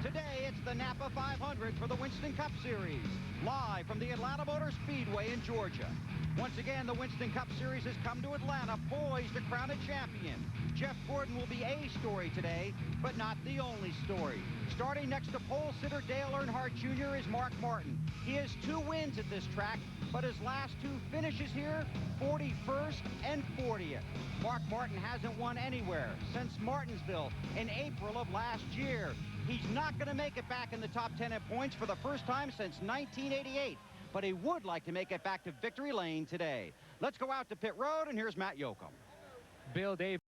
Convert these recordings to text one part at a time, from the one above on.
Today, it's the NAPA 500 for the Winston Cup Series, live from the Atlanta Motor Speedway in Georgia. Once again, the Winston Cup Series has come to Atlanta, poised to crown a champion. Jeff Gordon will be a story today, but not the only story. Starting next to pole sitter Dale Earnhardt Jr. is Mark Martin. He has 2 wins at this track, but his last 2 finishes here, 41st and 40th. Mark Martin hasn't won anywhere since Martinsville in April of last year. He's not going to make it back in the top 10 at points for the first time since 1988, but he would like to make it back to victory lane today. Let's go out to pit road, and here's Matt Yoakum. Bill, Dave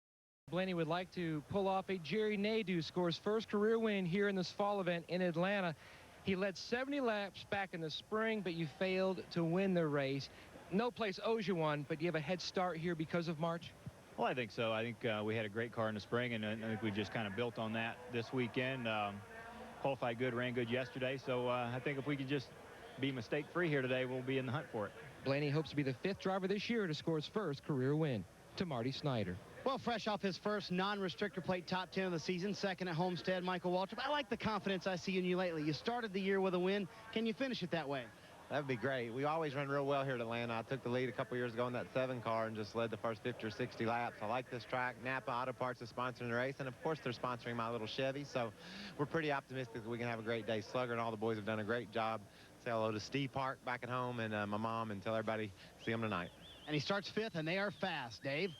Blaney would like to pull off a Jerry Nadeau, scores first career win here in this fall event in Atlanta. He led 70 laps back in the spring, but you failed to win the race. No place owes you one, but you have a head start here because of March? Well, I think so. I think we had a great car in the spring, and I think we just kind of built on that this weekend. Qualified good, ran good yesterday, so I think if we could just be mistake-free here today, we'll be in the hunt for it. Blaney hopes to be the 5th driver this year to score his first career win. To Marty Snyder. Well, fresh off his first non-restrictor plate top 10 of the season, second at Homestead, Michael Waltrip. I like the confidence I see in you lately. You started the year with a win. Can you finish it that way? That'd be great. We always run real well here at Atlanta. I took the lead a couple years ago in that 7 car and just led the first 50 or 60 laps. I like this track. NAPA Auto Parts is sponsoring the race, and of course they're sponsoring my little Chevy, so we're pretty optimistic that we can have a great day. Slugger and all the boys have done a great job. Say hello to Steve Park back at home and my mom, and tell everybody see them tonight. And he starts 5th, and they are fast, Dave.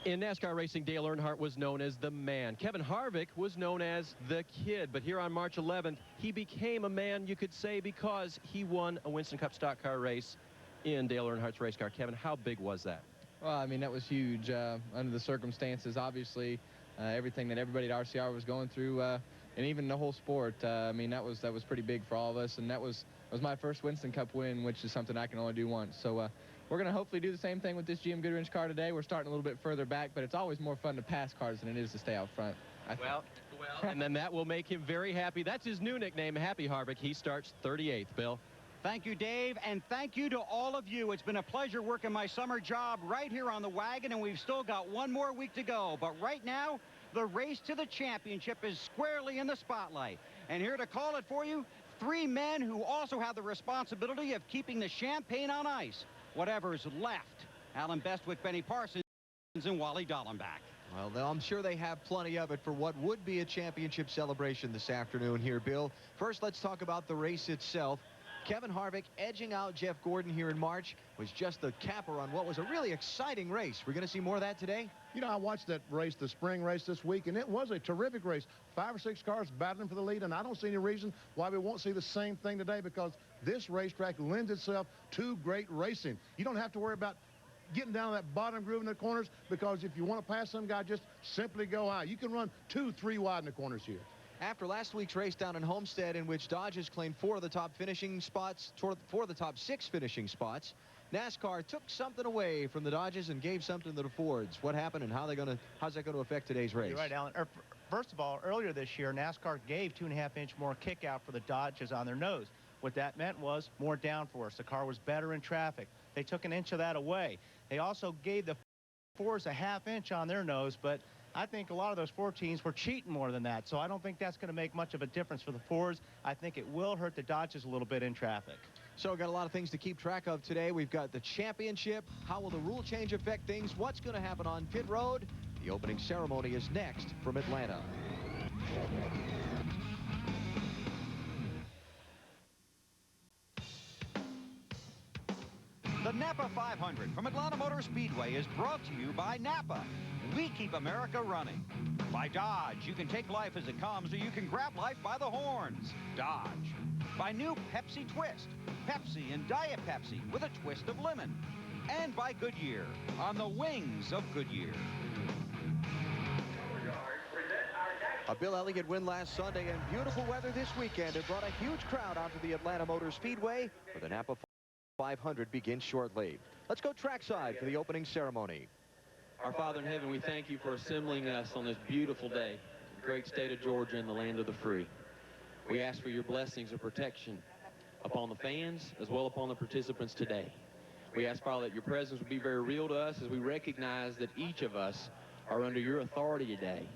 In NASCAR racing, Dale Earnhardt was known as the man. Kevin Harvick was known as the kid. But here on March 11th, he became a man, you could say, because he won a Winston Cup stock car race in Dale Earnhardt's race car. Kevin, how big was that? Well, I mean, that was huge under the circumstances. Obviously, everything that everybody at RCR was going through, and even the whole sport. I mean, that was pretty big for all of us. And that was my first Winston Cup win, which is something I can only do once. So we're going to hopefully do the same thing with this GM Goodwrench car today. We're starting a little bit further back, but it's always more fun to pass cars than it is to stay out front. Well, and then that will make him very happy. That's his new nickname, Happy Harvick. He starts 38th, Bill. Thank you, Dave, and thank you to all of you. It's been a pleasure working my summer job right here on the wagon, and we've still got 1 more week to go. But right now, the race to the championship is squarely in the spotlight. And here to call it for you, 3 men who also have the responsibility of keeping the champagne on ice, whatever's left. Alan Bestwick, Benny Parsons, and Wally Dallenbach. Well, I'm sure they have plenty of it for what would be a championship celebration this afternoon here, Bill. First, let's talk about the race itself. Kevin Harvick edging out Jeff Gordon here in March was just the capper on what was a really exciting race. We're going to see more of that today. You know, I watched that race, the spring race this week, and it was a terrific race. 5 or 6 cars battling for the lead, and I don't see any reason why we won't see the same thing today, because this racetrack lends itself to great racing. You don't have to worry about getting down that bottom groove in the corners, because if you want to pass some guy, just simply go high. You can run 2, 3 wide in the corners here. After last week's race down in Homestead, in which Dodges claimed 4 of the top finishing spots, 4 of the top 6 finishing spots, NASCAR took something away from the Dodges and gave something to the Fords. What happened, and how's that going to affect today's race? You're right, Alan. First of all, earlier this year, NASCAR gave 2.5-inch more kick out for the Dodges on their nose. What that meant was more downforce. The car was better in traffic. They took 1 inch of that away. They also gave the Fords a 1/2 inch on their nose, but I think a lot of those Ford teams were cheating more than that, so I don't think that's going to make much of a difference for the Fords. I think it will hurt the Dodges a little bit in traffic. So we've got a lot of things to keep track of today. We've got the championship. How will the rule change affect things? What's going to happen on pit road? The opening ceremony is next from Atlanta. The NAPA 500 from Atlanta Motor Speedway is brought to you by NAPA. We keep America running. By Dodge, you can take life as it comes, or you can grab life by the horns. Dodge. By new Pepsi Twist. Pepsi and Diet Pepsi with a twist of lemon. And by Goodyear, on the wings of Goodyear. A Bill Elliott win last Sunday and beautiful weather this weekend have brought a huge crowd onto the Atlanta Motor Speedway, where the NAPA 500 begins shortly. Let's go trackside for the opening ceremony. Our Father in heaven, we thank you for assembling us on this beautiful day, the great state of Georgia and the land of the free. We ask for your blessings of protection upon the fans as well upon the participants today. We ask, Father, that your presence would be very real to us as we recognize that each of us are under your authority today.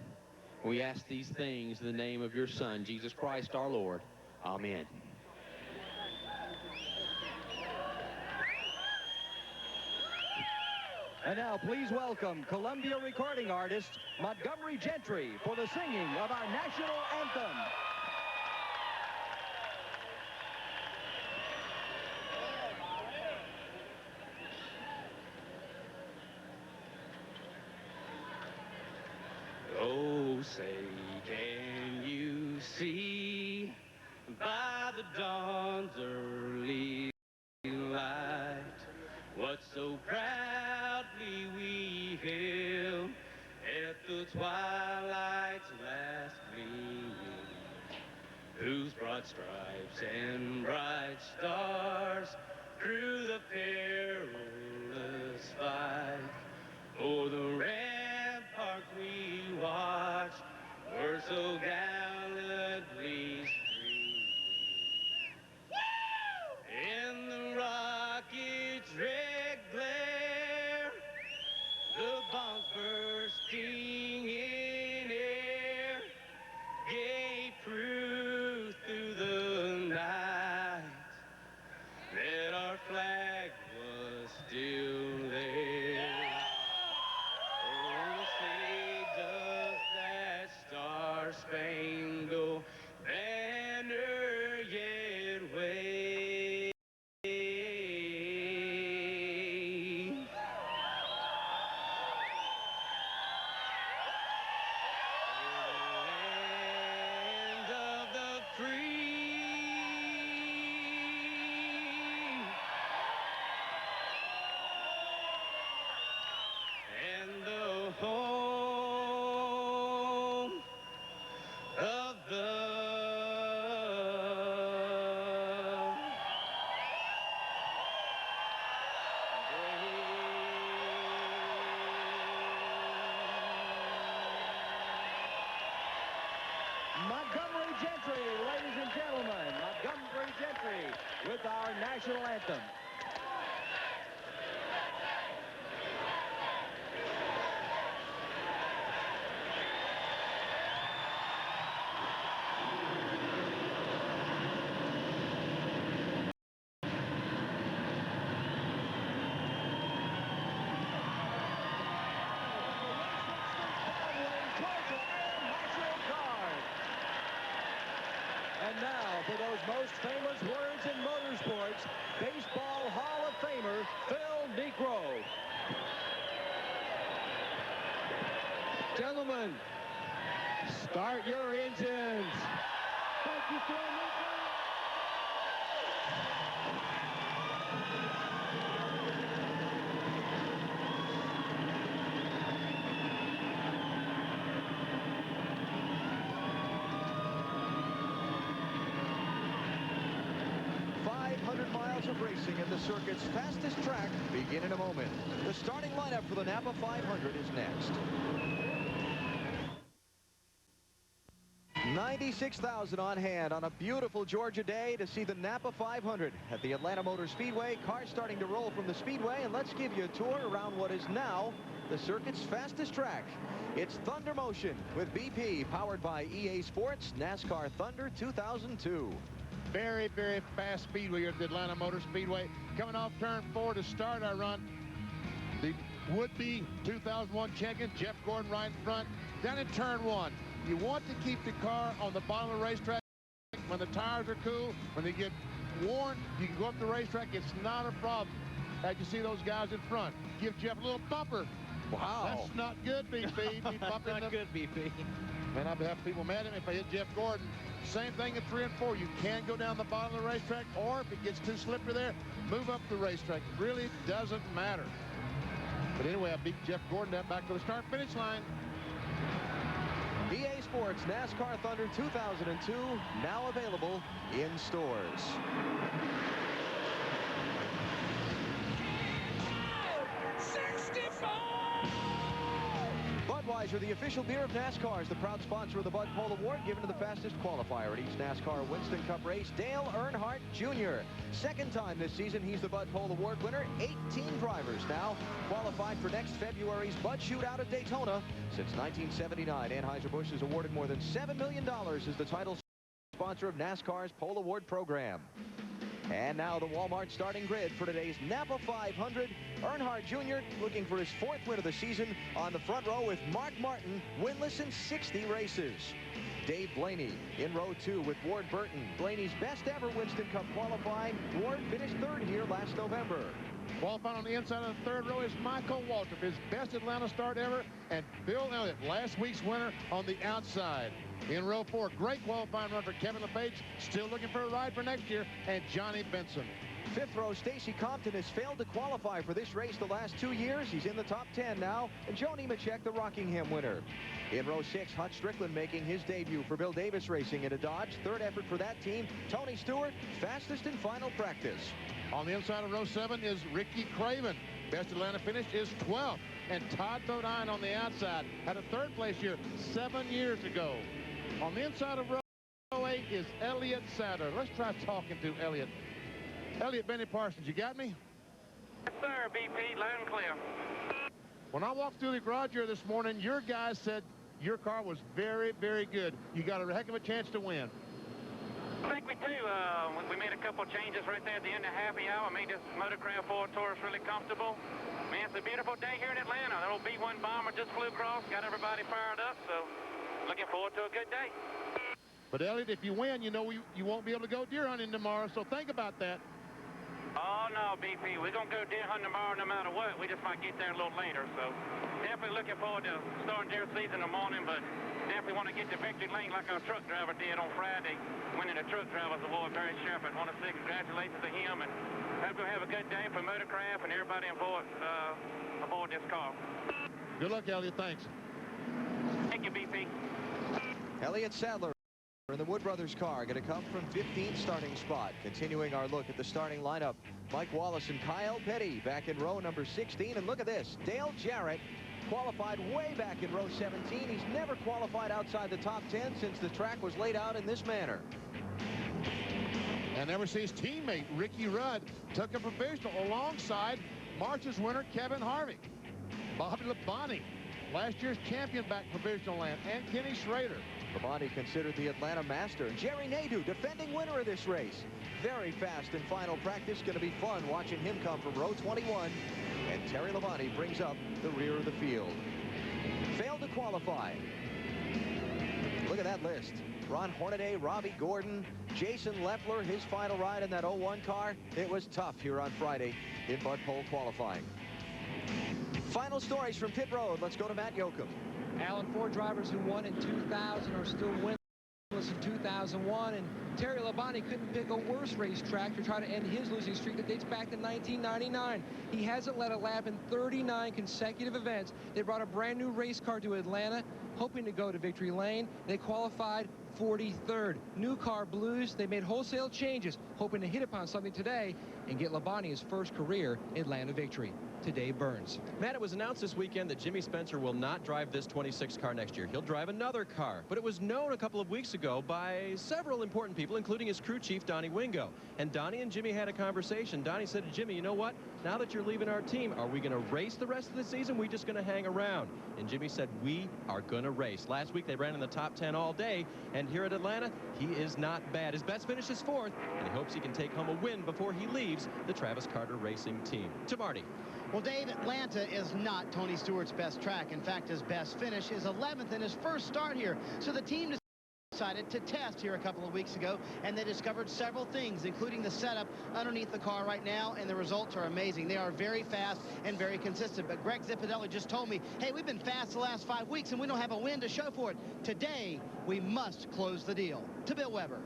We ask these things in the name of your Son, Jesus Christ our Lord. Amen. And now please welcome Columbia recording artist Montgomery Gentry for the singing of our national anthem. Oh, say, can you see by the dawn's early light what so proudly we hailed at the twilight's last gleaming, whose broad stripes and bright stars through the perilous fight o'er the rampart we watched were so gallantly streaming. In the rocket's red glare, the bombs bursting in air gave proof through the night that our flag was still there. Oh, say does that star-spangled banner yet wave? Land of the free and the home of the Montgomery Gentry, ladies and gentlemen, Montgomery Gentry with our national anthem. And now, for those most famous words in motorsports, Baseball Hall of Famer Phil Niekro. Gentlemen, start your engines. Thank you, Phil Niekro. 500 miles of racing at the circuit's fastest track begin in a moment. The starting lineup for the NAPA 500 is next. 96,000 on hand on a beautiful Georgia day to see the NAPA 500 at the Atlanta Motor Speedway. Cars starting to roll from the Speedway, and let's give you a tour around what is now the circuit's fastest track. It's Thunder Motion with BP, powered by EA Sports NASCAR Thunder 2002. Very, very fast speedway here at the Atlanta Motor Speedway. Coming off turn 4 to start our run. The would-be 2001 champion, Jeff Gordon, right in front. Down in turn 1, you want to keep the car on the bottom of the racetrack. When the tires are cool, when they get worn, you can go up the racetrack. It's not a problem. As you see those guys in front, give Jeff a little bumper. Wow. That's not good, BP. Be bumping Not good, BP. Man, I'd have people mad at me if I hit Jeff Gordon. Same thing in 3 and 4. You can go down the bottom of the racetrack, or if it gets too slippery there, move up the racetrack. It really doesn't matter. But anyway, I beat Jeff Gordon down back to the start-finish line. EA Sports NASCAR Thunder 2002, now available in stores. Budweiser Budweiser, the official beer of NASCAR, is the proud sponsor of the Bud Pole Award given to the fastest qualifier at each NASCAR Winston Cup race, Dale Earnhardt Jr. Second time this season he's the Bud Pole Award winner. 18 drivers now qualified for next February's Bud Shootout at Daytona. Since 1979, Anheuser-Busch has awarded more than $7 million as the title sponsor of NASCAR's Pole Award program. And now the Walmart starting grid for today's NAPA 500. Earnhardt Jr. looking for his 4th win of the season on the front row with Mark Martin, winless in 60 races. Dave Blaney in row 2 with Ward Burton. Blaney's best ever Winston Cup qualifying. Ward finished 3rd here last November. Qualifying on the inside of the 3rd row is Michael Waltrip, his best Atlanta start ever, and Bill Elliott, last week's winner, on the outside. In row 4, great qualifying run for Kevin LePage, still looking for a ride for next year, and Johnny Benson. 5th row, Stacy Compton has failed to qualify for this race the last 2 years. He's in the top 10 now, and Joe Nemechek, the Rockingham winner. In row 6, Hutch Strickland making his debut for Bill Davis Racing in a Dodge. 3rd effort for that team. Tony Stewart, fastest in final practice. On the inside of row 7 is Ricky Craven. Best Atlanta finish is 12th. And Todd Bodine on the outside had a 3rd place here 7 years ago. On the inside of row 8 is Elliott Sadler. Let's try talking to Elliott. Elliott, Benny Parsons, you got me? Yes, sir, BP, loud and clear. When I walked through the garage here this morning, your guys said your car was very, very good. You got a heck of a chance to win. I think we do. We made a couple changes right there at the end of happy hour. Made this Motorcraft Ford Taurus really comfortable. Man, it's a beautiful day here in Atlanta. The old B-1 bomber just flew across, got everybody fired up, so looking forward to a good day. But, Elliott, if you win, you know you won't be able to go deer hunting tomorrow, so think about that. Oh, no, BP. We're going to go deer hunting tomorrow no matter what. We just might get there a little later, so definitely looking forward to starting deer season in the morning, but definitely want to get to victory lane like our truck driver did on Friday, winning the truck driver's award. Barry Shepard. Want to say congratulations to him, and hope we'll have a good day for Motorcraft and everybody aboard this car. Good luck, Elliott. Thanks. Thank you, BP. Elliott Sadler in the Wood Brothers car, going to come from 15th starting spot. Continuing our look at the starting lineup, Mike Wallace and Kyle Petty back in row number 16. And look at this, Dale Jarrett qualified way back in row 17. He's never qualified outside the top 10 since the track was laid out in this manner. And ever since teammate Ricky Rudd took a provisional alongside March's winner Kevin Harvick. Bobby Labonte, last year's champion back provisional land, and Kenny Schrader. Labonte considered the Atlanta master. Jerry Nadeau, defending winner of this race. Very fast in final practice. Going to be fun watching him come from row 21. And Terry Labonte brings up the rear of the field. Failed to qualify. Look at that list. Ron Hornaday, Robbie Gordon, Jason Leffler, his final ride in that 01 car. It was tough here on Friday in Bud Pole qualifying. Final stories from pit road. Let's go to Matt Yoakum. Alan, 4 drivers who won in 2000 are still winless in 2001, and Terry Labonte couldn't pick a worse racetrack to try to end his losing streak that dates back to 1999. He hasn't led a lap in 39 consecutive events. They brought a brand new race car to Atlanta, hoping to go to victory lane. They qualified 43rd. New car blues. They made wholesale changes, hoping to hit upon something today and get Labonte his first career Atlanta victory. To Dave Burns. Matt, it was announced this weekend that Jimmy Spencer will not drive this 26 car next year. He'll drive another car. But it was known a couple of weeks ago by several important people, including his crew chief, Donnie Wingo. And Donnie and Jimmy had a conversation. Donnie said to Jimmy, you know what? Now that you're leaving our team, are we going to race the rest of the season? We're just going to hang around. And Jimmy said, we are going to race. Last week, they ran in the top 10 all day. And here at Atlanta, he is not bad. His best finish is 4th, and he hopes he can take home a win before he leaves the Travis Carter Racing team. To Marty. Well, Dave, Atlanta is not Tony Stewart's best track. In fact, his best finish is 11th in his first start here. So the team decided to test here a couple of weeks ago, and they discovered several things, including the setup underneath the car right now, and the results are amazing. They are very fast and very consistent. But Greg Zipadelli just told me, hey, we've been fast the last 5 weeks, and we don't have a win to show for it. Today, we must close the deal. To Bill Weber.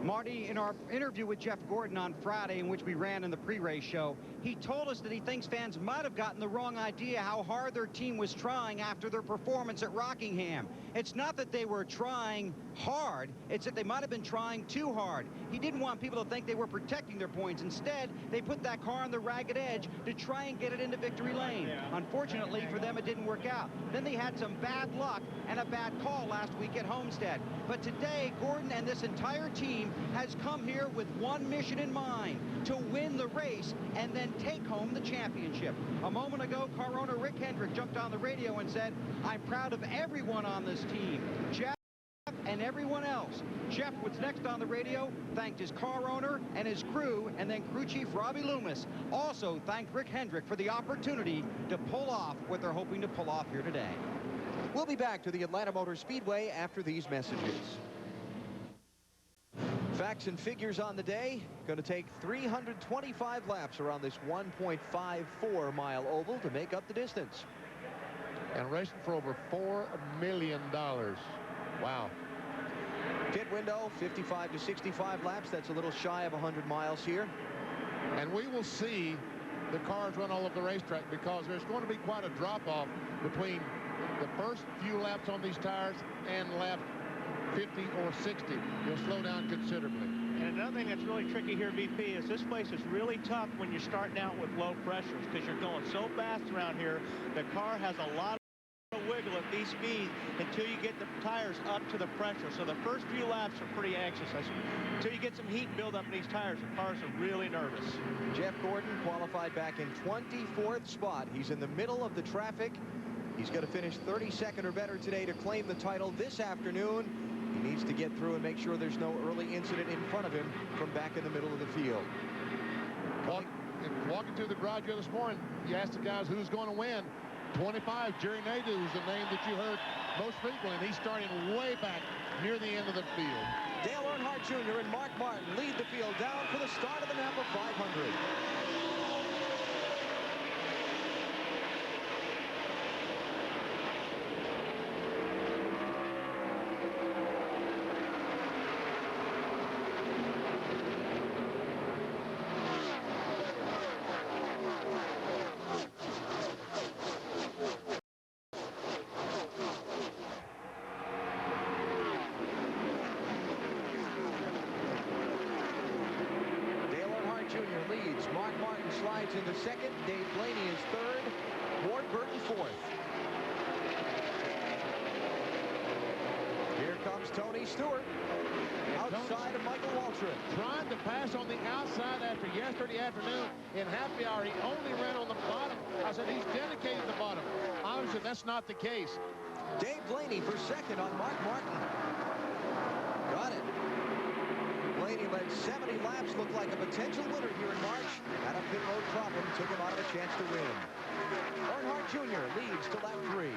Marty, in our interview with Jeff Gordon on Friday, in which we ran in the pre-race show, he told us that he thinks fans might have gotten the wrong idea how hard their team was trying after their performance at Rockingham. It's not that they were trying hard. It's that they might have been trying too hard. He didn't want people to think they were protecting their points. Instead, they put that car on the ragged edge to try and get it into victory lane. Unfortunately for them, it didn't work out. Then they had some bad luck and a bad call last week at Homestead. But today, Gordon and this entire team has come here with one mission in mind: to win the race and then take home the championship. A moment ago, car owner Rick Hendrick jumped on the radio and said, "I'm proud of everyone on this team, Jeff and everyone else." Jeff was next on the radio, thanked his car owner and his crew, and then crew chief Robbie Loomis also thanked Rick Hendrick for the opportunity to pull off what they're hoping to pull off here today. We'll be back to the Atlanta Motor Speedway after these messages. Facts and figures on the day. Going to take 325 laps around this 1.54-mile oval to make up the distance. And racing for over $4 million. Wow. Pit window, 55 to 65 laps. That's a little shy of 100 miles here. And we will see the cars run all over the racetrack, because there's going to be quite a drop-off between the first few laps on these tires and lap 50 or 60. You'll slow down considerably. And another thing that's really tricky here, VP, is this place is really tough when you're starting out with low pressures, because you're going so fast around here. The car has a lot of wiggle at these speeds until you get the tires up to the pressure. So the first few laps are pretty anxious. Until you get some heat build up in these tires, the cars are really nervous. Jeff Gordon qualified back in 24th spot. He's in the middle of the traffic. He's going to finish 32nd or better today to claim the title this afternoon. He needs to get through and make sure there's no early incident in front of him from back in the middle of the field. Walking through the garage here this morning, you asked the guys who's going to win. 25, Jerry Nadeau is the name that you heard most frequently, and he's starting way back near the end of the field. Dale Earnhardt Jr. and Mark Martin lead the field down for the start of the NAPA 500. Slides into second. Dave Blaney is third. Ward Burton fourth. Here comes Tony Stewart outside of Michael Waltrip. Trying to pass on the outside after yesterday afternoon in happy hour. He only ran on the bottom. I said he's dedicated to the bottom. Obviously, that's not the case. Dave Blaney for second on Mark Martin. Got it. Blaney led 70 laps, looked like a potential winner here in March. Had a pit road problem, took him out of a chance to win. Earnhardt Jr. leads to lap 3.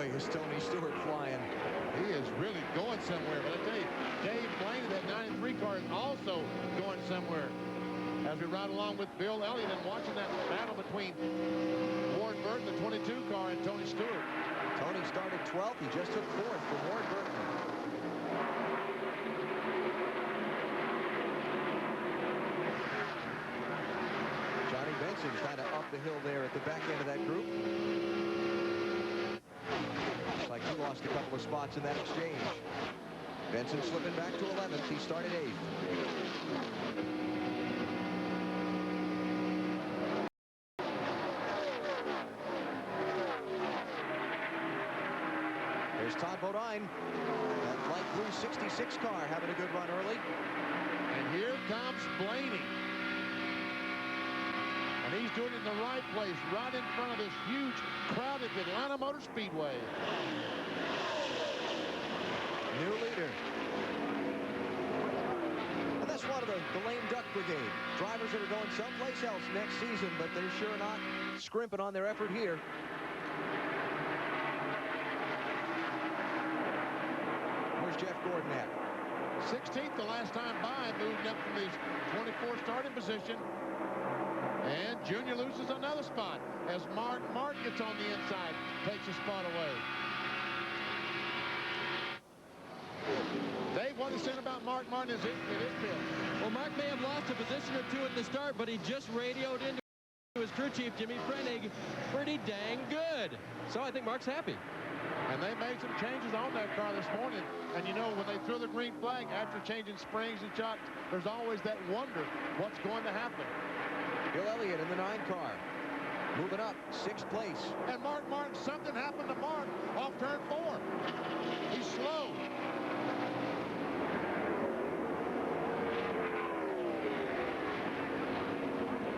Boy, is Tony Stewart flying. He is really going somewhere. But I tell you, Dave Blaney, that 93 car, is also going somewhere. As we ride along with Bill Elliott and watching that battle between Ward Burton, the 22 car, and Tony Stewart. Tony started 12th. He just took 4th from Ward Burton. Johnny Benson kind of up the hill there at the back end of that group. Looks like he lost a couple of spots in that exchange. Benson slipping back to 11th. He started 8th. There's Todd Bodine. That light blue 66 car having a good run early. And here comes Blaney. And he's doing it in the right place, right in front of this huge crowded Atlanta Motor Speedway. New leader. And that's one of the lame duck brigade. Drivers that are going someplace else next season, but they're sure not scrimping on their effort here. Where's Jeff Gordon at? 16th the last time by, moved up from his 24th starting position. And Junior loses another spot as Mark gets on the inside, takes a spot away. Dave, what is said about Mark Martin in his pit? Well, Mark may have lost a position or two at the start, but he just radioed into his crew chief, Jimmy Frenig, pretty dang good. So I think Mark's happy. And they made some changes on that car this morning. And you know, when they throw the green flag after changing springs and shocks, there's always that wonder what's going to happen. Bill Elliott in the 9 car. Moving up, 6th place. And Mark Martin, something happened to Mark off turn 4. He's slow.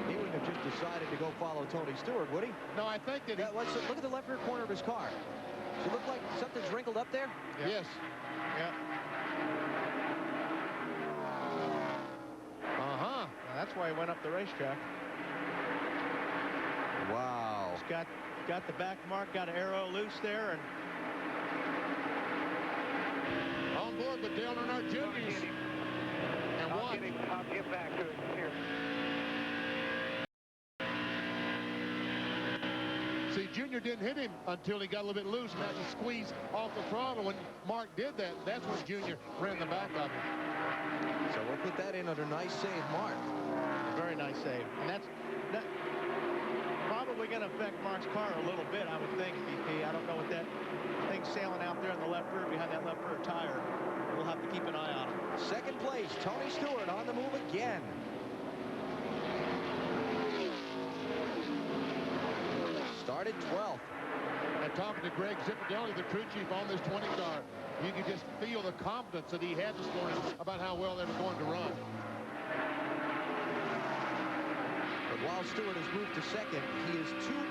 He wouldn't have just decided to go follow Tony Stewart, would he? No, I think that look at the left rear corner of his car. Does it look like something's wrinkled up there? Yeah. Yes. Yeah. Uh-huh. Well, that's why he went up the racetrack. Wow. He's got the back mark, got an arrow loose there, and on board with Dale Earnhardt Jr. And what? I'll get back to it here. See, Junior didn't hit him until he got a little bit loose and had to squeeze off the throttle. When Mark did that, that's when Junior ran the back of him. So we'll put that in under nice save, Mark. very nice save. And that's probably going to affect Mark's car a little bit, I would think, BP. I don't know what that thing's sailing out there in the left rear behind that left rear tire. We'll have to keep an eye on it. Second place, Tony Stewart on the move again. Started 12th. And talking to Greg Zippadelli, the crew chief on this 20 car, you could just feel the confidence that he had this morning about how well they were going to run. But while Stewart has moved to second, he is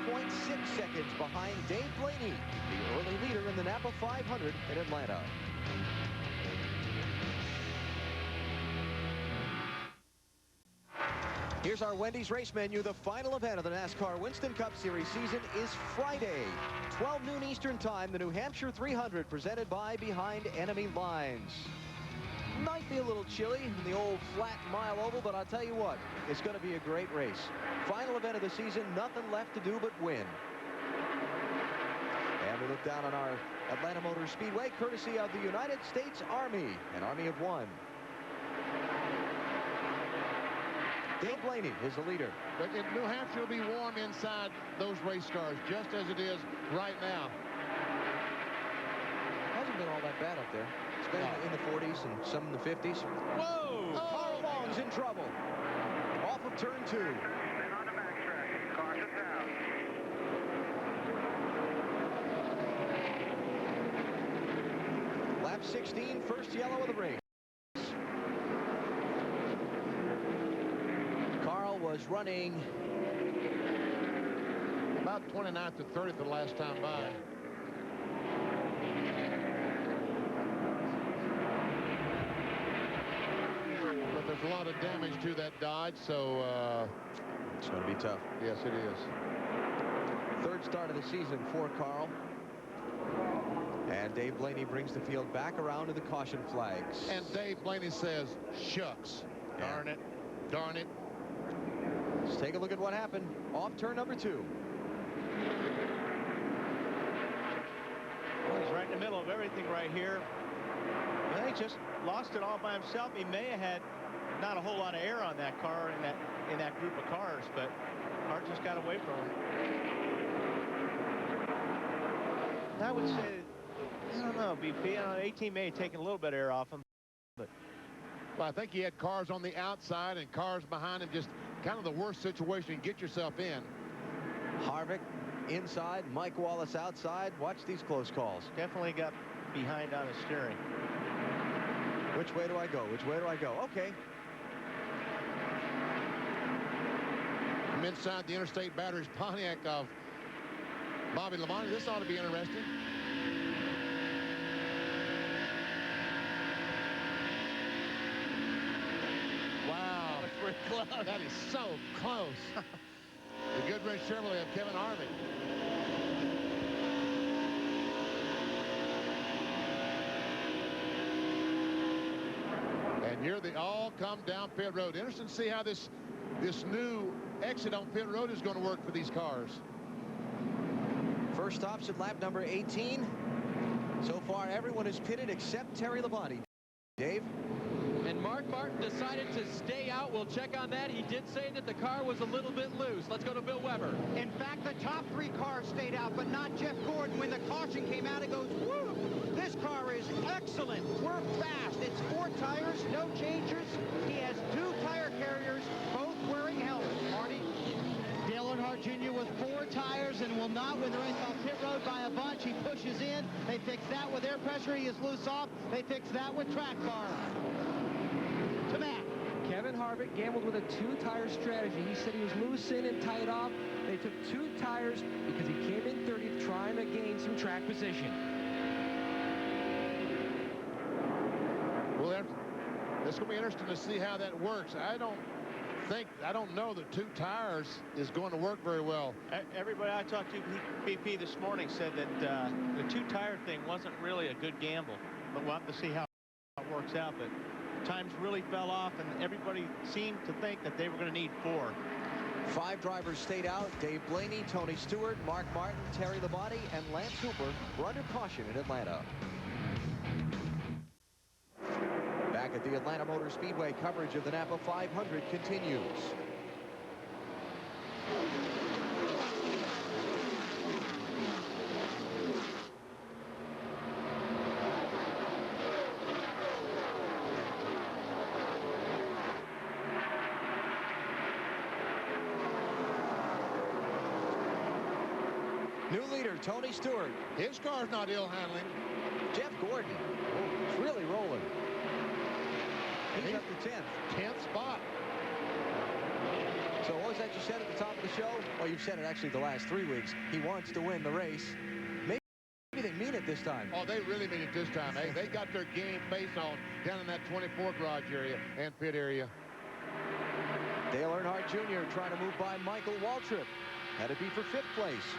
2.6 seconds behind Dave Blaney, the early leader in the NAPA 500 in Atlanta. Here's our Wendy's race menu. The final event of the NASCAR Winston Cup Series season is Friday, 12 noon Eastern Time, the New Hampshire 300, presented by Behind Enemy Lines. Might be a little chilly in the old flat mile oval, but I'll tell you what, it's going to be a great race. Final event of the season, nothing left to do but win. And we look down on our Atlanta Motor Speedway, courtesy of the United States Army, an army of one. Dave Blaney is the leader. But in New Hampshire will be warm inside those race cars, just as it is right now. Hasn't been all that bad up there. It's been in the 40s and some in the 50s. Whoa! Carl Long's in trouble. Off of turn 2. On the backtrack. Caution down. Lap 16, first yellow of the race. Carl was running about 29th to 30th the last time by. Yeah. But there's a lot of damage to that Dodge, so it's going to be tough. Yes, it is. Third start of the season for Carl. And Dave Blaney brings the field back around to the caution flags. And Dave Blaney says, shucks. Darn it. Darn it. Let's take a look at what happened off turn number 2. Well, he's right in the middle of everything right here. Well, he just lost it all by himself. He may have had not a whole lot of air on that car in that group of cars, but car just got away from him. I would say, I don't know, BP. 18 may have taken a little bit of air off him, but well, I think he had cars on the outside and cars behind him. Just kind of the worst situation to get yourself in. Harvick inside, Mike Wallace outside. Watch these close calls. Definitely got behind on his steering. Which way do I go? Which way do I go? Okay. From inside the Interstate Batteries Pontiac of Bobby Labonte. This ought to be interesting. Wow. That is so close. The Goodrich Chevrolet of Kevin Harvick. here they all come down pit road. Interesting to see how this new exit on pit road is going to work for these cars. First stops at lap number 18. So far, everyone is pitted except Terry Labonte. Dave? And Mark Martin decided to stay out. We'll check on that. He did say that the car was a little bit loose. Let's go to Bill Weber. In fact, the top 3 cars stayed out, but not Jeff Gordon. When the caution came out, it goes, woo! This car is excellent. We're fast. It's 4 tires, no changers. He has 2 tire carriers, both wearing helmets. Marty? Dale Earnhardt Jr. with 4 tires and will not win the race off pit road by a bunch. He pushes in. They fix that with air pressure. He is loose off. They fix that with track bar. To Matt. Kevin Harvick gambled with a 2-tire strategy. He said he was loose in and tied off. They took 2 tires because he came in 30th trying to gain some track position. Well, it's going to be interesting to see how that works. I don't know that 2 tires is going to work very well. Everybody I talked to, BP this morning, said that the 2-tire thing wasn't really a good gamble. But we'll have to see how it works out. But times really fell off, and everybody seemed to think that they were going to need 4. 5 drivers stayed out. Dave Blaney, Tony Stewart, Mark Martin, Terry Labonte, and Lance Hooper were under caution in Atlanta. Back at the Atlanta Motor Speedway, coverage of the NAPA 500 continues. New leader, Tony Stewart. His car's not ill handling. Jeff Gordon. Oh, it's really rolling. He's up to 10th. 10th spot. So what was that you said at the top of the show? Well, you've said it actually the last 3 weeks. He wants to win the race. Maybe they mean it this time. Oh, they really mean it this time. Hey, they got their game face on down in that 24 garage area and pit area. Dale Earnhardt Jr. trying to move by Michael Waltrip. Had to be for 5th place.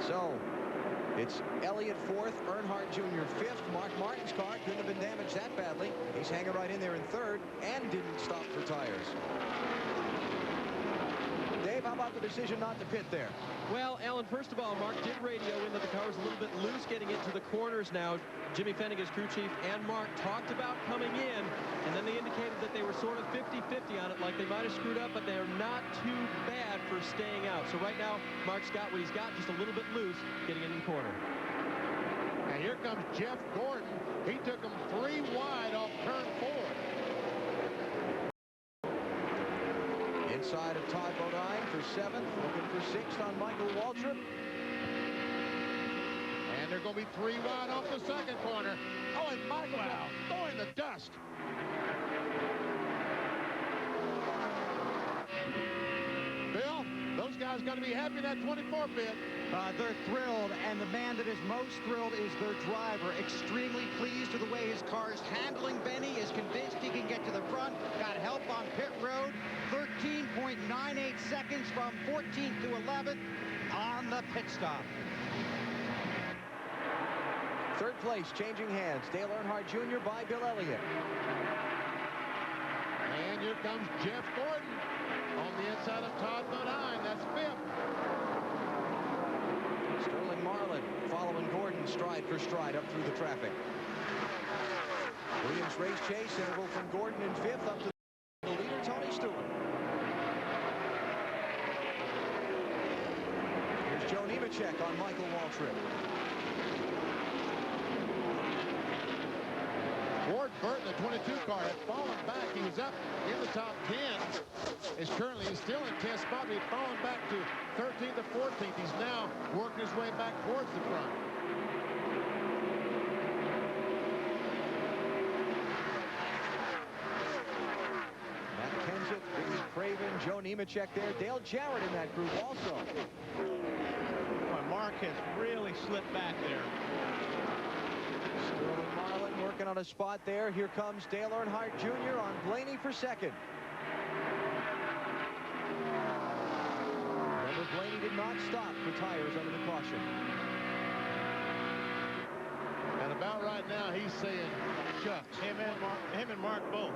So it's Elliott 4th, Earnhardt Jr. 5th. Mark Martin's car couldn't have been damaged that badly. He's hanging right in there in 3rd and didn't stop for tires. Dave, how about the decision not to pit there? Well, Alan, first of all, Mark did radio in that the car was a little bit loose getting into the corners now. Jimmy Fennigan's crew chief and Mark talked about coming in, and then they indicated that they were sort of 50-50 on it, like they might have screwed up, but they're not too bad for staying out. So right now, Mark's got what he's got, just a little bit loose getting into the corner. And here comes Jeff Gordon. He took him 3 wide off turn 4. Inside of Todd Bodine for 7th, looking for 6th on Michael Waltrip. And they're going to be 3 wide off the 2nd corner. Oh, and Michael throwing the dust. Bill, those guys got to be happy in that 24 pit. They're thrilled, and the man that is most thrilled is their driver. Extremely pleased with the way his car is handling Benny, is convinced he can get to the front, got help on pit road. 13.98 seconds from 14th to 11th on the pit stop. 3rd place, changing hands. Dale Earnhardt Jr. by Bill Elliott. And here comes Jeff Gordon on the inside of Todd Bodine. That's 5th. Sterling Marlin following Gordon stride for stride up through the traffic. Williams race chase interval from Gordon in 5th up to the leader, Tony Stewart. Here's Joe Nemechek on Michael Waltrip. Ward Burton, the 22 car, had fallen back. He was up in the top 10. He's still in 10th spot. He'd fallen back to 13th or 14th. He's now working his way back towards the front. Matt Kenseth, Billy Craven, Joe Nemechek there. Dale Jarrett in that group also. Boy, Mark has really slipped back there. Sterling Marlin working on a spot there. Here comes Dale Earnhardt Jr. on Blaney for 2nd. Remember, Blaney didn't not stop for tires under the caution. And about right now, he's saying, shucks. Him and Mark both.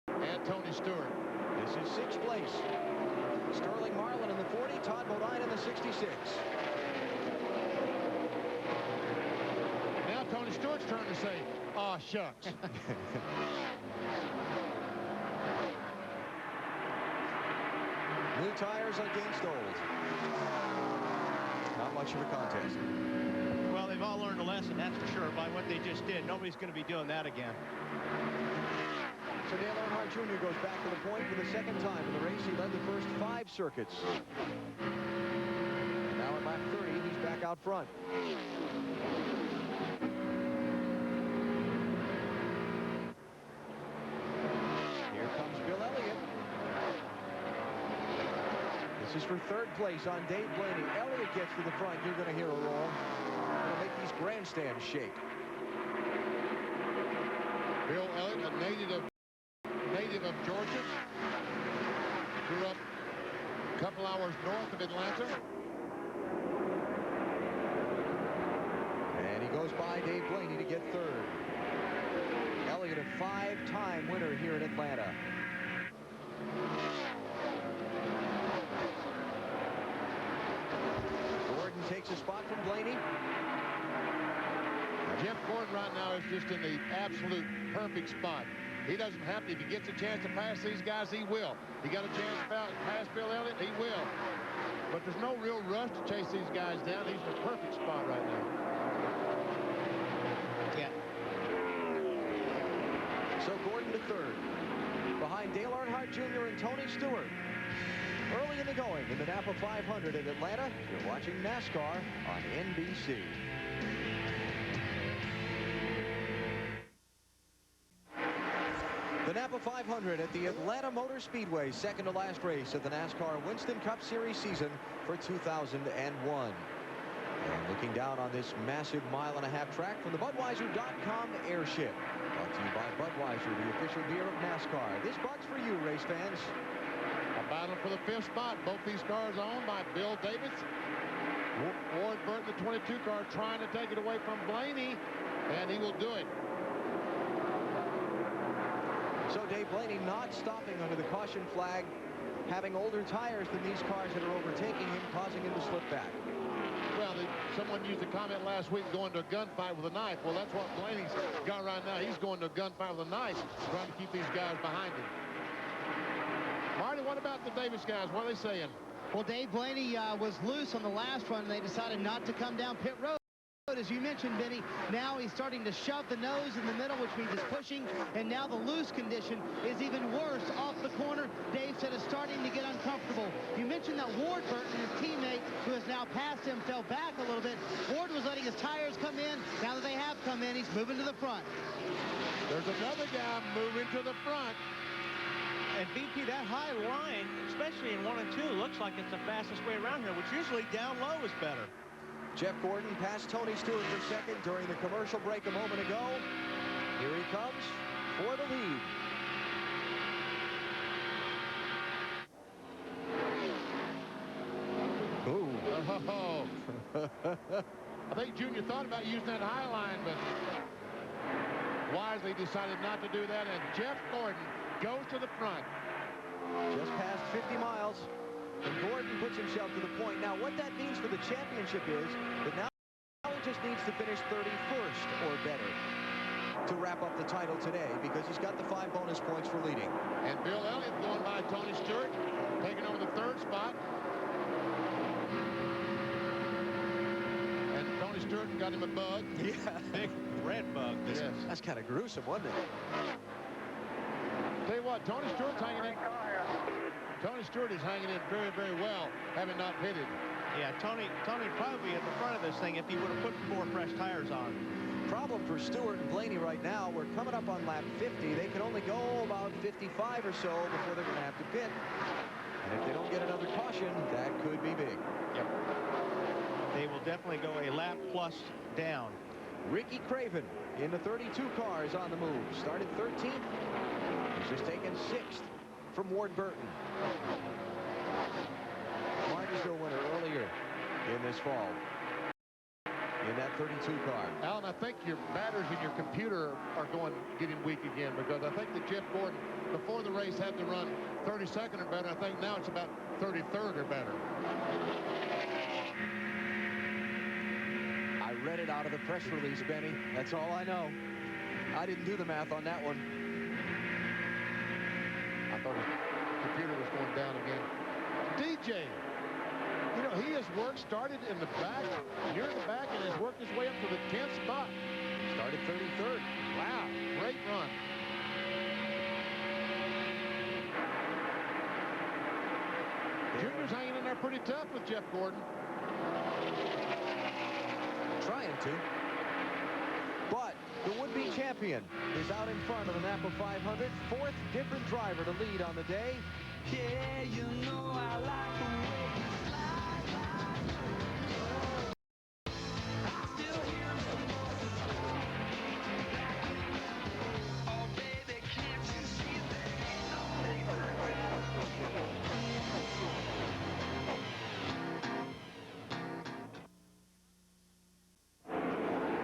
And Tony Stewart. This is 6th place. Sterling Marlin in the 40, Todd Bodine in the 66. Now Tony Stewart's turn to say, aw, shucks. New tires against old. Not much of a contest. Well, they've all learned a lesson, that's for sure, by what they just did. Nobody's going to be doing that again. So Dale Earnhardt Jr. goes back to the point for the second time in the race. He led the first 5 circuits. And now at lap 30, he's back out front. Here comes Bill Elliott. This is for 3rd place on Dave Blaney. Elliott gets to the front. You're going to hear a roar. It'll make these grandstands shake. Bill Elliott, a native of Georgia, grew up a couple hours north of Atlanta. And he goes by Dave Blaney to get 3rd. Elliott, a 5-time winner here in Atlanta. Gordon takes a spot from Blaney. Jeff Gordon right now is just in the absolute perfect spot. He doesn't have to. If he gets a chance to pass these guys, he will. He got a chance to pass Bill Elliott, he will. But there's no real rush to chase these guys down. He's in the perfect spot right now. Yeah. So Gordon to 3rd. Behind Dale Earnhardt Jr. and Tony Stewart. Early in the going in the NAPA 500 in Atlanta. You're watching NASCAR on NBC. The NAPA 500 at the Atlanta Motor Speedway, second to last race of the NASCAR Winston Cup Series season for 2001. And looking down on this massive 1.5-mile track from the Budweiser.com airship. Brought to you by Budweiser, the official beer of NASCAR. This bug's for you, race fans. A battle for the 5th spot. Both these cars owned by Bill Davis. Ward Burton, the 22 car, trying to take it away from Blaney, and he will do it. So Dave Blaney not stopping under the caution flag, having older tires than these cars that are overtaking him, causing him to slip back. Well, someone used a comment last week going to a gunfight with a knife. Well, that's what Blaney's got right now. He's going to a gunfight with a knife, trying to keep these guys behind him. Marty, what about the Davis guys? What are they saying? Well, Dave Blaney was loose on the last run, and they decided not to come down pit road. As you mentioned, Benny, now he's starting to shove the nose in the middle, which means he's pushing, and now the loose condition is even worse off the corner. Dave said it's starting to get uncomfortable. You mentioned that Ward Burton, his teammate, who has now passed him, fell back a little bit. Ward was letting his tires come in. Now that they have come in, he's moving to the front. There's another guy moving to the front. And BP, that high line, especially in 1 and 2, looks like it's the fastest way around here, which usually down low is better. Jeff Gordon passed Tony Stewart for second during the commercial break a moment ago. Here he comes for the lead. Ooh. Oh. I think Junior thought about using that high line, but wisely decided not to do that, and Jeff Gordon goes to the front. Just past 50 miles. And Gordon puts himself to the point. Now, what that means for the championship is that now he just needs to finish 31st or better to wrap up the title today, because he's got the 5 bonus points for leading. And Bill Elliott going by Tony Stewart, taking over the 3rd spot. And Tony Stewart got him a bug. Yeah. Big red bug. Yes. That's kind of gruesome, wasn't it? Tell you what, Tony Stewart's hanging in. Tony Stewart is hanging in very, very well, having not pitted. Yeah, Tony probably at the front of this thing if he would have put 4 fresh tires on. Problem for Stewart and Blaney right now, we're coming up on lap 50. They can only go about 55 or so before they're going to have to pit. And if they don't get another caution, that could be big. Yep. They will definitely go a lap plus down. Ricky Craven in the 32 cars on the move. Started 13th. He's just taken 6th from Ward Burton. Martinsville winner this fall in that 32 car. Alan, I think your batters in your computer are getting weak again, because I think that Jeff Gordon, before the race, had to run 32nd or better. I think now it's about 33rd or better. I read it out of the press release, Benny. That's all I know. I didn't do the math on that one. I thought his computer was going down again. DJ, you know, he has started in the back, near the back, and has worked his way up to the 10th spot. Started 33rd. Wow, great run. Junior's hanging in there pretty tough with Jeff Gordon. Trying to. But the would-be champion is out in front of the NAPA 500. Fourth different driver to lead on the day. Yeah, you know I like the way you slide, slide, I still hear some voices. Oh, baby, can't you see there ain't no paper?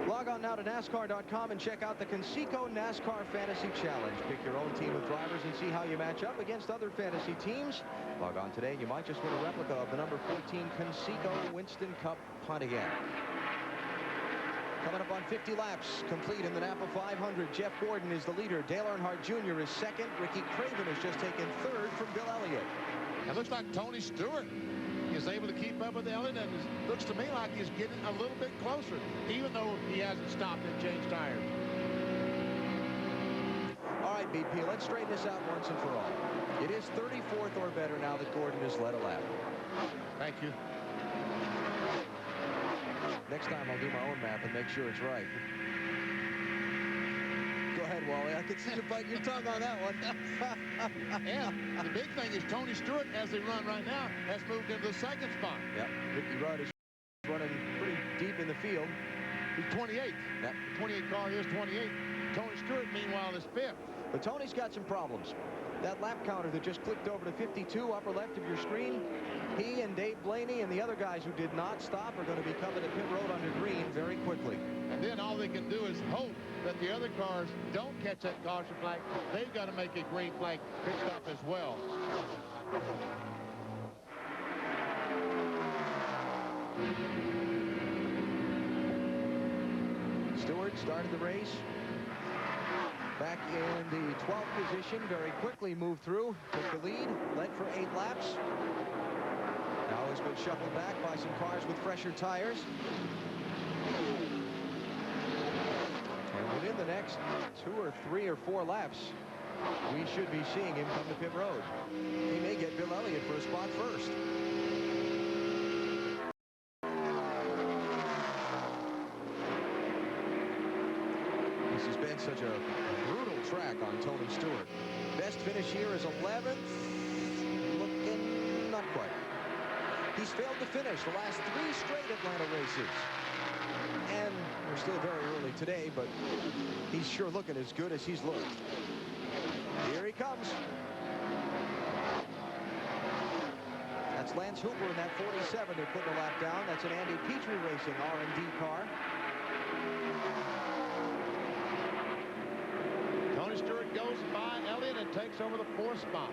Log on now to NASCAR.com and check out the Conseco NASCAR Fantasy Challenge. Pick your own team of drivers and see how you match up against other fantasy teams. Log on today. You might just win a replica of the number 14 Conseco Winston Cup Pontiac. Coming up on 50 laps, complete in the NAPA 500. Jeff Gordon is the leader. Dale Earnhardt Jr. is second. Ricky Craven has just taken third from Bill Elliott. It looks like Tony Stewart is able to keep up with Elliott, and it looks to me like he's getting a little bit closer, even though he hasn't stopped and changed tires. All right, BP, let's straighten this out once and for all. It is 34th or better now that Gordon has led a lap. Thank you. Next time I'll do my own map and make sure it's right. Go ahead, Wally. I can see you bite your tongue on that one. Yeah, the big thing is Tony Stewart, as they run right now, has moved into the second spot. Yep, Ricky Rudd is running pretty deep in the field. He's 28th. Yep. The 28 car is 28. Tony Stewart, meanwhile, is 5th. But Tony's got some problems. That lap counter that just clicked over to 52, upper left of your screen, he and Dave Blaney and the other guys who did not stop are going to be coming to pit road under green very quickly. And then all they can do is hope that the other cars don't catch that caution flag. They've got to make a green flag pit stop as well. Stewart started the race back in the 12th position, very quickly moved through, took the lead, led for 8 laps. Now has been shuffled back by some cars with fresher tires. And within the next 2 or 3 or 4 laps, we should be seeing him come to pit road. He may get Bill Elliott for a spot first. This has been such a brutal track on Tony Stewart. Best finish here is 11th. Looking not quite. He's failed to finish the last 3 straight Atlanta races. And we're still very early today, but he's sure looking as good as he's looked. Here he comes. That's Lance Hooper in that 47. They're putting a lap down. That's an Andy Petrie Racing R&D car. Tony Stewart goes by Elliott and takes over the 4th spot.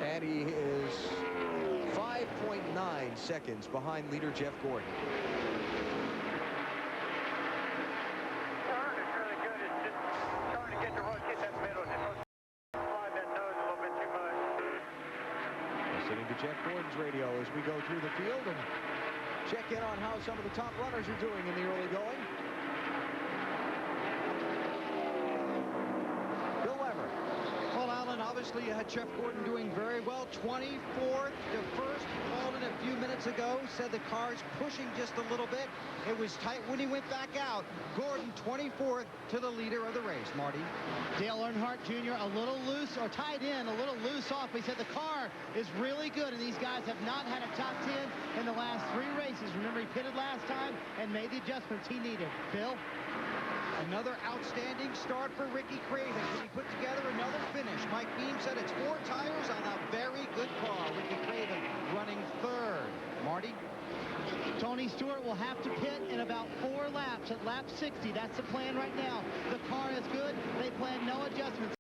And he is 5.9 seconds behind leader Jeff Gordon. Turn is really good. It's just trying to get the rush, hit that middle. Just slide that nose a little bit too much. Listening to Jeff Gordon's radio as we go through the field and check in on how some of the top runners are doing in the early going. Bill Weber. Well, Alan, obviously you had Jeff Gordon doing very well. 24th to 1st. Called in a few minutes ago. Said the car's pushing just a little bit. It was tight when he went back out. Gordon 24th to the leader of the race, Marty. Dale Earnhardt Jr. a little loose, or tied in, a little loose off. He said the car is really good, and these guys have not had a top 10 in the last 3 races. Remember, he pitted last time and made the adjustments he needed. Bill? Another outstanding start for Ricky Craven. Can he put together another finish? Mike Beam said it's 4 tires on a very good car. Ricky Craven running third. Marty? Tony Stewart will have to pit in about 4 laps at lap 60. That's the plan right now. The car is good. They plan no adjustments.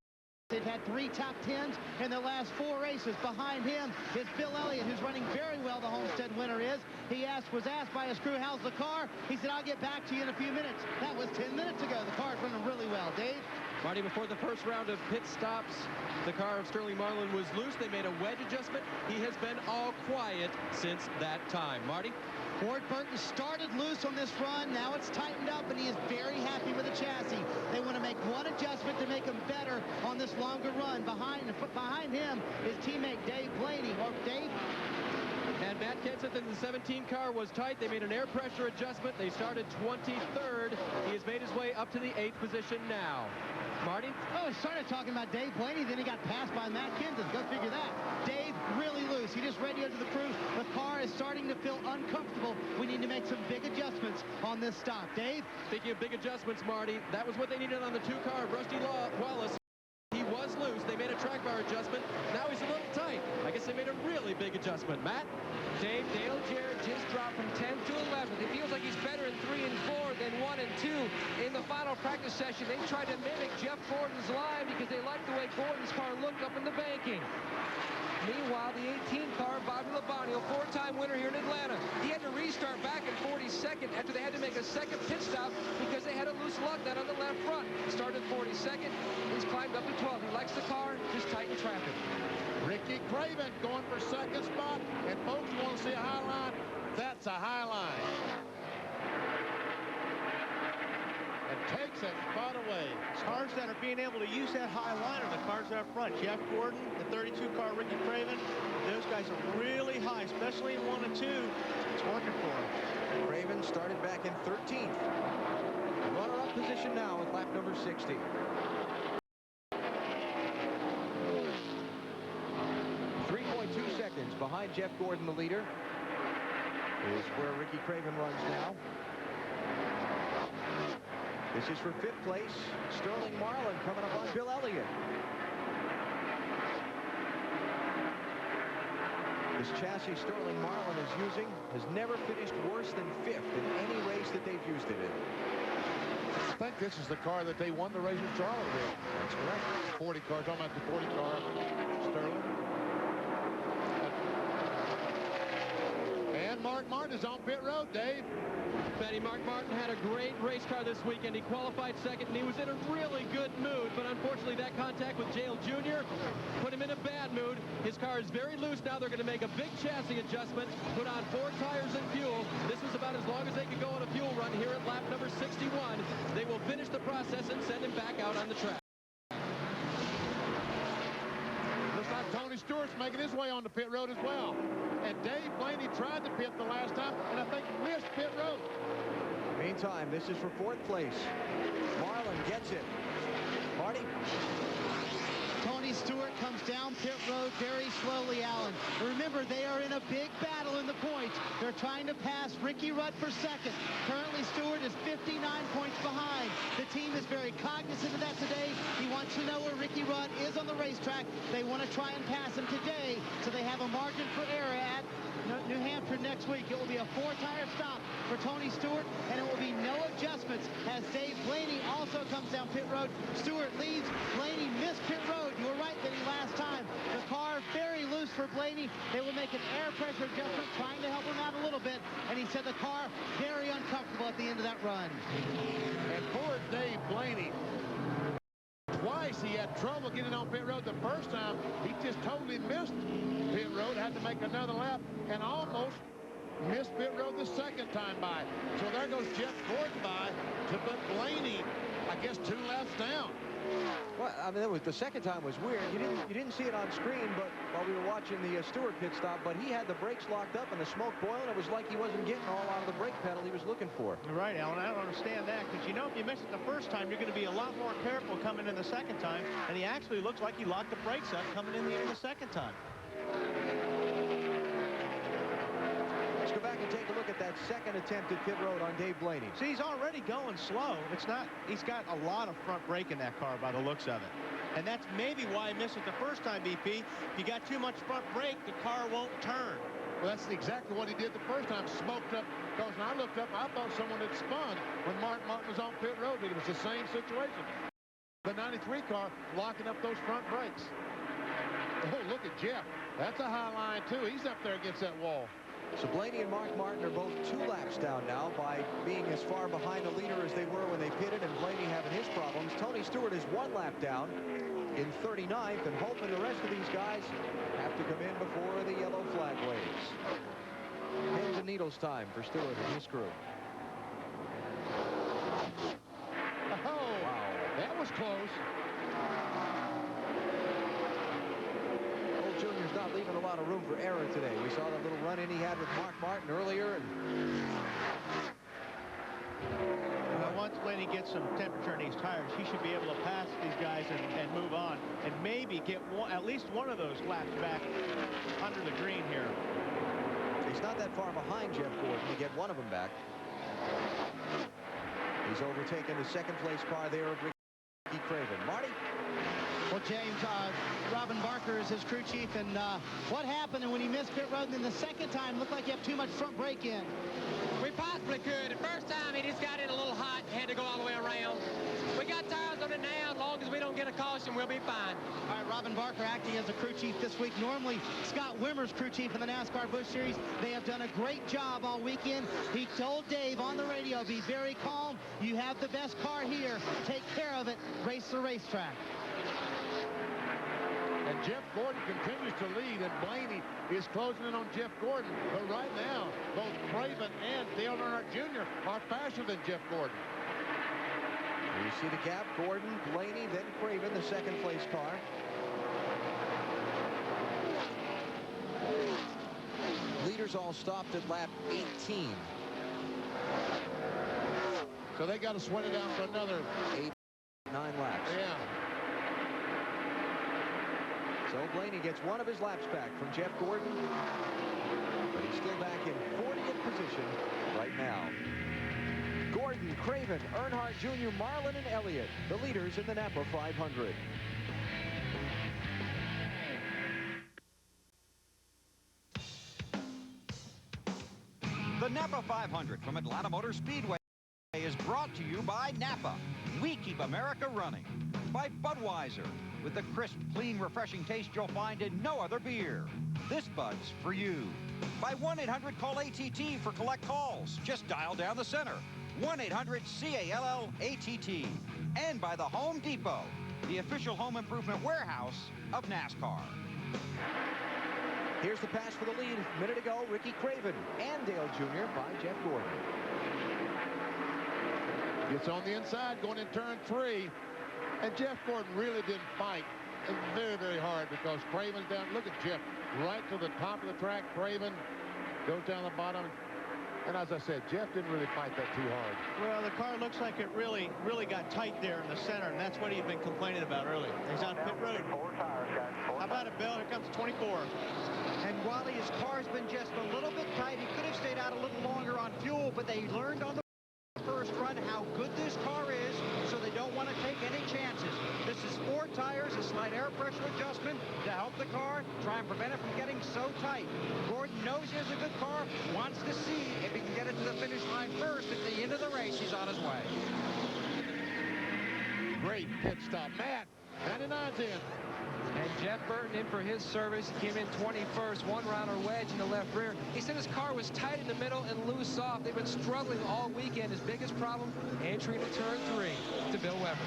They've had 3 top 10s in their last 4 races. Behind him is Bill Elliott, who's running very well, the Homestead winner is. He was asked by his crew, how's the car? He said, I'll get back to you in a few minutes. That was 10 minutes ago. The car's running really well. Dave? Marty, before the first round of pit stops, the car of Sterling Marlin was loose. They made a wedge adjustment. He has been all quiet since that time. Marty? Ward Burton started loose on this run. Now it's tightened up, and he is very happy with the chassis. They want to make one adjustment to make him better on this longer run. Behind him is teammate Dave Blaney. Or Dave? And Matt Kenseth in the 17 car was tight. They made an air pressure adjustment. They started 23rd. He has made his way up to the 8th position now. Marty? Oh, he started talking about Dave Blaney, then he got passed by Matt Kenseth. Go figure that. Dave really loose. He just radioed to the crew. The car is starting to feel uncomfortable. We need to make some big adjustments on this stop. Dave? Speaking of big adjustments, Marty, that was what they needed on the 2 car of Rusty Wallace. He was loose. They made a track bar adjustment. Now he's a little tight. I guess they made a really big adjustment. Matt? Dave, Dale Jarrett just dropped from 10th to 11th. It feels like he's better in 3 and 4 than 1 and 2 in the final practice session. They tried to mimic Jeff Gordon's line because they liked the way Gordon's car looked up in the banking. Meanwhile, the 18 car, Bobby Labanio, 4-time winner here in Atlanta. He had to restart back in 42nd after they had to make a second pit stop because they had a loose lug nut on the left front. Started 42nd. He's climbed up to 12th. He likes the car, just tighten traffic. Ricky Craven going for second spot. And folks want to see a high line. That's a high line. And takes that spot away. Cars that are being able to use that high line are the cars up front. Jeff Gordon, the 32 car, Ricky Craven. Those guys are really high, especially in 1 and 2. It's working for them. Craven started back in 13th. Runner-up position now with lap number 60. 3.2 seconds behind Jeff Gordon, the leader, is where Ricky Craven runs now. This is for 5th place. Sterling Marlin coming up on Bill Elliott. This chassis Sterling Marlin is using has never finished worse than 5th in any race that they've used it in. I think this is the car that they won the race in Charlottesville. That's correct. 40 car, talking about the 40 car, Sterling. And Mark Martin is on pit road, Dave. Betty, Mark Martin had a great race car this weekend. He qualified second, and he was in a really good mood. But unfortunately, that contact with Jale Jr. put him in a bad mood. His car is very loose now. They're going to make a big chassis adjustment, put on 4 tires and fuel. This was about as long as they could go on a fuel run here at lap number 61. They will finish the process and send him back out on the track. Looks like Tony Stewart's making his way on the pit road as well. And Dave Blaney tried to pit the last time, and I think missed pit road. Meantime, this is for 4th place. Marlin gets it. Marty? Tony Stewart comes down pit road very slowly, Alan. Remember, they are in a big battle in the points. They're trying to pass Ricky Rudd for second. Currently, Stewart is 59 points behind. The team is very cognizant of that today. He wants to know where Ricky Rudd is on the racetrack. They want to try and pass him today, so they have a margin for error at New Hampshire next week. It will be a 4-tire stop for Tony Stewart, and it will be no adjustments as Dave Blaney also comes down pit road. Stewart leads. Blaney missed pit road. You were right, Benny, last time. The car very loose for Blaney. They will make an air pressure adjustment, trying to help him out a little bit, and he said the car very uncomfortable at the end of that run. And poor Dave Blaney, twice he had trouble getting on pit road. The first time, he just totally missed pit road, had to make another lap, and almost missed pit road the second time by. So there goes Jeff Gordon by to put Blaney, I guess, 2 laps down. Well, I mean, the second time was weird. You didn't see it on screen, but while we were watching the Stewart pit stop, but he had the brakes locked up and the smoke boiling. It was like he wasn't getting all out of the brake pedal he was looking for. You're right, Alan. I don't understand that, because you know if you miss it the first time, you're going to be a lot more careful coming in the second time, and he actually looks like he locked the brakes up coming in the second time. Let's go back and take a look at that second attempt at pit road on Dave Blaney. See, he's already going slow. It's not, he's got a lot of front brake in that car by the looks of it. And that's maybe why he missed it the first time, BP. If you got too much front brake, the car won't turn. Well, that's exactly what he did the first time, smoked up. Because when I looked up, I thought someone had spun when Martin was on pit road. It was the same situation. The 93 car locking up those front brakes. Oh, look at Jeff. That's a high line, too. He's up there against that wall. So Blaney and Mark Martin are both 2 laps down now by being as far behind the leader as they were when they pitted, and Blaney having his problems. Tony Stewart is 1 lap down in 39th, and hoping the rest of these guys have to come in before the yellow flag waves. Pins and needles time for Stewart and his crew. Oh, wow. That was close. Jr.'s not leaving a lot of room for error today. We saw that little run-in he had with Mark Martin earlier. And once Blaney gets some temperature in these tires, he should be able to pass these guys and move on, and maybe get at least one of those laps back under the green here. He's not that far behind Jeff Gordon to get one of them back. He's overtaken the second-place car there of Ricky Craven. Marty? Well, James, Robin Barker is his crew chief, and what happened when he missed pit road, and then the second time looked like you have too much front brake in? We possibly could. The first time he just got in a little hot and had to go all the way around. We got tires on it now. As long as we don't get a caution, we'll be fine. All right, Robin Barker acting as a crew chief this week. Normally, Scott Wimmer's crew chief in the NASCAR Busch Series. They have done a great job all weekend. He told Dave on the radio, be very calm. You have the best car here. Take care of it. Race the racetrack. And Jeff Gordon continues to lead, and Blaney is closing in on Jeff Gordon. But right now, both Craven and Dale Earnhardt Jr. are faster than Jeff Gordon. You see the gap, Gordon, Blaney, then Craven, the second-place car. Leaders all stopped at lap 18. So they got to sweat it out for another 9 laps. Yeah. So Blaney gets one of his laps back from Jeff Gordon, but he's still back in 40th position right now. Gordon, Craven, Earnhardt Jr., Marlin, and Elliott, the leaders in the NAPA 500. The NAPA 500 from Atlanta Motor Speedway is brought to you by NAPA. We keep America running. By Budweiser, with the crisp, clean, refreshing taste you'll find in no other beer. This Bud's for you. By 1-800-CALL-ATT for collect calls. Just dial down the center. 1-800-CALL-ATT. And by the Home Depot, the official home improvement warehouse of NASCAR. Here's the pass for the lead. A minute ago, Ricky Craven and Dale Jr. by Jeff Gordon. Gets on the inside, going in turn 3. And Jeff Gordon really didn't fight very, very hard because Craven's down. Look at Jeff right to the top of the track. Craven goes down the bottom. And as I said, Jeff didn't really fight that too hard. Well, the car looks like it really got tight there in the center, and that's what he'd been complaining about earlier. He's on pit road. How about it, Bill? Here comes 24. And while his car's been just a little bit tight, he could have stayed out a little longer on fuel, but they learned on the first run how good this car is, so they don't want to take any chances. This is 4 tires, a slight air pressure adjustment to help the car, try and prevent it from getting so tight. Gordon knows he has a good car, wants to see if he can get it to the finish line first. At the end of the race, he's on his way. Great pit stop. Matt, 99's in. And Jeff Burton in for his service. He came in 21st, 1-rounder wedge in the left rear. He said his car was tight in the middle and loose off. They've been struggling all weekend. His biggest problem, entry to turn 3 to Bill Weber.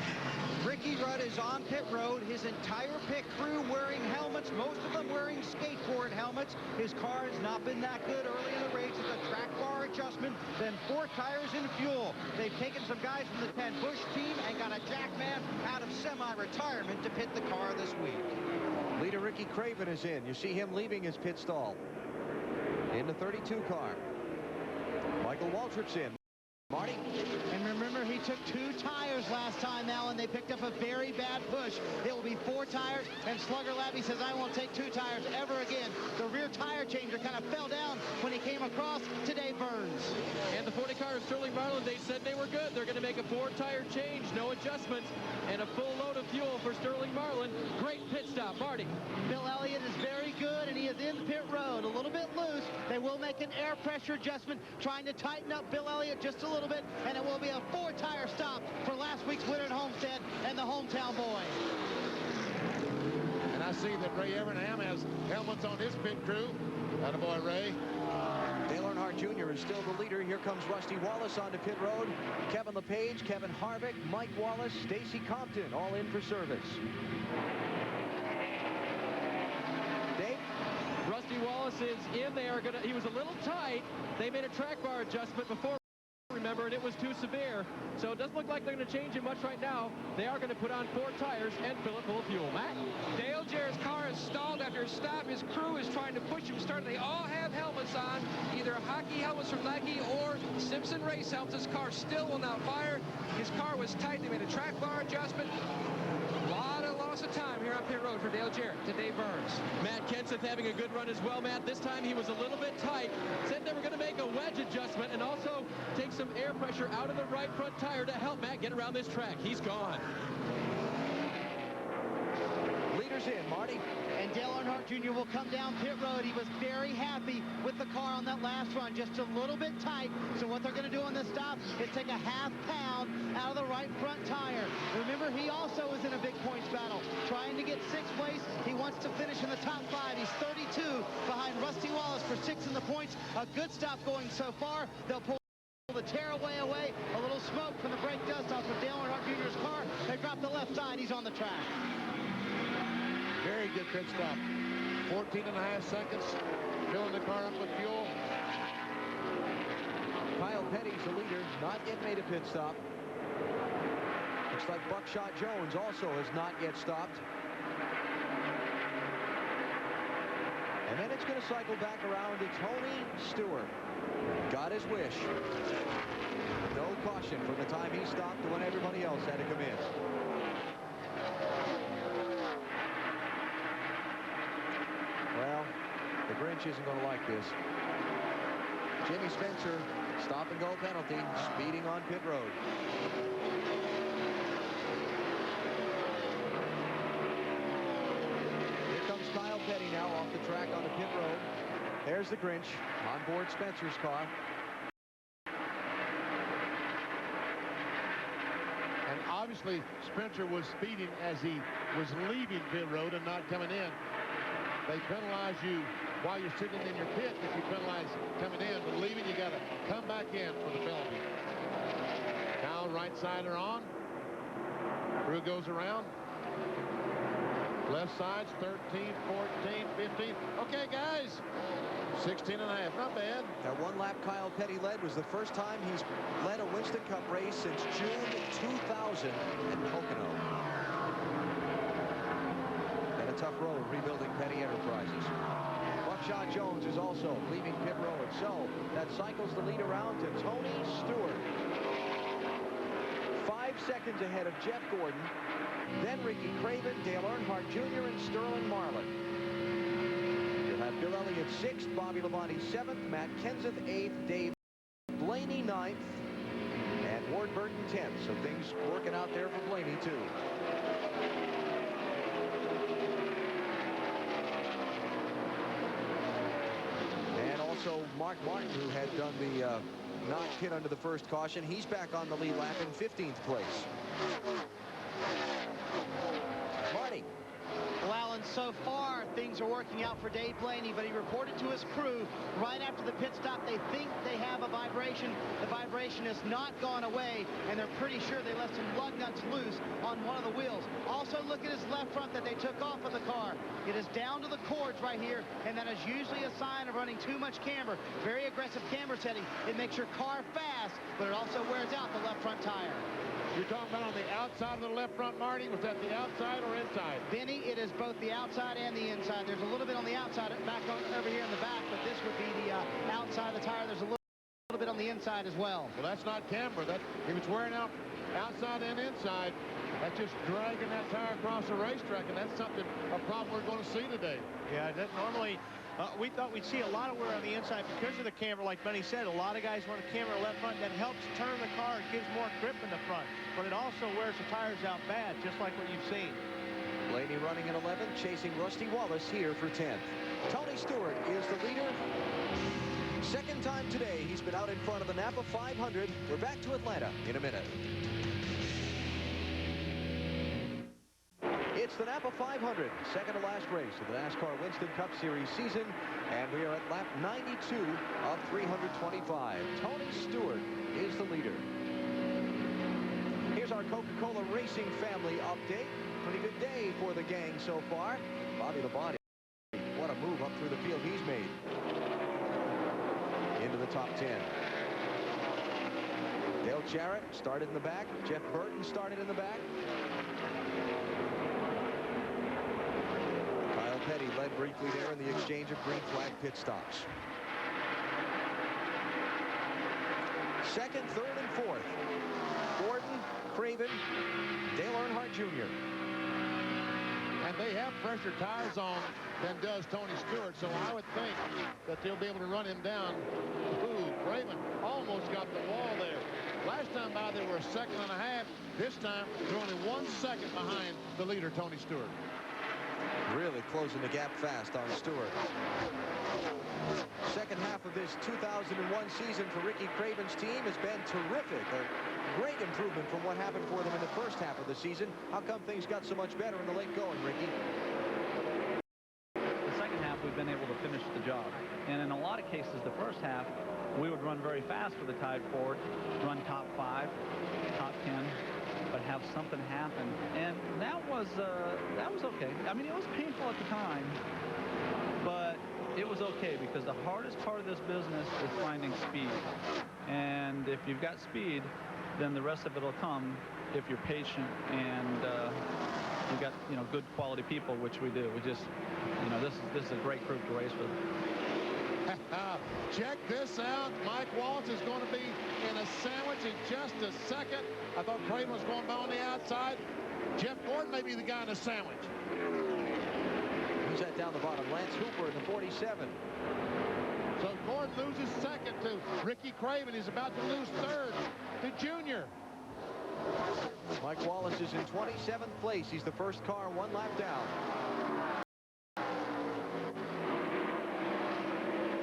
Ricky Rudd is on pit road. His entire pit crew wearing helmets, most of them wearing skateboard helmets. His car has not been that good early in the race. It's a track bar adjustment, then 4 tires in fuel. They've taken some guys from the 10 Busch team and got a jackman out of semi-retirement to pit the car this week. Leader Ricky Craven is in. You see him leaving his pit stall in the 32 car. Michael Waltrip's in. Marty? And remember, he took 2 tires last time, Alan. They picked up a very bad push. It will be 4 tires, and Slugger Labby says, I won't take 2 tires ever again. The rear tire changer kind of fell down when he came across to Dave Burns. And the 40 car of Sterling Marlin, they said they were good. They're going to make a 4-tire change, no adjustments, and a full load of fuel for Sterling Marlin. Great pit stop, Marty. Bill Elliott is very good, and he is in pit road. A little bit loose. They will make an air pressure adjustment, trying to tighten up Bill Elliott just a little bit, and it will be a 4-tire stop for last week's winner at Homestead and the hometown boy. And I see that Ray Evernham has helmets on his pit crew. Attaboy, Ray. Dale Earnhardt Jr. is still the leader. Here comes Rusty Wallace onto pit road. Kevin LePage, Kevin Harvick, Mike Wallace, Stacy Compton, all in for service. Dave? Rusty Wallace is in there. He was a little tight. They made a track bar adjustment before, remember, and it was too severe. So it doesn't look like they're going to change it much right now. They are going to put on 4 tires and fill it full of fuel. Matt? Dale Jarrett's car is stalled after a stop. His crew is trying to push him start. They all have helmets on, either hockey helmets from Nike or Simpson race helmets. His car still will not fire. His car was tight. They made a track bar adjustment. A lot of loss of time here on pit road for Dale Jarrett to Dave Burns. Matt Kenseth having a good run as well, Matt. This time he was a little bit tight. Said they were going to make a wedge adjustment and also take some air pressure out of the right front tire to help Matt get around this track. He's gone. Leaders in, Marty. And Dale Earnhardt Jr. will come down pit road. He was very happy with the car on that last run, just a little bit tight. So what they're going to do on this stop is take a ½ pound out of the right front tire. Remember, he also is in a big points battle, trying to get 6th place. He wants to finish in the top 5. He's 32 behind Rusty Wallace for 6th in the points. A good stop going so far. They'll pull the tearaway away. A little smoke from the brake dust off of Dale Earnhardt Jr.'s car. They drop the left side. He's on the track. Very good pit stop. 14.5 seconds. Filling the car up with fuel. Kyle Petty's the leader, not yet made a pit stop. Looks like Buckshot Jones also has not yet stopped. And then it's going to cycle back around to Tony Stewart. Got his wish. No caution from the time he stopped to when everybody else had to come in. Well, the Grinch isn't going to like this. Jimmy Spencer, stop and go penalty, speeding on pit road. Here comes Kyle Petty now off the track on the pit road. There's the Grinch on board Spencer's car. And obviously, Spencer was speeding as he was leaving pit road and not coming in. They penalize you while you're sitting in your pit if you penalize coming in, but leaving, you got to come back in for the penalty. Now, right side are on. Crew goes around. Left side's 13, 14, 15. Okay, guys. 16.5, not bad. That one lap Kyle Petty led was the first time he's led a Winston Cup race since June 2000 in Pocono. And a tough road rebuilding Petty Enterprises. Buckshot Jones is also leaving pit road. So that cycles the lead around to Tony Stewart. 5 seconds ahead of Jeff Gordon, then Ricky Craven, Dale Earnhardt Jr., and Sterling Marlin. You'll have Bill Elliott 6th, Bobby Labonte 7th, Matt Kenseth 8th, Dave Blaney 9th, and Ward Burton 10th. So things working out there for Blaney, too. And also Mark Martin, who had done the not hit under the first caution. He's back on the lead lap in 15th place. Marty. Well, Alan, so far things are working out for Dave Blaney, but he reported to his crew right after the pit stop they think they have a vibration. The vibration has not gone away, and they're pretty sure they left some lug nuts loose on one of the wheels. Also, look at his left front that they took off of the car. It is down to the cords right here, and that is usually a sign of running too much camber. Very aggressive camber setting. It makes your car fast, but it also wears out the left front tire. You're talking about on the outside of the left front, Marty? Was that the outside or inside? Benny, it is both the outside and the inside. There's a little bit on the outside, back over here in the back, but this would be the outside of the tire. There's a little bit on the inside as well. Well, that's not camber. That if it's wearing out outside and inside, that's just dragging that tire across the racetrack, and that's a problem we're going to see today. Yeah, that normally we thought we'd see a lot of wear on the inside because of the camber. Like Benny said, a lot of guys want a camber left front that helps turn the car. It gives more grip in the front, but it also wears the tires out bad, just like what you've seen. Blaney running at 11th, chasing Rusty Wallace here for 10th. Tony Stewart is the leader. Second time today he's been out in front of the NAPA 500. We're back to Atlanta in a minute. It's the NAPA 500, second to last race of the NASCAR Winston Cup Series season, and we are at lap 92 of 325. Tony Stewart is the leader. Here's our Coca-Cola Racing family update. Pretty good day for the gang so far. Bobby Labonte, what a move up through the field he's made. Into the top 10. Dale Jarrett started in the back. Jeff Burton started in the back. Kyle Petty led briefly there in the exchange of green flag pit stops. Second, third, and fourth. Gordon, Craven, Dale Earnhardt Jr. And they have fresher tires on than does Tony Stewart, so I would think that they'll be able to run him down. Ooh, Craven almost got the wall there. Last time by, they were a second and a half. This time, they're only 1 second behind the leader, Tony Stewart. Really closing the gap fast on Stewart. Second half of this 2001 season for Ricky Craven's team has been terrific. A great improvement from what happened for them in the first half of the season. How come things got so much better in the late going, Ricky? The second half, we've been able to finish the job. And in a lot of cases, the first half, we would run very fast for the Tide Ford, run top 5, top 10, but have something happen. And that was okay. I mean, it was painful at the time, but it was okay because the hardest part of this business is finding speed. And if you've got speed, then the rest of it will come if you're patient and you've got, good quality people, which we do. We just, this is a great group to race with. Check this out. Mike Wallace is going to be in a sandwich in just a second. I thought Craven was going by on the outside. Jeff Gordon may be the guy in the sandwich. Who's that down the bottom? Lance Hooper in the 47. So Gordon loses second to Ricky Craven. He's about to lose third to Junior. Mike Wallace is in 27th place. He's the first car 1 lap down.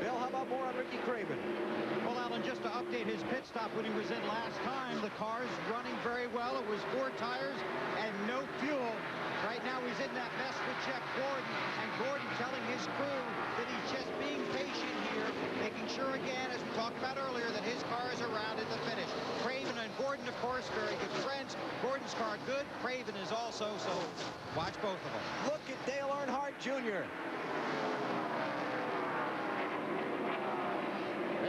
Bill, how about more on Ricky Craven? Well, Alan, just to update his pit stop when he was in last time, the car's running very well. It was 4 tires and no fuel. Right now he's in that mess with Jeff Gordon, and Gordon telling his crew that he's just being patient here, making sure again, as we talked about earlier, that his car is around at the finish. Craven and Gordon, of course, very good friends. Gordon's car good, Craven is also, so watch both of them. Look at Dale Earnhardt Jr.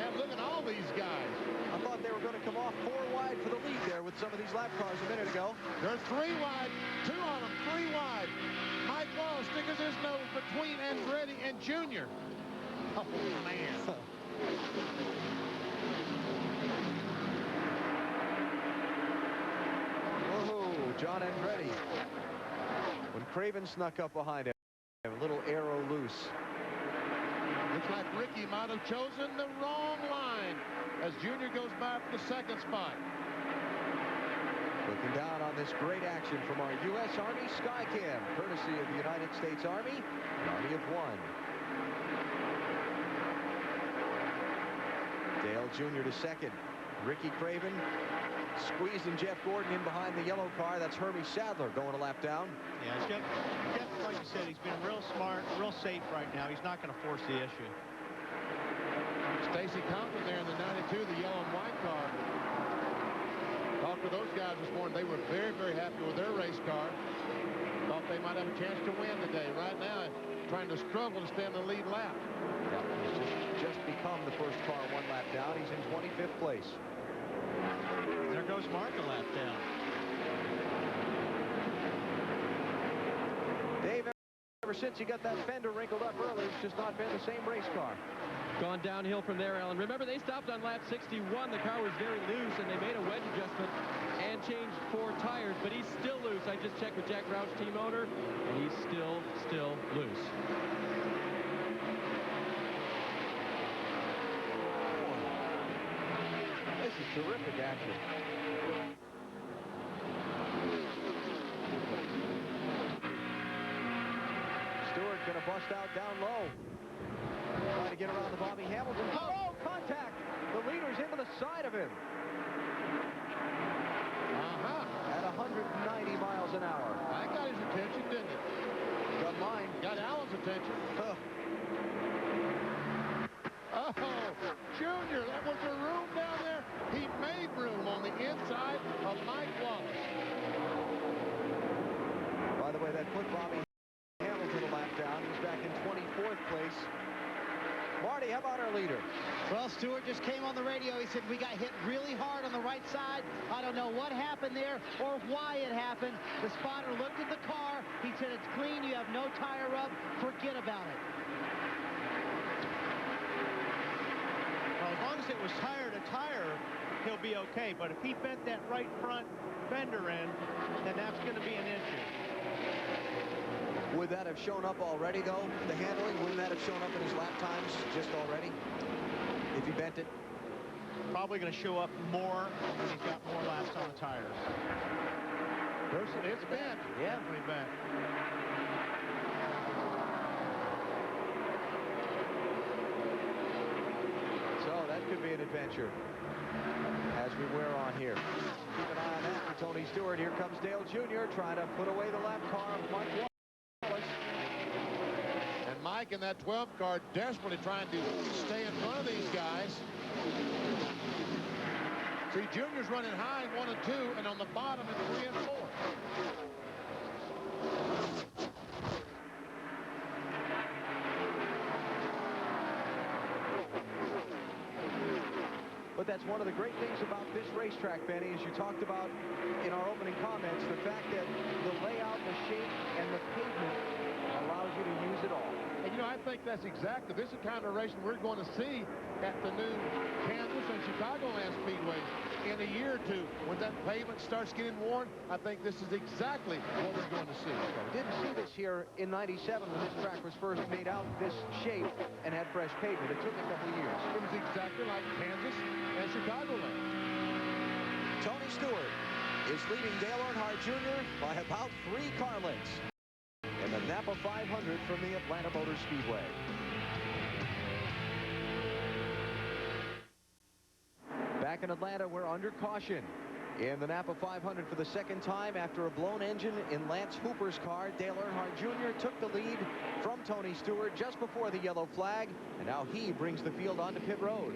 And look at all these guys. I thought they were going to come off 4 wide for the lead there with some of these lap cars a minute ago. They're 3 wide, 2 on them, 3 wide. Mike Wallace sticks his nose between Andretti and Junior. Oh, man. Whoa, John Andretti. When Craven snuck up behind him, a little arrow loose. Looks like Ricky might have chosen the wrong line as Junior goes by for the second spot. Looking down on this great action from our U.S. Army Skycam, courtesy of the United States Army, an Army of 1. Dale Jr. to second. Ricky Craven squeezing Jeff Gordon in behind the yellow car. That's Hermie Sadler going a lap down. Yeah, Jeff, like you said, he's been real smart, real safe right now. He's not going to force the issue. Stacy Compton there in the 92, the yellow and white car. Talked to those guys this morning. They were very, very happy with their race car. Thought they might have a chance to win today. Right now, trying to struggle to stay in the lead lap. Yep, he's just become the first car 1 lap down. He's in 25th place. There goes Mark a lap down. Dave, ever since he got that fender wrinkled up early, it's just not been the same race car. Gone downhill from there, Alan. Remember, they stopped on lap 61. The car was very loose, and they made a wedge adjustment and changed 4 tires, but he's still loose. I just checked with Jack Roush, team owner, and he's still loose. This is terrific action. Stewart going to bust out down low. Trying to get around the Bobby Hamilton. Oh, contact! The leader's into the side of him. At 190 miles an hour. That got his attention, didn't it? Got mine. Got Alan's attention. Oh, Junior, that was a room down there. He made room on the inside of Mike Wallace. By the way, that put Bobby Hamilton a lap down. He's back in 24th place. Marty, how about our leader? Well, Stewart just came on the radio. He said, we got hit really hard on the right side. I don't know what happened there or why it happened. The spotter looked at the car. He said, it's clean. You have no tire rub. Forget about it. Well, as long as it was tire to tire, he'll be okay. But if he bent that right front fender in, then that's going to be an issue. Would that have shown up already, though? The handling, wouldn't that have shown up in his lap times just already? If he bent it? Probably going to show up more when he's got more laps on the tires. It's bent. Yeah. Definitely bent. So that could be an adventure as we wear on here. Keep an eye on that for Tony Stewart. Here comes Dale Jr. trying to put away the lap car of Mike Wallace. And Mike in that 12 car desperately trying to stay in front of these guys. See, Junior's running high in 1 and 2, and on the bottom in 3 and 4. But that's one of the great things about this racetrack, Benny, as you talked about in our opening comments, the fact that the layout, the shape, and the pavement allows you to use it all. And, you know, I think that's exactly, this is the kind of racing we're going to see at the new Kansas and Chicagoland Speedways in a year or two. When that pavement starts getting worn, I think this is exactly what we're going to see. We didn't see this here in '97 when this track was first made out this shape and had fresh pavement. It took a couple of years. It was exactly like Kansas and Chicagoland. Tony Stewart is leading Dale Earnhardt Jr. by about 3 car lengths in the NAPA 500 from the Atlanta Motor Speedway. Back in Atlanta, we're under caution in the NAPA 500 for the second time after a blown engine in Lance Hooper's car. Dale Earnhardt Jr. took the lead from Tony Stewart just before the yellow flag, and now he brings the field onto pit road.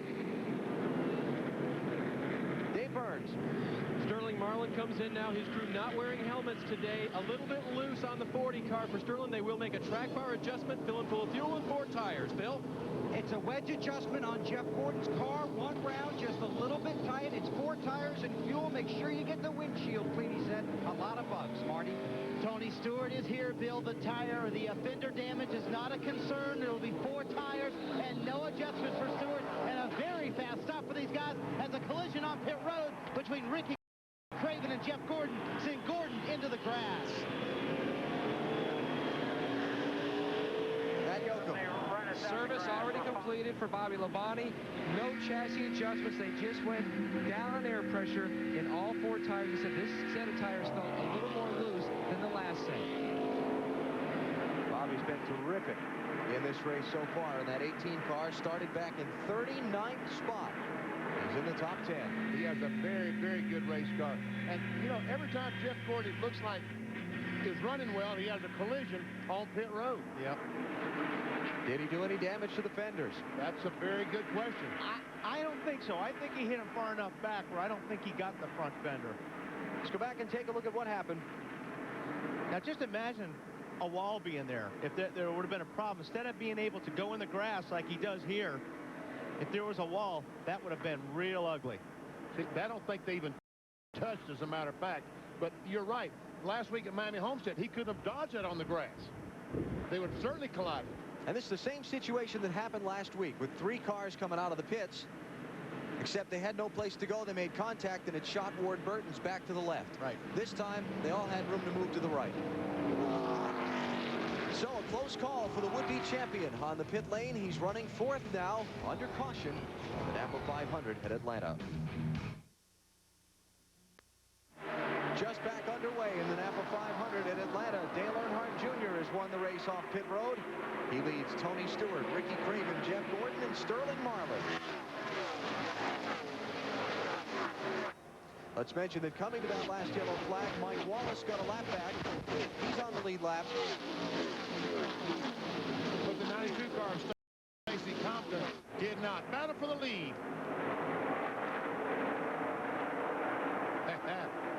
Dave Burns. Sterling Marlin comes in now. His crew not wearing helmets today. A little bit loose on the 40 car for Sterling. They will make a track bar adjustment, fill and full of fuel, and 4 tires. Bill? It's a wedge adjustment on Jeff Gordon's car. 1 round, just a little bit tight. It's 4 tires and fuel. Make sure you get the windshield clean, he said. A lot of bugs, Marty. Tony Stewart is here, Bill. The tire or the fender damage is not a concern. There will be 4 tires and no adjustments for Stewart. And a very fast stop for these guys as a collision on pit road between Ricky Craven and Jeff Gordon sent Gordon into the grass. Matt Yoakum. Service already completed for Bobby Labonte. No chassis adjustments. They just went down on air pressure in all 4 tires. He said this set of tires felt a little more loose than the last set. Bobby's been terrific in this race so far. And that 18 car started back in 39th spot. He's in the top 10. He has a very, very good race car. And, you know, every time Jeff Gordon looks like is running well, he has a collision on pit road. Yep. Did he do any damage to the fenders? That's a very good question. I don't think so. I think he hit him far enough back where I don't think he got the front fender. Let's go back and take a look at what happened. Now, just imagine a wall being there. If there would have been a problem, instead of being able to go in the grass like he does here, if there was a wall, that would have been real ugly. See, I don't think they even touched, as a matter of fact. But you're right. Last week at Miami Homestead, he couldn't have dodged that on the grass. They would have certainly collided. And this is the same situation that happened last week with 3 cars coming out of the pits, except they had no place to go. They made contact, and it shot Ward Burton's back to the left. Right. This time, they all had room to move to the right. So a close call for the would-be champion on the pit lane. He's running 4th now, under caution, on the NAPA 500 at Atlanta. Just back underway in the NAPA 500 at Atlanta. Dale Earnhardt Jr. has won the race off pit road. He leads Tony Stewart, Ricky Craven, Jeff Gordon, and Sterling Marlin. Let's mention that coming to that last yellow flag, Mike Wallace got a lap back. He's on the lead lap. But the 92 car of Stacy Compton did not. Battle for the lead.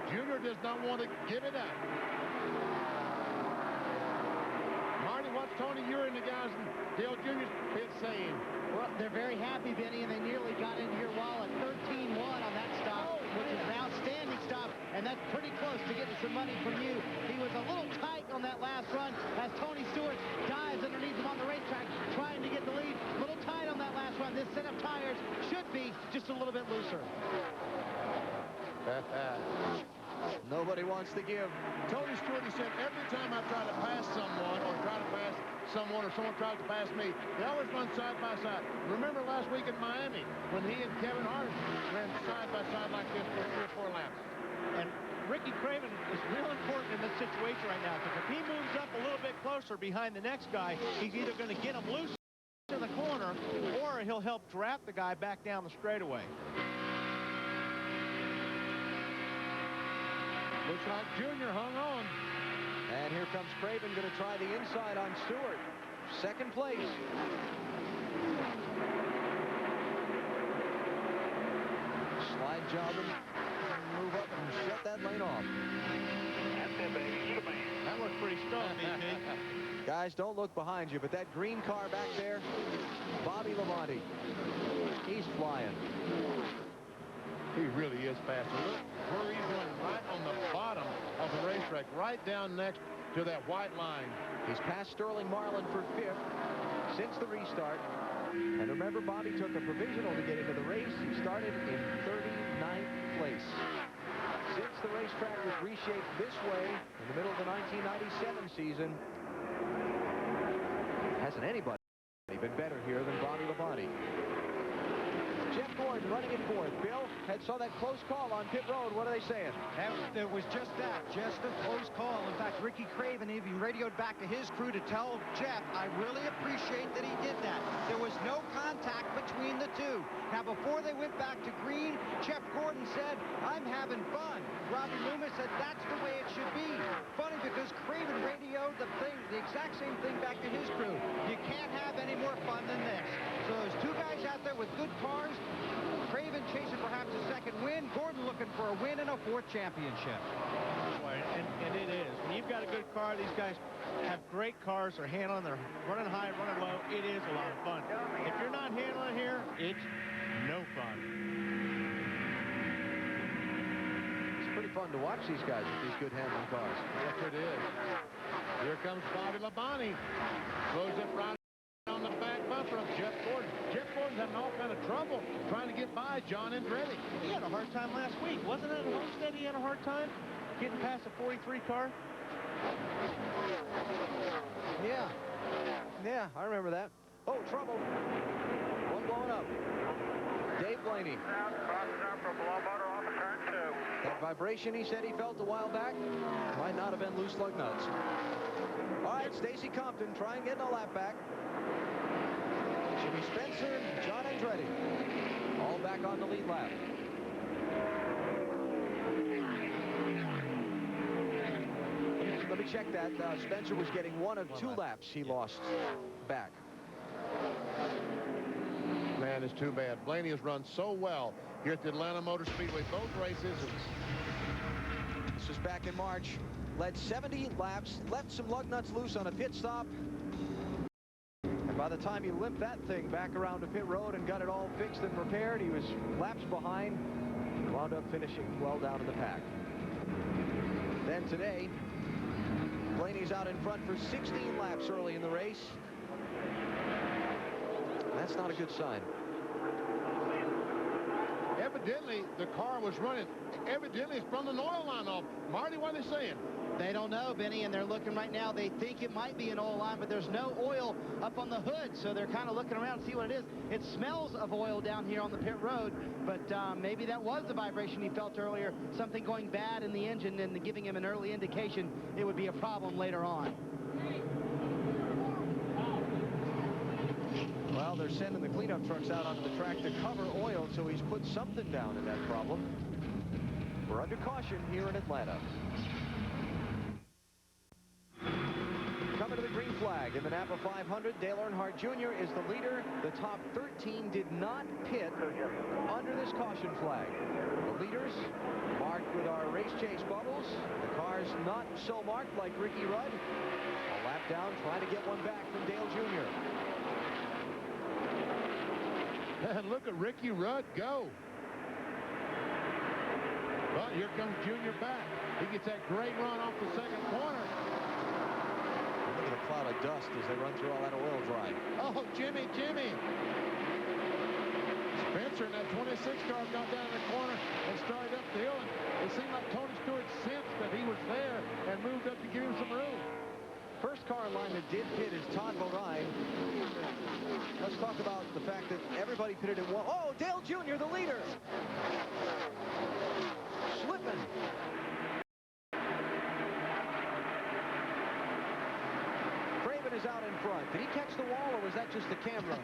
Junior does not want to give it up. Marty, what's Tony Ure and the guys in Dale Jr.'s pit saying? Well, they're very happy, Benny, and they nearly got into your wallet. 13-1 on that stop, which is an outstanding stop, and that's pretty close to getting some money from you. He was a little tight on that last run as Tony Stewart dives underneath him on the racetrack, trying to get the lead. A little tight on that last run. This set of tires should be just a little bit looser. Nobody wants to give. Tony Stewart, he said, every time I try to pass someone or someone tries to pass me, they always run side by side. Remember last week in Miami when he and Kevin Hart ran side by side like this for 3 or 4 laps. And Ricky Craven is real important in this situation right now, because if he moves up a little bit closer behind the next guy, he's either going to get him loose in the corner, or he'll help draft the guy back down the straightaway. Looks like Junior hung on. And here comes Craven, going to try the inside on Stewart. 2nd place. Slide job and move up and shut that lane off. That looks pretty strong, BP. Guys, don't look behind you, but that green car back there, Bobby Labonte, he's flying. He really is fast. Look where he's going, right on the bottom of the racetrack, right down next to that white line. He's passed Sterling Marlin for 5th since the restart. And remember, Bobby took a provisional to get into the race. He started in 39th place. Since the racetrack was reshaped this way in the middle of the 1997 season, hasn't anybody been better here than Bobby Labonte. Jeff Gordon running in 4th. Bill, saw that close call on pit road. What are they saying? It was just that, just a close call. In fact, Ricky Craven even radioed back to his crew to tell Jeff, I really appreciate that he did that. There was no contact between the two. Now, before they went back to green, Jeff Gordon said, I'm having fun. Robbie Loomis said, that's the way it should be. Funny because Craven radioed the exact same thing back to his crew. You can't have any more fun than this. So there's 2 guys out there with good cars. Craven chasing perhaps a 2nd win. Gordon looking for a win and a 4th championship. And it is. When you've got a good car, these guys have great cars. They're handling, they're running high, running low. It is a lot of fun. If you're not handling here, it's no fun. It's pretty fun to watch these guys with these good handling cars. Yes, it is. Here comes Bobby Labonte. Throws it right on the back bumper of Jeff Gordon. Jeff Gordon's having all kind of trouble trying to get by John Andretti. He had a hard time last week. Wasn't it at Homestead he had a hard time getting past the 43 car? Yeah, I remember that. Oh, trouble. One blowing up. Dave Blaney. That vibration he said he felt a while back might not have been loose lug nuts. All right, Stacy Compton trying getting a lap back. Jimmy Spencer, John Andretti, all back on the lead lap. Let me check that. Spencer was getting 1 of 2 laps he lost back. Man, it's too bad. Blaney has run so well here at the Atlanta Motor Speedway. Both races. This was back in March. Led 70 laps, left some lug nuts loose on a pit stop. And by the time he limped that thing back around to pit road and got it all fixed and repaired, he was laps behind. Wound up finishing well down in the pack. Then today, Blaney's out in front for 16 laps early in the race. That's not a good sign. Evidently, the car was running. Evidently, it's from the oil line off. Marty, what are they saying? They don't know, Benny, and they're looking right now. They think it might be an oil line, but there's no oil up on the hood, so they're kind of looking around to see what it is. It smells of oil down here on the pit road, but maybe that was the vibration he felt earlier, something going bad in the engine and giving him an early indication it would be a problem later on. Well, they're sending the cleanup trucks out onto the track to cover oil, so he's put something down in that problem. We're under caution here in Atlanta. Coming to the green flag in the NAPA 500, Dale Earnhardt Jr. is the leader. The top 13 did not pit under this caution flag. The leaders marked with our race chase bubbles. The cars not so marked like Ricky Rudd. A lap down, trying to get one back from Dale Jr. And look at Ricky Rudd go. But here comes Junior back. He gets that great run off the second corner. Look at the cloud of dust as they run through all that oil dry. Oh, Jimmy. Spencer in that 26 car got down in the corner and started up the hill. And it seemed like Tony Stewart sensed that he was there and moved up to give him some room. First car in line that did pit is Todd Bodine. Let's talk about the fact that everybody pitted at one. Oh, Dale Jr., the leader. Slipping. Craven is out in front. Did he catch the wall, or was that just the camera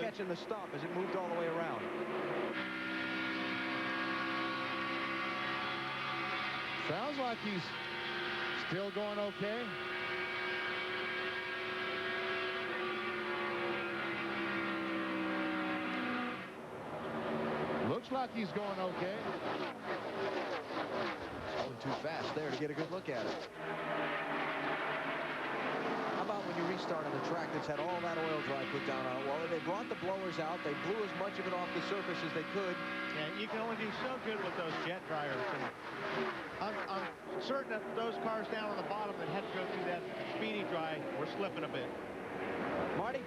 catching the stop as it moved all the way around? Sounds like he's still going okay. Looks like he's going okay. Going too fast there to get a good look at it. How about when you restart on the track that's had all that oil dry put down on it? Well, they brought the blowers out. They blew as much of it off the surface as they could. Yeah, you can only do so good with those jet dryers. And I'm certain that those cars down on the bottom that had to go through that speedy dry were slipping a bit. Marty?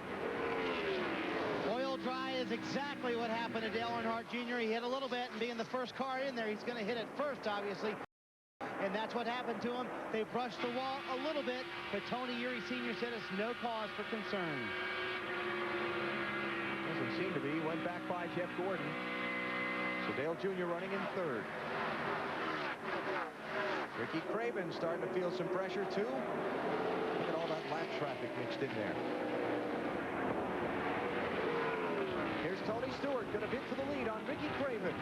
Oil dry is exactly what happened to Dale Earnhardt Jr. He hit a little bit, and being the first car in there, he's going to hit it first, obviously. And that's what happened to him. They brushed the wall a little bit, but Tony Eury Sr. said it's no cause for concern. Doesn't seem to be. Went back by Jeff Gordon. So Dale Jr. running in third. Ricky Craven starting to feel some pressure, too. Look at all that lap traffic mixed in there. Here's Tony Stewart going to bid for the lead on Ricky Craven.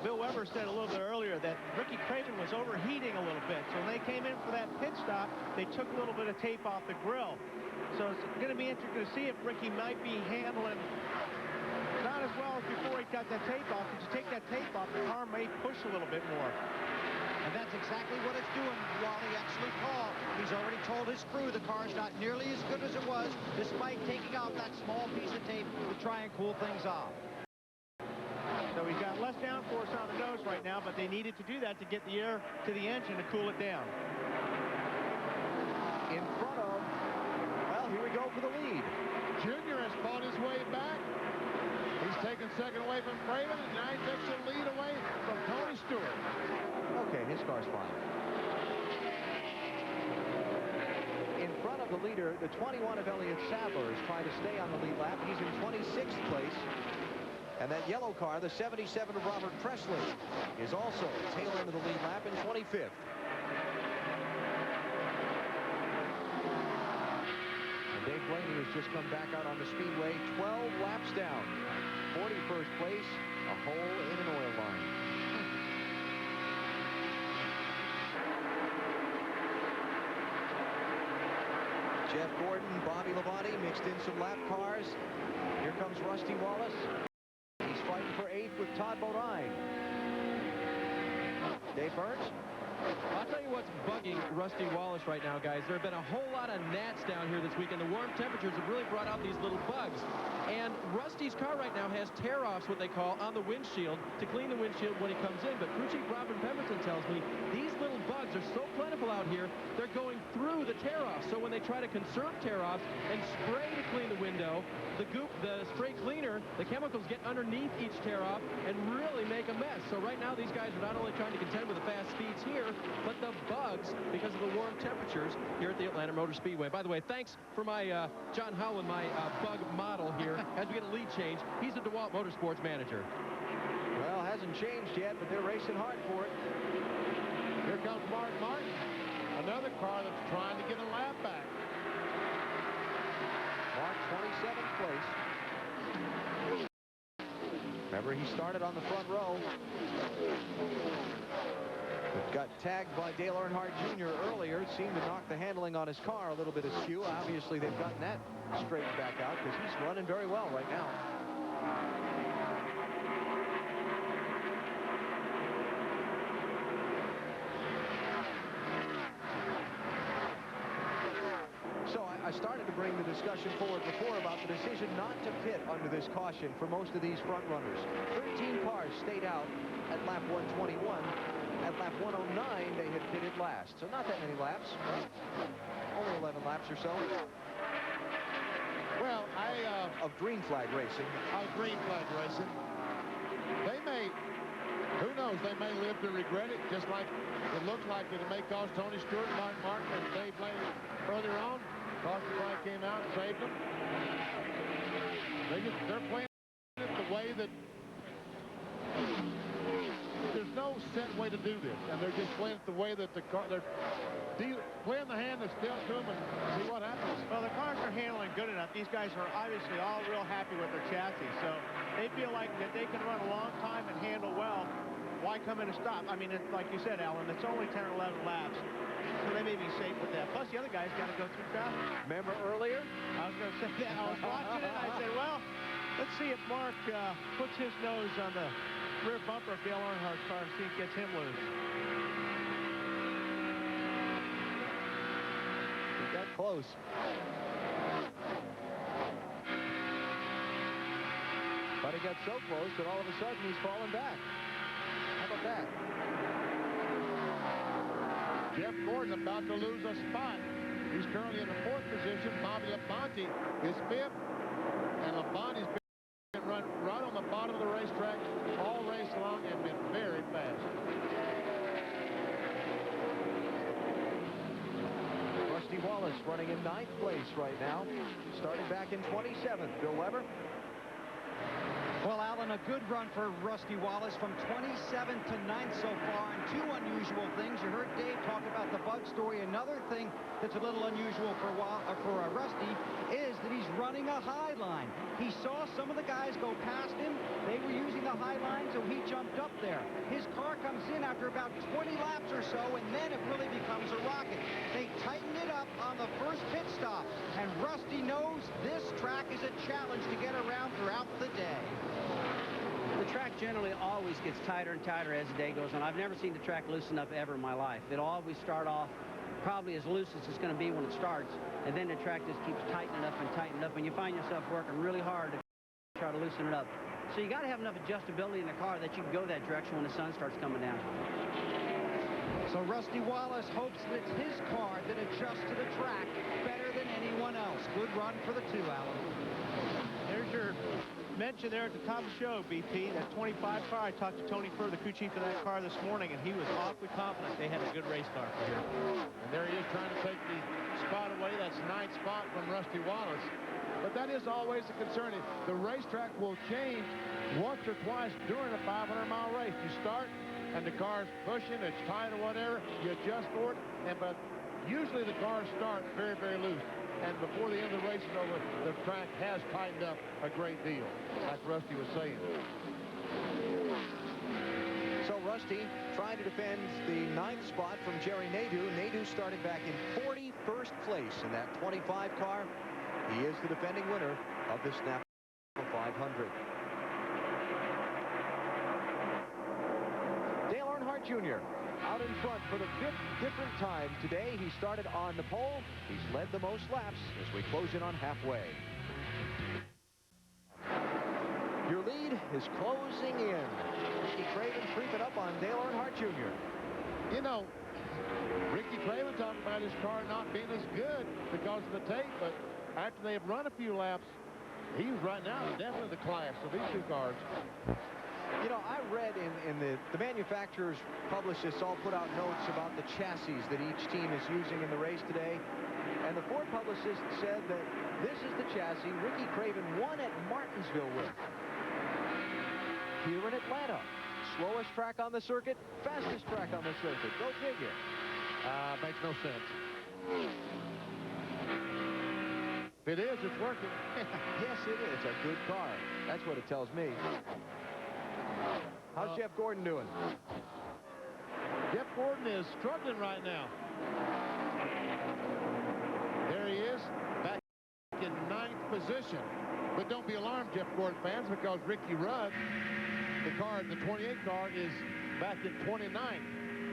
Bill Weber said a little bit earlier that Ricky Craven was overheating a little bit. So when they came in for that pit stop, they took a little bit of tape off the grill. So it's going to be interesting to see if Ricky might be handling not as well as before he got that tape off. If you take that tape off, the car may push a little bit more. And that's exactly what it's doing, Wally, actually, Paul. He's already told his crew the car's not nearly as good as it was, despite taking off that small piece of tape to try and cool things off. So he's got less downforce on the nose right now, but they needed to do that to get the air to the engine to cool it down. In front of, well, here we go for the lead. Junior has fought his way back. He's taken second away from Craven, and now he takes the lead away from Tony Stewart. Okay, his car's fine. In front of the leader, the 21 of Elliott Sadler is trying to stay on the lead lap. He's in 26th place. And that yellow car, the 77 of Robert Presley, is also tail end of the lead lap in 25th. And Dave Blaney has just come back out on the Speedway, 12 laps down. 41st place, a hole in an oil line. Jeff Gordon, Bobby Labonte mixed in some lap cars. Here comes Rusty Wallace. He's fighting for 8th with Todd Bodine. Dave Burns? I'll tell you what's bugging Rusty Wallace right now, guys. There have been a whole lot of gnats down here this weekend. The warm temperatures have really brought out these little bugs. And Rusty's car right now has tear-offs, what they call, on the windshield to clean the windshield when he comes in. But crew chief Robin Pemberton tells me these little bugs are so plentiful out here, they're going through the tear-offs. So when they try to conserve tear-offs and spray to clean the window, the spray cleaner, the chemicals get underneath each tear-off and really make a mess. So right now, these guys are not only trying to contend with the fast speeds here, but the bugs because of the warm temperatures here at the Atlanta Motor Speedway. By the way, thanks for my John Howland, my bug model here. As we get a lead change, he's the DeWalt Motorsports manager. Well, hasn't changed yet, but they're racing hard for it. Here comes Mark Martin, another car that's trying to get a lap back. Mark, 27th place. Remember, he started on the front row. But got tagged by Dale Earnhardt Jr. earlier. It seemed to knock the handling on his car a little bit askew. Obviously, they've gotten that straightened back out because he's running very well right now. I started to bring the discussion forward before about the decision not to pit under this caution for most of these front runners. 13 cars stayed out at lap 121. At lap 109, they had pitted last. So not that many laps. Only 11 laps or so. Well, of green flag racing. Green flag racing. They may, who knows, they may live to regret it, just like it looks like it may cost Tony Stewart, Mark Martin, and Dave Blaney earlier on. Caution flag came out and saved them. They're playing it the way that there's no set way to do this, and they're just playing it the way that they're playing the hand that's dealt to them and see what happens. Well, the cars are handling good enough. These guys are obviously all real happy with their chassis, so they feel like that they can run a long time and handle well. Why come in and stop? I mean, like you said, Alan, it's only 10 or 11 laps. So they may be safe with that. Plus, the other guys got to go through traffic. Remember earlier? I was going to say that. I was watching it. I said, well, let's see if Mark puts his nose on the rear bumper of Dale Earnhardt's car and see if it gets him loose. He got close. But he got so close that all of a sudden he's falling back. How about that? Jeff Gordon about to lose a spot. He's currently in the 4th position. Bobby Labonte is 5th. And Labonte's been run right on the bottom of the racetrack all race long and been very fast. Rusty Wallace running in 9th place right now. Starting back in 27th. Bill Weber. Well, Alan, a good run for Rusty Wallace from 27th to 9th so far, and two unusual things. You heard Dave talk about the bug story. Another thing that's a little unusual for Rusty is that he's running a high line. He saw some of the guys go past him. They were using a high line, so he jumped up there. His car comes in after about 20 laps or so, and then it really becomes a rocket. They tighten it up on the first pit stop, and Rusty knows this track is a challenge to get around throughout the day. The track generally always gets tighter and tighter as the day goes on. I've never seen the track loosen up ever in my life. It'll always start off probably as loose as it's going to be when it starts, and then the track just keeps tightening up, and you find yourself working really hard to try to loosen it up. So you got to have enough adjustability in the car that you can go that direction when the sun starts coming down. So Rusty Wallace hopes that it's his car that adjusts to the track better than anyone else. Good run for the two, Alan. There's your mention there at the top of the show, BP. That 25 car, I talked to Tony Furr, the crew chief of that car this morning, and he was awfully confident they had a good race car for here. And there he is trying to take the spot away. That's 9th spot from Rusty Wallace. But that is always a concern. The racetrack will change once or twice during a 500-mile race. You start, and the car's pushing, it's tight or whatever, you adjust for it, but usually the cars start very, very loose. And before the end of the race is over, the track has tightened up a great deal, like Rusty was saying. So Rusty trying to defend the 9th spot from Jerry Nadeau. Nadeau started back in 41st place in that 25 car. He is the defending winner of this NAPA 500. Dale Earnhardt Jr. out in front for the 5th different time today. He started on the pole. He's led the most laps as we close in on halfway. Your lead is closing in. Ricky Craven creeping up on Dale Earnhardt Jr. You know, Ricky Craven talked about his car not being as good because of the tape, but after they've run a few laps, he's right now definitely the class of these two cars. You know, I read in the manufacturers published this, all put out notes about the chassis that each team is using in the race today. And the Ford publicist said that this is the chassis Ricky Craven won at Martinsville with. Here in Atlanta, slowest track on the circuit, fastest track on the circuit. Go figure. Makes no sense. If it is, it's working. Yes, it is. It's a good car. That's what it tells me. How's Jeff Gordon doing? Jeff Gordon is struggling right now. There he is, back in 9th position. But don't be alarmed, Jeff Gordon fans, because Ricky Rudd, the 28 car, is back in 29th.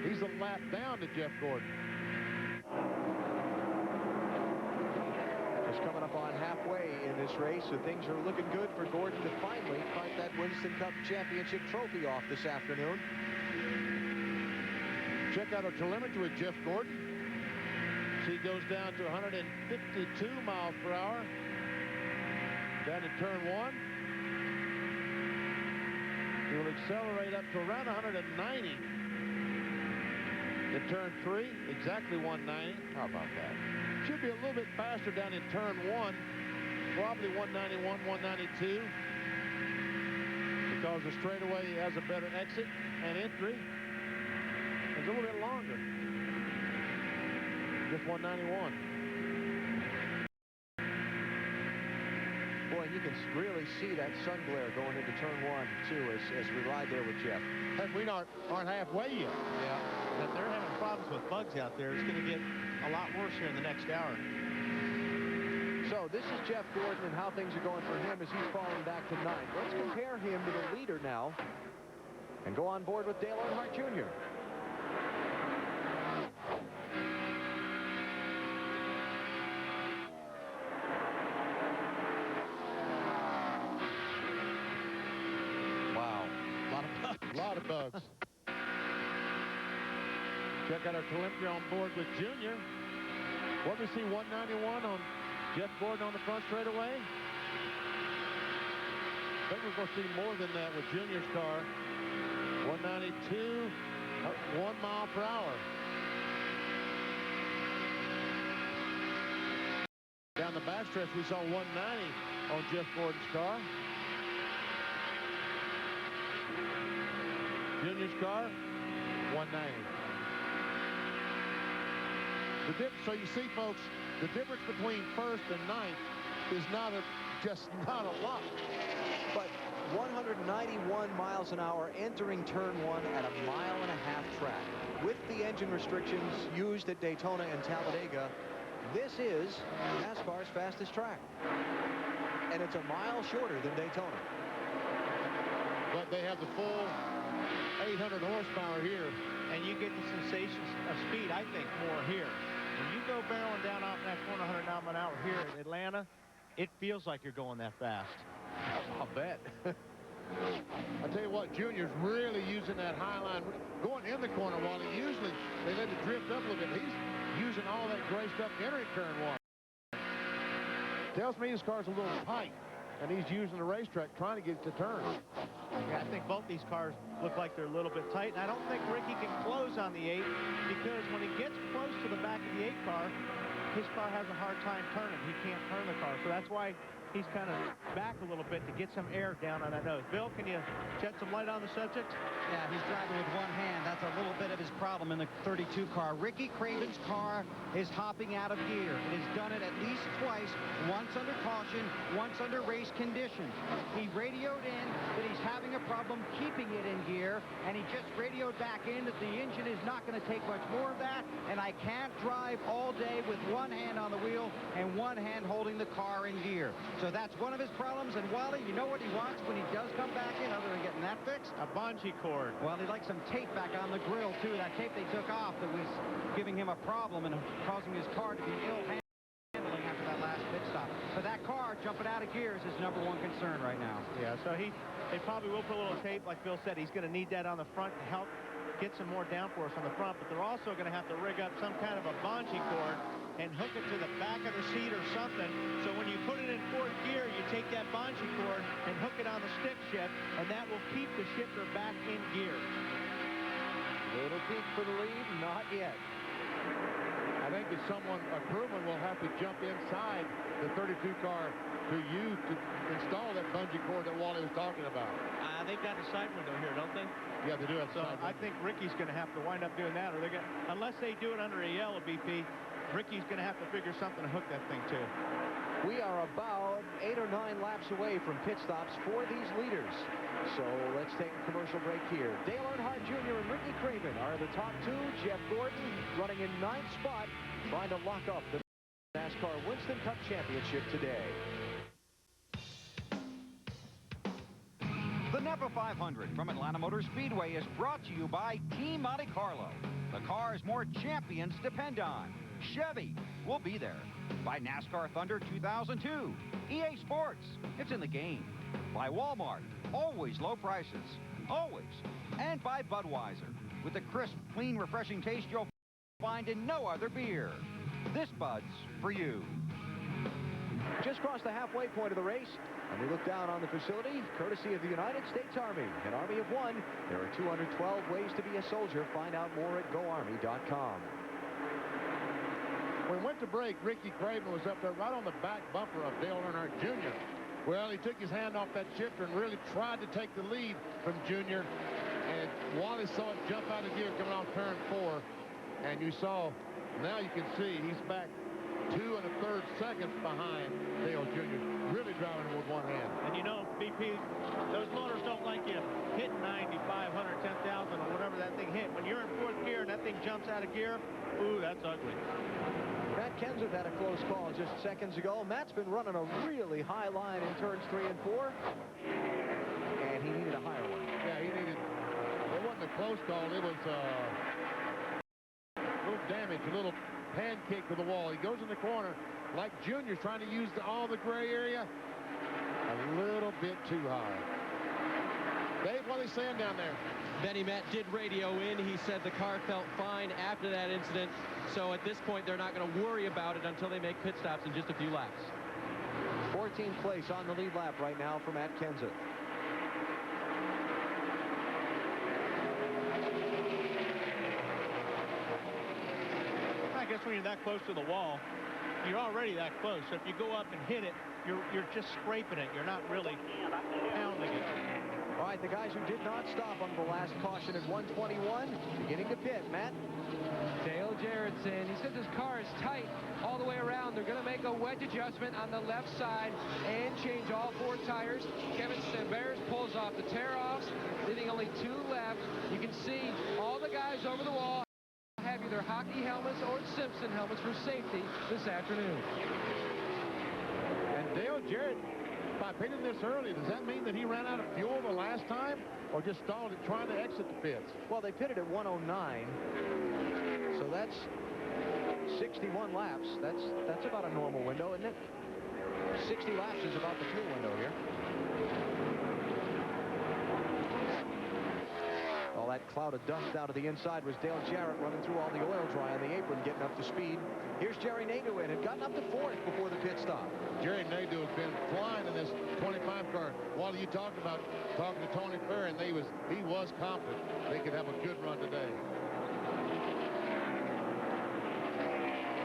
He's a lap down to Jeff Gordon. Just coming up on halfway in this race, so things are looking good for Gordon to finally fight that Winston Cup Championship trophy off this afternoon. Check out our telemetry with Jeff Gordon. She goes down to 152 miles per hour. Down in turn 1. He will accelerate up to around 190. In turn 3, exactly 190. How about that? Should be a little bit faster down in turn 1. Probably 191, 192. Because the straightaway has a better exit and entry. It's a little bit longer. Just 191. Boy, you can really see that sun glare going into turn 1, too, as we ride there with Jeff. Heck, we aren't halfway yet. Yeah. If they're having problems with bugs out there, it's going to get a lot worse here in the next hour. So this is Jeff Gordon and how things are going for him as he's falling back to 9th. Let's compare him to the leader now and go on board with Dale Earnhardt Jr. Wow. A lot of bugs. Check out our telemetry on board with Junior. What we see, 191 on Jeff Gordon on the front straightaway. I think we're going to see more than that with Junior's car. 192, 1 mile per hour. Down the backstretch, we saw 190 on Jeff Gordon's car. Junior's car, 190. So you see, folks, the difference between 1st and 9th is just not a lot. But 191 miles an hour entering turn 1 at a 1.5 mile track. With the engine restrictions used at Daytona and Talladega, this is NASCAR's fastest track. And it's a mile shorter than Daytona. But they have the full 800 horsepower here. And you get the sensations of speed, I think, more here. When you go barreling down off that 400 mile an hour here in Atlanta, it feels like you're going that fast. I'll bet. I tell you what, Junior's really using that high line, going in the corner, while usually they let it drift up a little bit. He's using all that gray stuff entering turn 1. Tells me his car's a little tight, and he's using the racetrack trying to get it to turn. Yeah, I think both these cars look like they're a little bit tight, and I don't think Ricky can close on the 8 because when he gets close to the back of the 8 car, his car has a hard time turning. He can't turn the car, so that's why he's kind of back a little bit to get some air down on that nose. Bill, can you shed some light on the subject? Yeah, he's driving with one hand. That's a little bit of his problem in the 32 car. Ricky Craven's car is hopping out of gear. It has done it at least twice, once under caution, once under race conditions. He radioed in that he's having a problem keeping it in gear, and he just radioed back in that the engine is not going to take much more of that, and I can't drive all day with one hand on the wheel and one hand holding the car in gear. So that's one of his problems. And Wally, you know what he wants when he does come back in, other than getting that fixed? A bungee cord. Well, he'd like some tape back on the grill, too. That tape they took off that was giving him a problem and causing his car to be ill-handling after that last pit stop. But that car jumping out of gear is his #1 concern right now. Yeah, so they probably will put a little tape, like Bill said. He's going to need that on the front to help get some more downforce on the front, but they're also going to have to rig up some kind of a bungee cord and hook it to the back of the seat or something. So when you put it in fourth gear, you take that bungee cord and hook it on the stick shift, and that will keep the shifter back in gear. Little peek for the lead, not yet. I think that a crewman will have to jump inside the 32 car to install that bungee cord that Wally was talking about. They've got a side window here, don't they? Yeah, they do have So side I window. think Ricky's going to have to wind up doing that, or they're going unless they do it under a yellow BP, Ricky's going to have to figure something to hook that thing to. We are about 8 or 9 laps away from pit stops for these leaders. So let's take a commercial break here. Dale Earnhardt Jr. and Ricky Craven are the top two. Jeff Gordon running in 9th spot, trying to lock up the NASCAR Winston Cup Championship today. The NAPA 500 from Atlanta Motor Speedway is brought to you by Team Monte Carlo. The cars more champions depend on. Chevy will be there. By NASCAR Thunder 2002. EA Sports, it's in the game. By Walmart, always low prices. Always. And by Budweiser, with the crisp, clean, refreshing taste you'll find in no other beer. This Bud's for you. Just crossed the halfway point of the race, and we look down on the facility, courtesy of the United States Army. An Army of one. There are 212 ways to be a soldier. Find out more at GoArmy.com. When we went to break, Ricky Craven was up there right on the back bumper of Dale Earnhardt Jr. Well, he took his hand off that shifter and really tried to take the lead from Jr. And Wally saw it jump out of gear coming off turn 4. And you saw, now you can see he's back 2 1/3 seconds behind Dale Jr. Really driving with one hand. And you know, BP, those motors don't like you hitting 90, 500, 10,000 or whatever that thing hit. When you're in fourth gear and that thing jumps out of gear, ooh, that's ugly. Matt Kenseth had a close call just seconds ago. Matt's been running a really high line in turns 3 and 4. And he needed a higher one. Yeah, he needed, it wasn't a close call. It was a little damage, a little pancake to the wall. He goes in the corner like Junior's trying to use all the gray area. A little bit too high. Dave, what are they saying down there? Benny Matt did radio in. He said the car felt fine after that incident. So at this point, they're not going to worry about it until they make pit stops in just a few laps. 14th place on the lead lap right now for Matt Kenseth. I guess when you're that close to the wall, you're already that close. So if you go up and hit it, you're just scraping it. You're not really pounding it. All right, the guys who did not stop on the last caution at 121, beginning to pit. Matt? Dale Jarrett's in. He says his car is tight all the way around. They're going to make a wedge adjustment on the left side and change all 4 tires. Kevin Severs pulls off the tear-offs, leaving only 2 left. You can see all the guys over the wall have either hockey helmets or Simpson helmets for safety this afternoon. And Dale Jarrett, by pitting this early, does that mean that he ran out of fuel the last time or just stalled it trying to exit the pits? Well, they pitted at 109, so that's 61 laps. That's about a normal window, isn't it? 60 laps is about the fuel window here. All that cloud of dust out of the inside was Dale Jarrett running through all the oil dry on the apron, getting up to speed. Here's Jerry Nadeau in, had gotten up to 4th before the pit stop. Jerry Nadeau has been flying in this 25 car. While you talked about talking to Tony Fair, and he was confident they could have a good run today.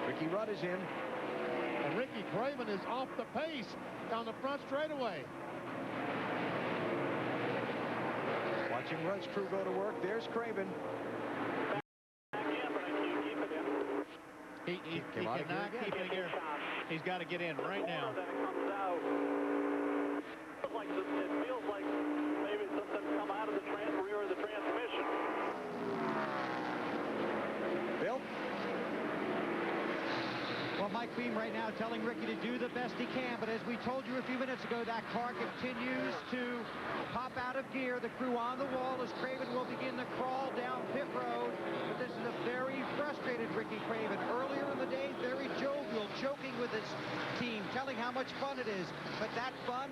Ricky Rudd is in. And Ricky Craven is off the pace down the front straightaway. Watching Rudd's crew go to work. There's Craven. He cannot keep it here. He's got to get in right now. It feels like maybe something come out of the rear of the transmission. Bill? Well, Mike Beam right now telling Ricky to do the best he can, but as we told you a few minutes ago, that car continues to pop out of gear. The crew on the wall as Craven will begin the crawl down pit road. But this is a very frustrated Ricky Craven. Earlier in the day, very jovial, joking with his team, telling how much much fun it is. But that fun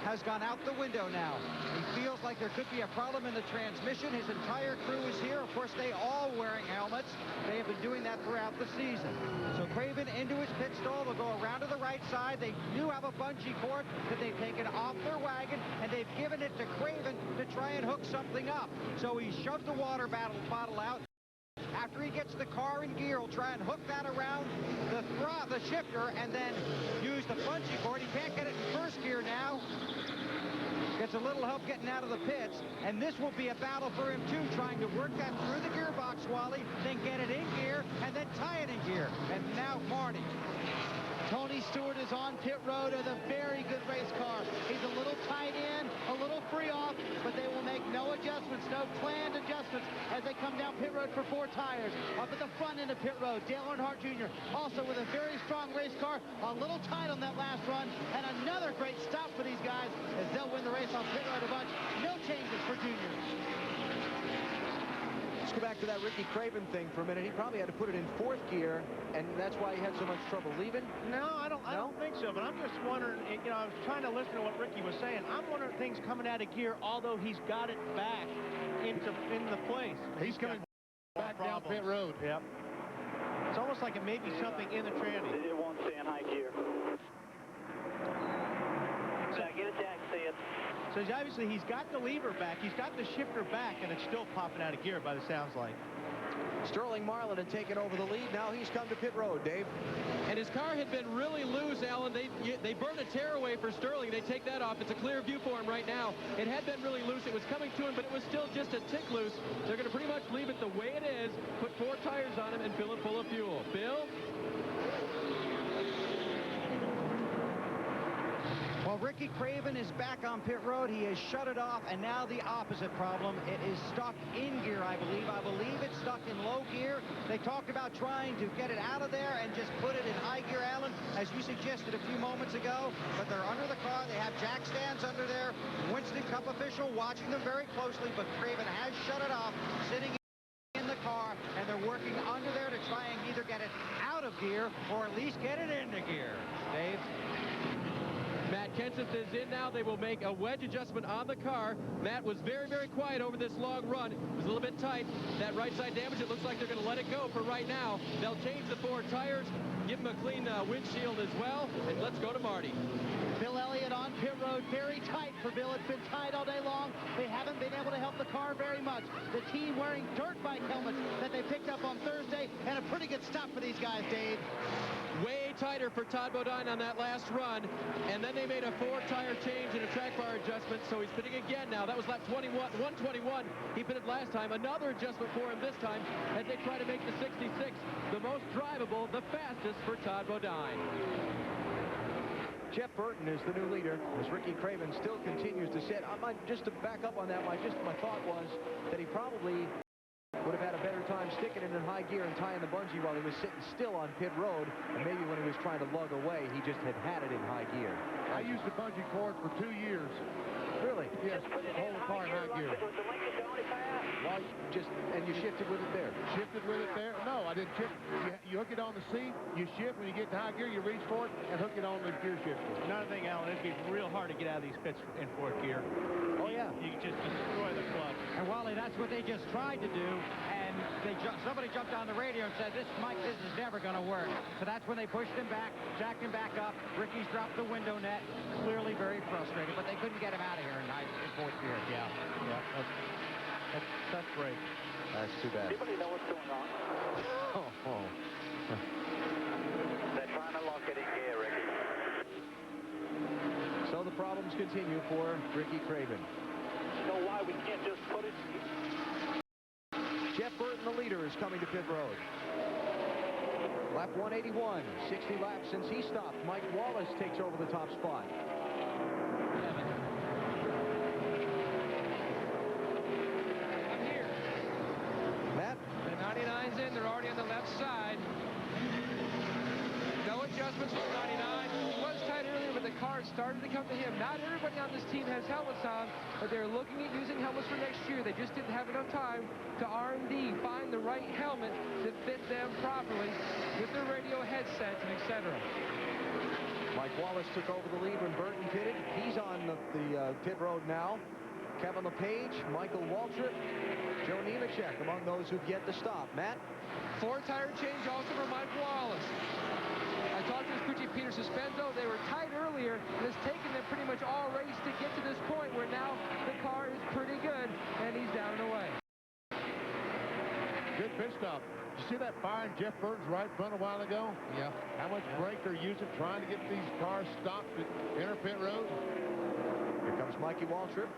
has gone out the window now. He feels like there could be a problem in the transmission. His entire crew is here. Of course, they all wearing helmets. They have been doing that throughout the season. So Craven into his pit stall. They'll go around to the right side. They do have a bungee cord that they've taken off their wagon, and they've given it to Craven to try and hook something up. So he shoves the water bottle out. After he gets the car in gear, he'll try and hook that around the shifter and then use the bungee cord. He can't get it in first gear now. Gets a little help getting out of the pits, and this will be a battle for him too, trying to work that through the gearbox, Wally, then get it in gear, and then tie it in gear. And now Marty. Tony Stewart is on pit road with a very good race car. He's a little tight in, a little free off, but they will make no adjustments, no planned adjustments as they come down pit road for 4 tires. Up at the front end of pit road, Dale Earnhardt Jr. also with a very strong race car, a little tight on that last run, and another great stop for these guys as they'll win the race on pit road a bunch. No changes for Jr. Let's go back to that Ricky Craven thing for a minute. He probably had to put it in 4th gear, and that's why he had so much trouble leaving. No, I don't think so, but I'm just wondering, you know, I was trying to listen to what Ricky was saying. I'm wondering things coming out of gear, although he's got it back into the place. He's coming back down pit road. Yep. It's almost like it may be something in the tranny. It won't stay in high gear. So get it back, see it. So obviously he's got the lever back, he's got the shifter back, and it's still popping out of gear by the sounds like. Sterling Marlin had taken over the lead. Now he's come to pit road, Dave. And his car had been really loose, Alan. They burned a tearaway for Sterling. They take that off. It's a clear view for him right now. It had been really loose. It was coming to him, but it was still just a tick loose. They're going to pretty much leave it the way it is, put 4 tires on him, and fill it full of fuel. Bill? Well, Ricky Craven is back on pit road. He has shut it off, and now the opposite problem. It is stuck in gear, I believe. I believe it's stuck in low gear. They talked about trying to get it out of there and just put it in high gear, Alan, as you suggested a few moments ago. But they're under the car. They have jack stands under there. Winston Cup official watching them very closely, but Craven has shut it off, sitting in the car, and they're working under there to try and either get it out of gear or at least get it into gear. Dave? Matt Kenseth is in now. They will make a wedge adjustment on the car. Matt was very, very quiet over this long run. It was a little bit tight. That right side damage, it looks like they're going to let it go for right now. They'll change the 4 tires, give him a clean windshield as well, and let's go to Marty. Bill Elliott on pit road, very tight for Bill. It's been tight all day long. They haven't been able to help the car very much. The team wearing dirt bike helmets that they picked up on Thursday, and a pretty good stop for these guys, Dave. Way tighter for Todd Bodine on that last run, and then they made a 4-tire change and a track bar adjustment, so he's pitting again now. That was lap 121. He pitted last time. Another adjustment for him this time as they try to make the 66 the most drivable, the fastest for Todd Bodine. Jeff Burton is the new leader as Ricky Craven still continues to sit. Just to back up on that, my thought was that he probably would have had a better time sticking it in high gear and tying the bungee while he was sitting still on pit road, and maybe when he was trying to lug away, he just had it in high gear. I used the bungee cord for 2 years. Really? Yes, hold the car in high gear. Well, and you shifted with it there? Shifted with it there? No, I didn't shift. You hook it on the seat, you shift. When you get to high gear, you reach for it and hook it on the gear shifter. Another thing, Alan, it'd be real hard to get out of these pits in 4th gear. Oh, yeah. You can just destroy the clutch. And Wally, that's what they just tried to do, and somebody jumped on the radio and said, this is never going to work. So that's when they pushed him back, jacked him back up. Ricky's dropped the window net, clearly very frustrated, but they couldn't get him out of here in 4th gear. Yeah, that's great. That's too bad. Anybody know what's going on? They're trying to lock it in gear, Ricky. So the problems continue for Ricky Craven. You know why we can't just put it? Jeff Burton, the leader, is coming to pit road. Lap 181, 60 laps since he stopped. Mike Wallace takes over the top spot. I'm here. Matt? The 99's in. They're already on the left side. No adjustments from 99. He was tight earlier, but the car started to come to him. Not everybody on this team has helmets on, but they're looking at using helmets for next year. They just didn't have enough time to R&D, find the right helmet to fit them properly with their radio headsets and etc. Mike Wallace took over the lead when Burton pitted. He's on the pit road now. Kevin LePage, Michael Waltrip, Joe Nemechek among those who've yet to stop. Matt? 4-tire change also for Mike Wallace. I talked to his crew chief, Peter Suspendo. They were tight earlier, and it's taken them pretty much all race to get to this point where now the car is pretty good, and he's down and away. Good pit stop. Did you see that fire in Jeff Burton's right front a while ago? Yeah. How much brake they're using trying to get these cars stopped at inner pit road? Here comes Mikey Waltrip.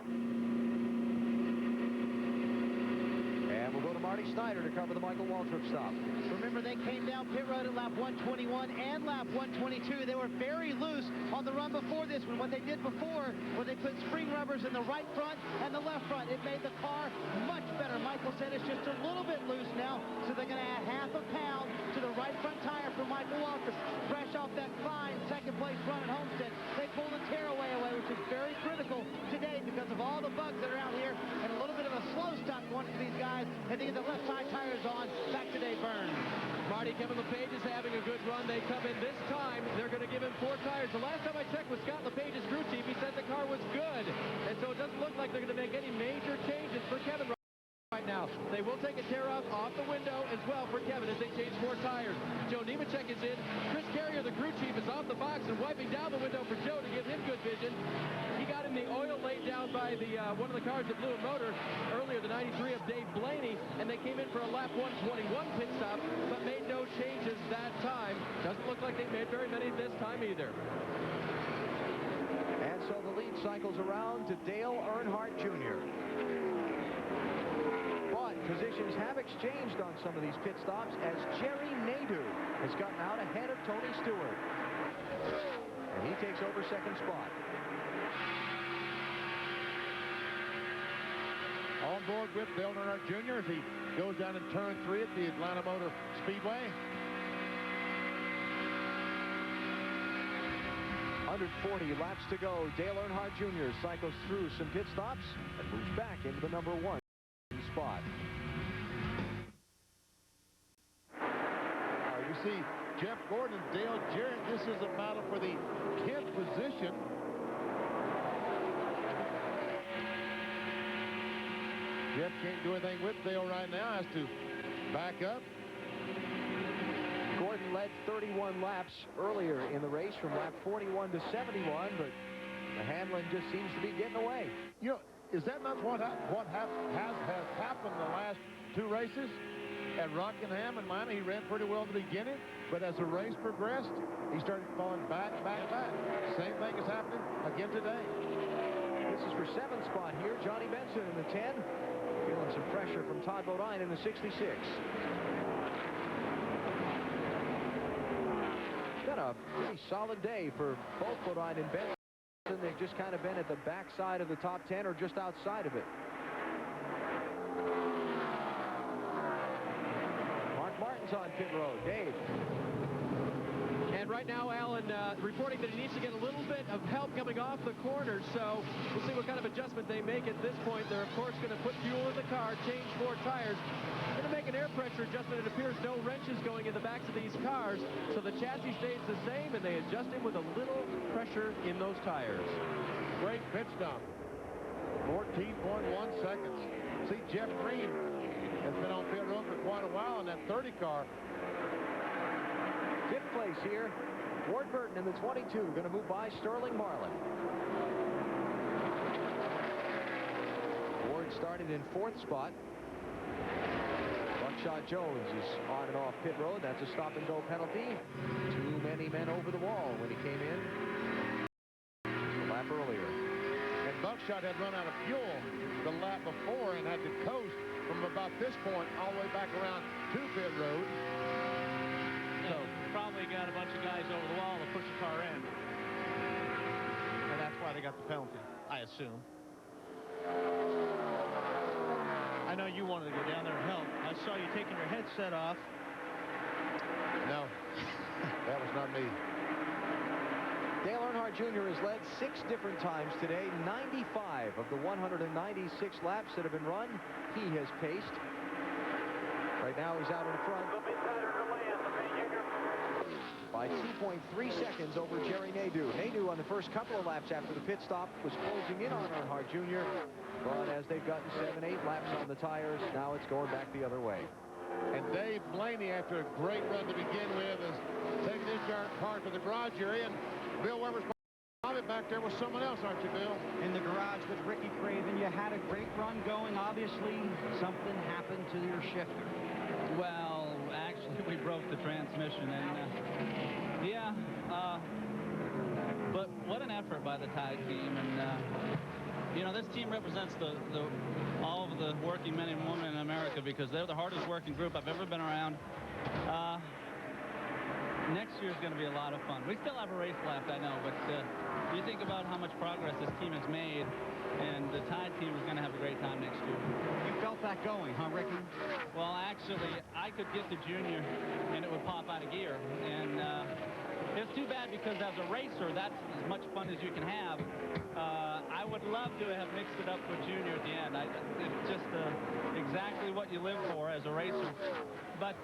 And we'll go to Marty Snyder to cover the Michael Waltrip stop. Remember, they came down pit road at lap 121 and lap 122. They were very loose on the run before this one. What they did before was they put spring rubbers in the right front and the left front. It made the car much better. Michael said it's just a little bit loose now, so they're going to add half a pound to the right front tire for Michael Waltrip. Fresh off that fine second-place run at Homestead, they pulled the tearaway away, which is very critical today because of all the bugs that are out here and a little bit of a slow start going for these guys and they get the left side tires on. Back to Dave Burns. Marty, Kevin LePage is having a good run. They come in this time. They're going to give him 4 tires. The last time I checked with Scott LePage's crew chief, he said the car was good. And so it doesn't look like they're going to make any major changes for Kevin right now. They will take a tear off the window as well for Kevin as they change 4 tires. Joe Nemechek is in. Chris Carrier, the crew chief, is off the box and wiping down the window for Joe to give him good vision. He got in the oil laid down by the one of the cars that blew a motor earlier, the 93 of Dave Blaney, and they came in for a lap 121 pit stop, but made no changes that time. Doesn't look like they made very many this time either. And so the lead cycles around to Dale Earnhardt Jr. But positions have exchanged on some of these pit stops as Jerry Nadeau has gotten out ahead of Tony Stewart. And he takes over second spot. On board with Dale Earnhardt Jr. as he goes down in turn 3 at the Atlanta Motor Speedway. 140 laps to go. Dale Earnhardt Jr. cycles through some pit stops and moves back into the number 1 spot. You see Jeff Gordon and Dale Jarrett. This is a battle for the 10th position. Jeff can't do anything with Dale right now. Has to back up. Gordon led 31 laps earlier in the race from lap 41 to 71, but the handling just seems to be getting away. You know, is that not what has happened the last 2 races? At Rockingham and Miami, he ran pretty well at the beginning, but as the race progressed, he started falling back. Same thing is happening again today. This is for 7th spot here. Johnny Benson in the 10. Feeling some pressure from Todd Bodine in the 66. Been a pretty solid day for both Bodine and Benson. They've just kind of been at the backside of the top 10 or just outside of it. Mark Martin's on pit road. Dave. And right now, Alan reporting that he needs to get a little bit of help coming off the corner, so we'll see what kind of adjustment they make at this point. They're, of course, going to put fuel in the car, change 4 tires. Going to make an air pressure adjustment. It appears no wrenches going in the backs of these cars, so the chassis stays the same, and they adjust him with a little pressure in those tires. Great pit stop. 14.1 seconds. See, Jeff Green has been on pit road for quite a while in that 30 car. 5th place here. Ward Burton in the 22, going to move by Sterling Marlin. Ward started in 4th spot. Buckshot Jones is on and off pit road. That's a stop-and-go penalty. Too many men over the wall when he came in a lap earlier. And Buckshot had run out of fuel the lap before and had to coast from about this point all the way back around to pit road. So probably got a bunch of guys over the wall to push the car in. And that's why they got the penalty, I assume. I know you wanted to go down there and help. I saw you taking your headset off. No, that was not me. Dale Earnhardt Jr. has led 6 different times today. 95 of the 196 laps that have been run, he has paced. Right now he's out in front by by 2.3 seconds over Jerry Nadeau. Nadeau on the first couple of laps after the pit stop was closing in on Earnhardt Jr. But as they've gotten 7-8 laps on the tires, now it's going back the other way. And Dave Blaney, after a great run to begin with, is taking his car to the garage area. And Bill Weber's probably back there with someone else, aren't you, Bill? In the garage with Ricky Craven. You had a great run going. Obviously, something happened to your shifter. Well, actually, we broke the transmission, and yeah, but what an effort by the Tide team. And you know, this team represents all of the working men and women in America, because they're the hardest working group I've ever been around. Next year is going to be a lot of fun. We still have a race left, I know, but you think about how much progress this team has made, and the Tide team is going to have a great time next year. You felt that going, huh, Ricky? Well, actually, I could get to Junior, and it would pop out of gear. And it's too bad, because as a racer, that's as much fun as you can have. I would love to have mixed it up with Junior at the end. It's just exactly what you live for as a racer. But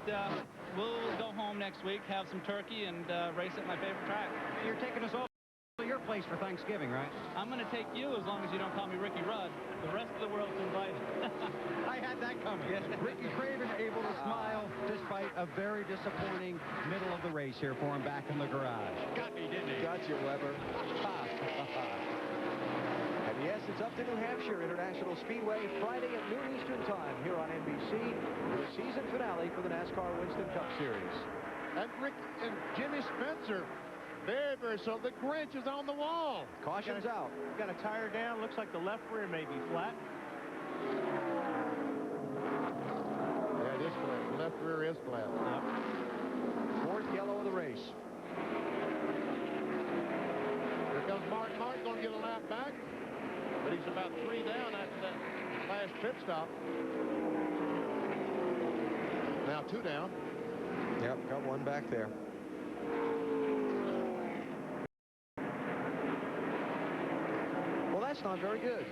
we'll go home next week, have some turkey, and race at my favorite track. You're taking us all to your place for Thanksgiving, right? I'm going to take you as long as you don't call me Ricky Rudd. The rest of the world's invited. I had that coming. Yes. Ricky Craven able to smile despite a very disappointing middle of the race here for him back in the garage. Got me, didn't he? Got you, Weber. And yes, it's up to New Hampshire International Speedway Friday at noon Eastern Time here on NBC. The season finale for the NASCAR Winston Cup Series. And Rick and Jimmy Spencer, very so the Grinch is on the wall. Caution's out. Got a tire down. Looks like the left rear may be flat. Yeah, it is flat. The left rear is flat. Yep. Fourth yellow of the race. Here comes Martin. Martin going to get a lap back, but he's about 3 down after that last pit stop. Now 2 down. Yep, got 1 back there. Well, that's not very good.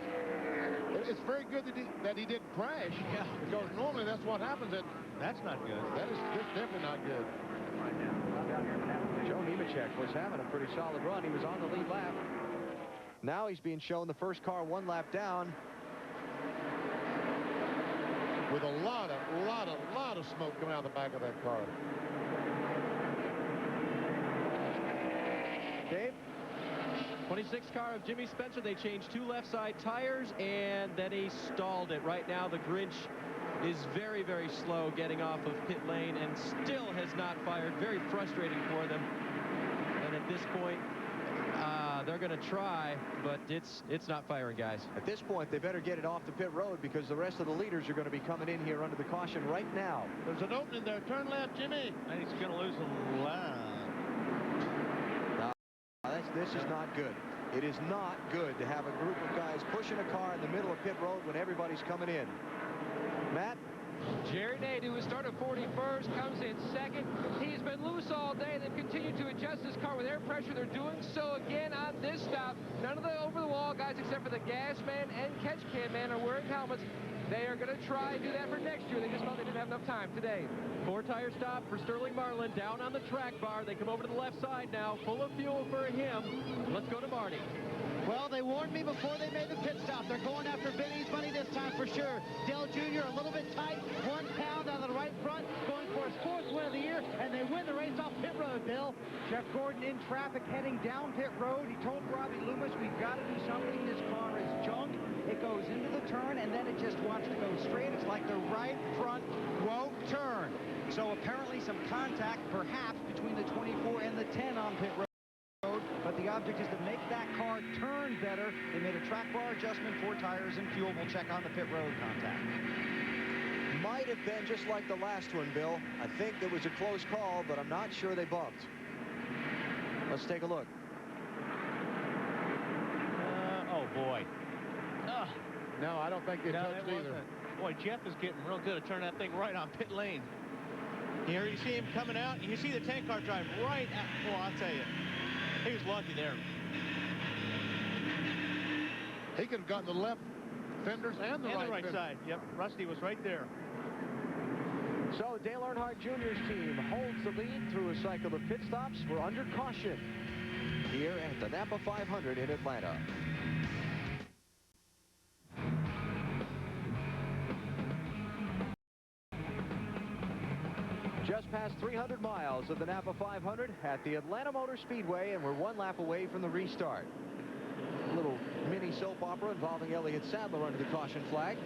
It's very good that he didn't crash. Yeah. Because normally that's what happens. That's not good. That is definitely not good. Joe Nemechek was having a pretty solid run. He was on the lead lap. Now he's being shown the first car 1 lap down. With a lot of smoke coming out of the back of that car. Dave? 26 car of Jimmy Spencer. They changed 2 left side tires, and then he stalled it. Right now, the Grinch is very slow getting off of pit lane and still has not fired. Very frustrating for them. And at this point, they're going to try, but it's not firing, guys. At this point, they better get it off the pit road, because the rest of the leaders are going to be coming in here under the caution right now. There's an opening there. Turn left, Jimmy. And he's going to lose a line. This is not good. It is not good to have a group of guys pushing a car in the middle of pit road when everybody's coming in. Matt? Jerry Nadeau, who started 41st, comes in 2nd. He's been loose all day. They've continued to adjust his car with air pressure. They're doing so again on this stop. None of the over-the-wall guys, except for the gas man and catch can man, are wearing helmets. They are going to try and do that for next year. They just felt they didn't have enough time today. 4-tire stop for Sterling Marlin down on the track bar. They come over to the left side now, full of fuel for him. Let's go to Marty. Well, they warned me before they made the pit stop. They're going after Vinny's money this time for sure. Dale Jr. a little bit tight, 1 pound on the right front, going for his 4th win of the year, and they win the race off pit road, Bill. Jeff Gordon in traffic heading down pit road. He told Robbie Loomis, we've got to do something. This car is junk. It goes into the turn, and then it just wants to go straight. It's like the right front won't turn. So apparently some contact, perhaps, between the 24 and the 10 on pit road. But the object is to make that car turn better. They made a track bar adjustment, 4 tires and fuel. We'll check on the pit road contact. Might have been just like the last one, Bill. I think it was a close call, but I'm not sure they bumped. Let's take a look. Oh, boy. No, I don't think they touched either. Boy, Jeff is getting real good at turning that thing right on pit lane. Here you see him coming out. You see the 10 car drive right at, well, I'll tell you. He was lucky there. He could have gotten the left fenders and the right side. Yep, Rusty was right there. So Dale Earnhardt Jr.'s team holds the lead through a cycle of pit stops. We're under caution here at the NAPA 500 in Atlanta. Just past 300 miles of the NAPA 500 at the Atlanta Motor Speedway, and we're one lap away from the restart. A little mini soap opera involving Elliott Sadler under the caution flag.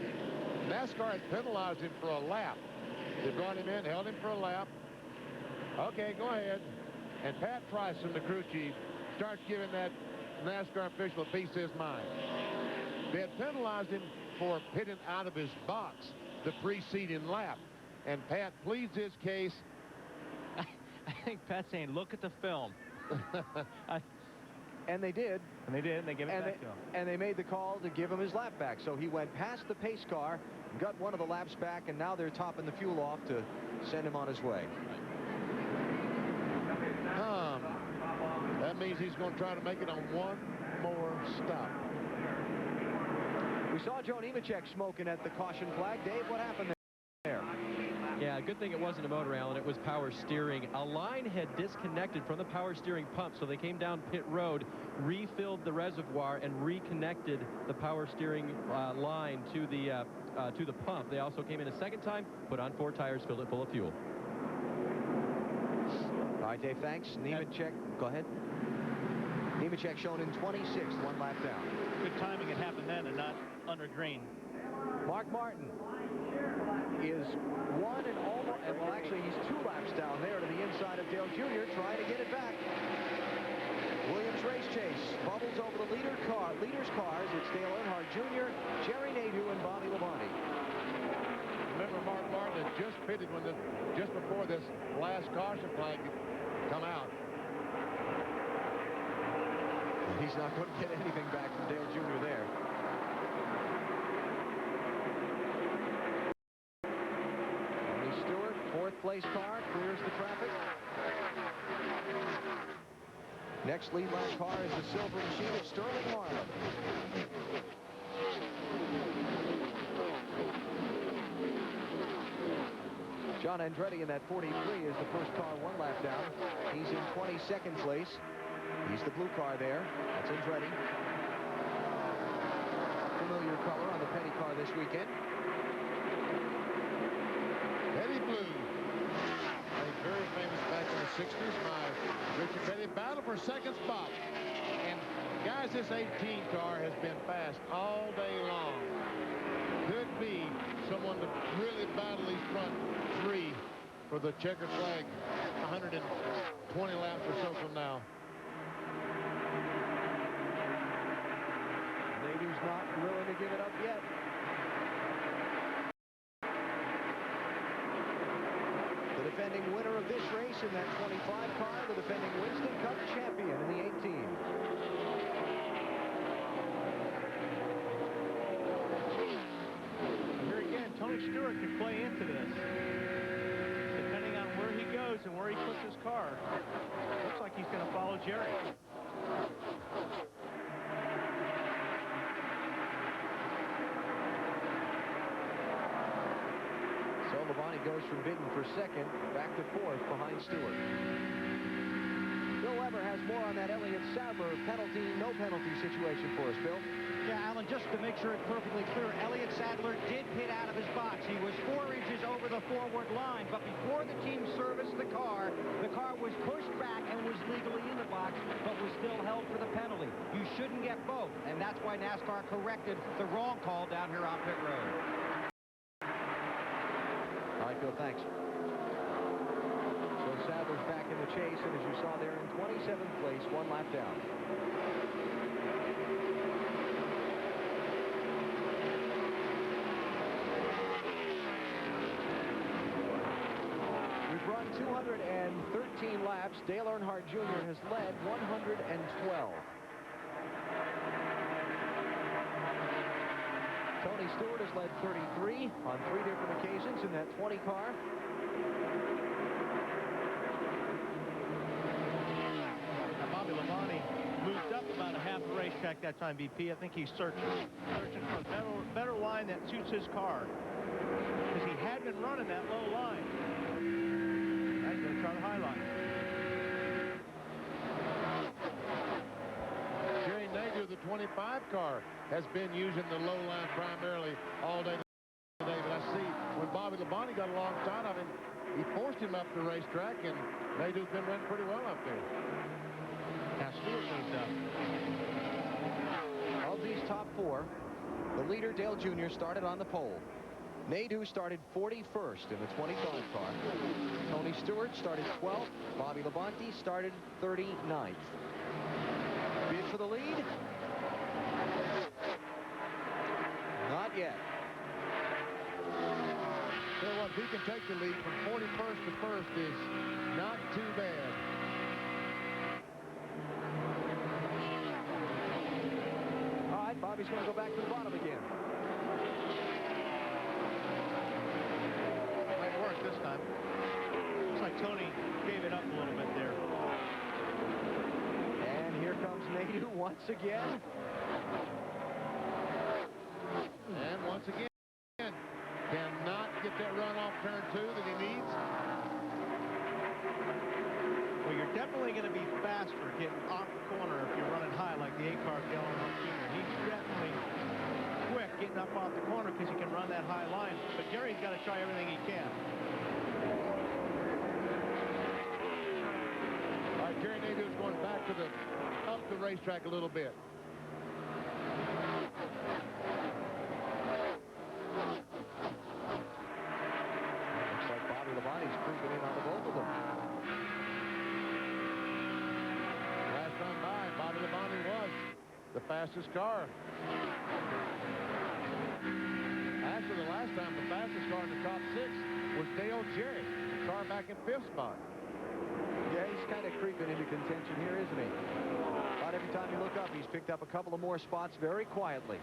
NASCAR has penalized him for a lap. They brought him in, held him for a lap. Okay, go ahead. And Pat Price, from the crew chief, starts giving that NASCAR official a piece of his mind. They had penalized him for pitting out of his box the preceding lap. And Pat pleads his case. I think Pat's saying, look at the film. And they did. And they did, and they gave it back to him. And they made the call to give him his lap back. So he went past the pace car, got one of the laps back, and now they're topping the fuel off to send him on his way. That means he's going to try to make it on one more stop. We saw Joe Nemechek smoking at the caution flag. Dave, what happened there? Yeah, good thing it wasn't a motor, Alan. It was power steering. A line had disconnected from the power steering pump, so they came down pit road, refilled the reservoir, and reconnected the power steering line to the pump. They also came in a second time, put on 4 tires, filled it full of fuel. All right, Dave, thanks. Nemechek, go ahead. Nemechek shown in 26th, 1 lap down. Good timing. It happened then and not under green. Mark Martin is 1 and almost, and well, actually, he's 2 laps down there to the inside of Dale Jr., trying to get it back. Williams race chase bubbles over the leader's cars. It's Dale Earnhardt Jr., Jerry Nadeau, and Bobby Labonte. Remember, Mark Martin had just pitted just before this last caution flag had come out. He's not going to get anything back from Dale Jr. there. Tony Stewart, 4th place car, clears the traffic. Next lead lap car is the silver machine of Sterling Marlin. John Andretti in that 43 is the first car 1 lap down. He's in 22nd place. He's the blue car there. That's Andretti. Familiar color on the Petty car this weekend. Petty blue. A very famous back in the 60s by Richard Petty. Battle for second spot. And guys, this 18 car has been fast all day long. Could be someone to really battle these front 3 for the checkered flag 120 laps or so from now. Nadeau's not willing to give it up yet. The defending winner of this race in that 25 car, the defending Winston Cup champion in the 18. Here again, Tony Stewart could play into this. Depending on where he goes and where he puts his car. Looks like he's going to follow Jerry. So Labonte goes from bidding for second back to 4th behind Stewart. Bill Weber has more on that Elliott Sadler penalty, no penalty situation for us, Bill. Yeah, Alan, just to make sure it's perfectly clear, Elliott Sadler did pit out of his box. He was 4 inches over the forward line, but before the team serviced the car was pushed back and was legally in the box, but was still held for the penalty. You shouldn't get both, and that's why NASCAR corrected the wrong call down here on pit road. All right, Bill, thanks. So Sadler's back in the chase, and as you saw there, in 27th place, 1 lap down. We've run 213 laps. Dale Earnhardt Jr. has led 112. Tony Stewart has led 33 on 3 different occasions in that 20 car. Now, Bobby Labonte moved up about a half the racetrack that time, BP. I think he's searching for a better line that suits his car. because he had been running that low line. Now he's going to try the high line. Jerry Nadeau, the 25 car, has been using the low line primarily all day today. But I see when Bobby Labonte got alongside of him, he forced him up the racetrack, and Nadeau's been running pretty well up there. Now Stewart moved up. Of these top four, the leader, Dale Jr., started on the pole. Nadeau started 41st in the 25 car. Tony Stewart started 12th. Bobby Labonte started 39th. Bid for the lead? Not yet. So what, if he can take the lead from 41st to 1st is not too bad. All right, Bobby's going to go back to the bottom again. Might work this time. Looks like Tony gave it up a little bit there. And here comes Nadeau once again. And once again, cannot get that run off turn 2 that he needs. Well, you're definitely going to be faster getting off the corner if you're running high like the 8-car Dale Earnhardt Jr. He's definitely quick getting up off the corner because he can run that high line. But Gary's got to try everything he can. All right, Jerry Nadeau's going back to up the racetrack a little bit. Looks like Bobby Labonte's creeping in on the both of them. Last run by, Bobby Labonte was the fastest car. Actually, the last time the fastest car in the top 6 was Dale Jarrett, the car back in 5th spot. Yeah, he's kind of creeping into contention here, isn't he? About every time you look up, he's picked up a couple of more spots very quietly.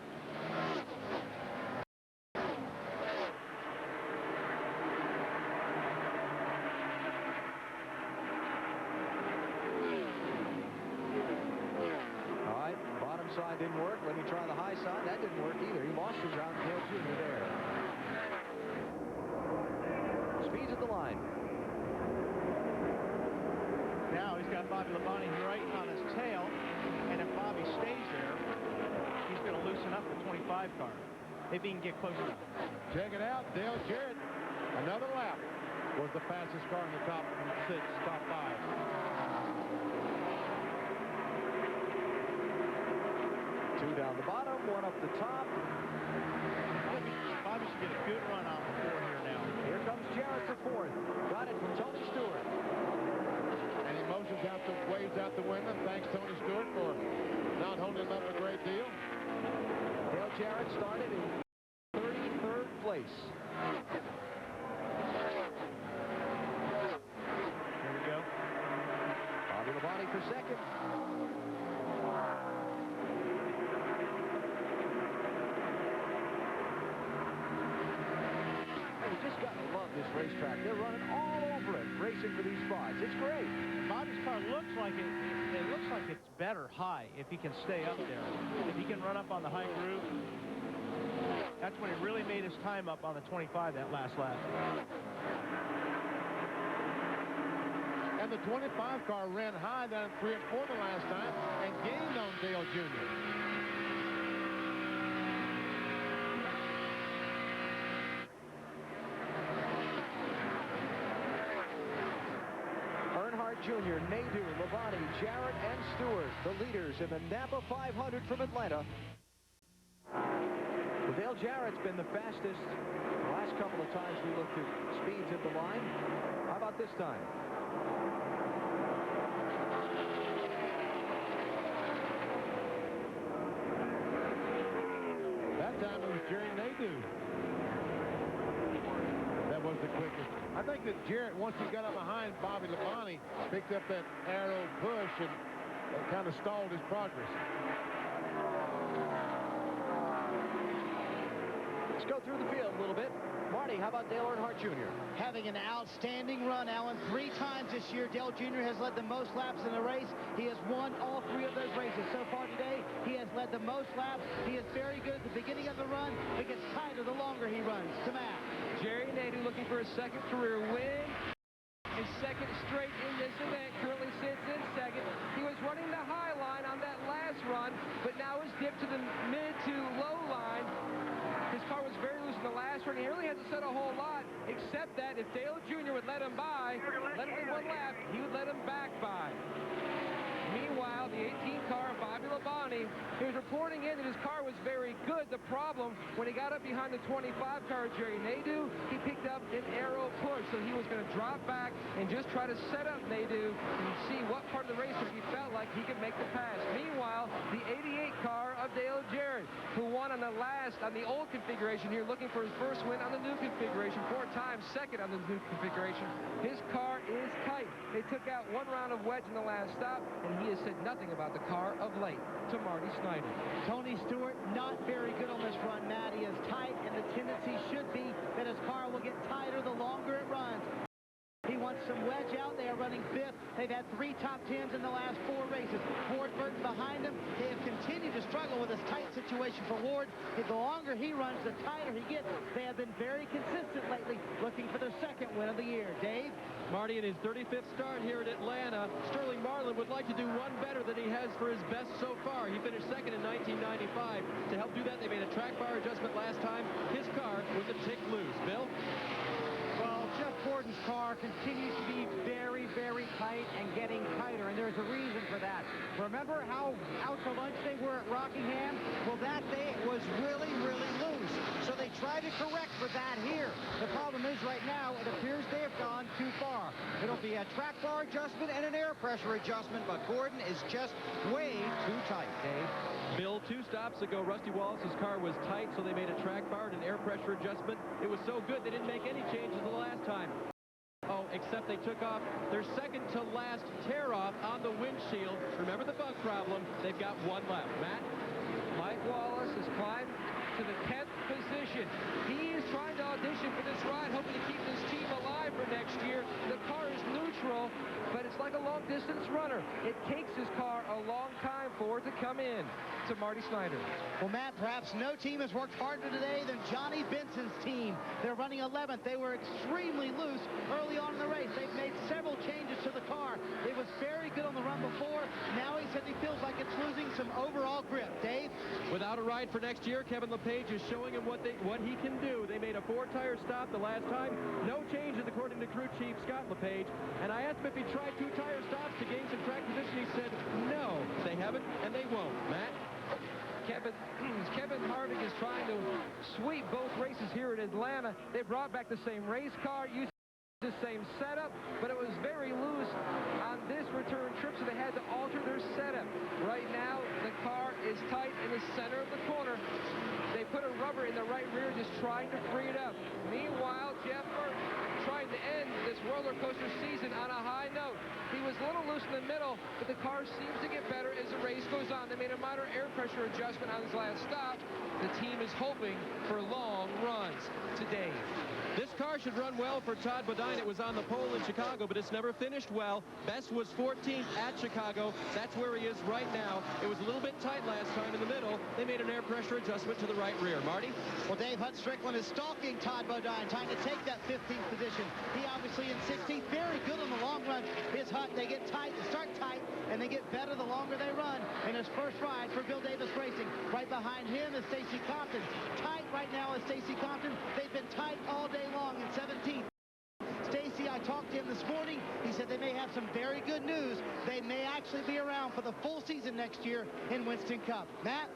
All right, bottom side didn't work. Let me try the high side. That didn't work either. He lost his round to Dale Jr. there. Speeds at the line. Now he's got Bobby Labonte right on his tail, and if Bobby stays there, he's going to loosen up the 25 car. Maybe he can get close enough. Check it out, Dale Jarrett, another lap, was the fastest car in the top 6, top 5. Two down the bottom, one up the top. Bobby should get a good run out before here now. Here comes Jarrett for 4th. Got it from Tony Stewart. And he motions out the waves out the window. Thanks Tony Stewart for not holding him up a great deal. Dale Jarrett started in 33rd place. Here we go. Bobby Labonte for 2nd. You just got to love this racetrack. They're running all over it, racing for these spots. It's great. Bobby's car looks like it looks like it's better high if he can stay up there. If he can run up on the high groove, that's when he really made his time up on the 25 that last lap. And the 25 car ran high down 3 and 4 the last time and gained on Dale Jr. Earnhardt Jr., Nadeau, Labonte, Jarrett, and Stewart, the leaders in the NAPA 500 from Atlanta. Well, Dale Jarrett's been the fastest the last couple of times we looked at speeds at the line. How about this time? That time it was Jerry Nadeau that was the quickest. I think that Jarrett, once he got up behind Bobby Labonte, picked up that arrow push and kind of stalled his progress. Let's go through the field a little bit. Marty, how about Dale Earnhardt Jr.? Having an outstanding run, Alan. 3 times this year, Dale Jr. has led the most laps in the race. He has won all 3 of those races. So far today, he has led the most laps. He is very good at the beginning of the run. It gets tighter the longer he runs. To Matt. Jerry Nadeau looking for a second career win. His second straight in this event, currently sits in second. He was running the high line on that last run, but now has dipped to the mid to low line. His car was very loose in the last run. He really hasn't said a whole lot, except that if Dale Jr. would let him by, let him in one lap, he would let him back by. Meanwhile, the 18 car, Bobby Labonte, he was reporting in that his car was very good. The problem, when he got up behind the 25 car, Jerry Nadeau, he picked up an aero push, so he was going to drop back and just try to set up Nadeau and see what part of the race he felt like he could make the pass. Meanwhile, the 88 car of Dale Jarrett, who won on the old configuration here, looking for his first win on the new configuration, 4 times second on the new configuration. His car is tight. They took out 1 round of wedge in the last stop, and he has said nothing about the car of late to Marty Snyder. Tony Stewart not very good on this run, Matt. He is tight, and the tendency should be that his car will get tighter the longer it runs. He wants some wedge out. They are running 5th. They've had 3 top 10s in the last 4 races. Ward Burton behind them. They have continued to struggle with this tight situation for Ward. The longer he runs, the tighter he gets. They have been very consistent lately, looking for their second win of the year. Dave? Marty, in his 35th start here at Atlanta, Sterling Marlin would like to do one better than he has for his best so far. He finished second in 1995. To help do that, they made a track bar adjustment last time. His car was a tick loose. Bill? Well, Jeff Gordon's car continues to be very, very tight and getting tighter, and there's a reason for that. Remember how out to lunch they were at Rockingham? Well, that day it was really, really loose. So they tried to correct for that here. The problem is right now, it appears they have gone too far. It'll be a track bar adjustment and an air pressure adjustment, but Gordon is just way too tight, Dave. Bill, 2 stops ago, Rusty Wallace's car was tight, so they made a track bar and an air pressure adjustment. It was so good they didn't make any changes the last time. Oh, except they took off their second to last tear off on the windshield. Remember the bug problem? They've got 1 left. Matt? Mike Wallace has climbed to the 10th position. He is trying to audition for this ride, hoping to keep this team alive for next year. The car is neutral, but it's like a long-distance runner. It takes his car a long time for it to come in. To Marty Snyder. Well, Matt, perhaps no team has worked harder today than Johnny Benson's team. They're running 11th. They were extremely loose early on in the race. They've made several changes to the car. It was very good on the run before. Now he said he feels like it's losing some overall grip. Dave? Without a ride for next year, Kevin LePage is showing him what he can do. They made a 4-tire stop the last time. No changes, according to crew chief Scott LePage. And I asked him if he tried 2-tire stops to gain some track position. He said no, they haven't, and they won't. Matt? Kevin Harvick is trying to sweep both races here in Atlanta. They brought back the same race car, used the same setup, but it was very loose on this return trip, so they had to alter their setup. Right now, the car is tight in the center of the corner. They put a rubber in the right rear, just trying to free it up. Meanwhile, Jeff Burton trying to end this roller coaster season on a high note. He was a little loose in the middle, but the car seems to get better as the race goes on. They made a minor air pressure adjustment on his last stop. The team is hoping for long runs today. This car should run well for Todd Bodine. It was on the pole in Chicago, but it's never finished well. Best was 14th at Chicago. That's where he is right now. It was a little bit tight last time in the middle. They made an air pressure adjustment to the right rear. Marty? Well, Dave Hutt Strickland is stalking Todd Bodine, trying to take that 15th position. He obviously in 16th, very good on the long run. His Hutt, they get tight, they start tight, and they get better the longer they run. In his first ride for Bill Davis Racing. Right behind him is Stacy Compton. Tight right now is Stacy Compton. They've been tight all day long in 17th. Stacy, I talked to him this morning. He said they may have some very good news. They may actually be around for the full season next year in Winston Cup. Matt?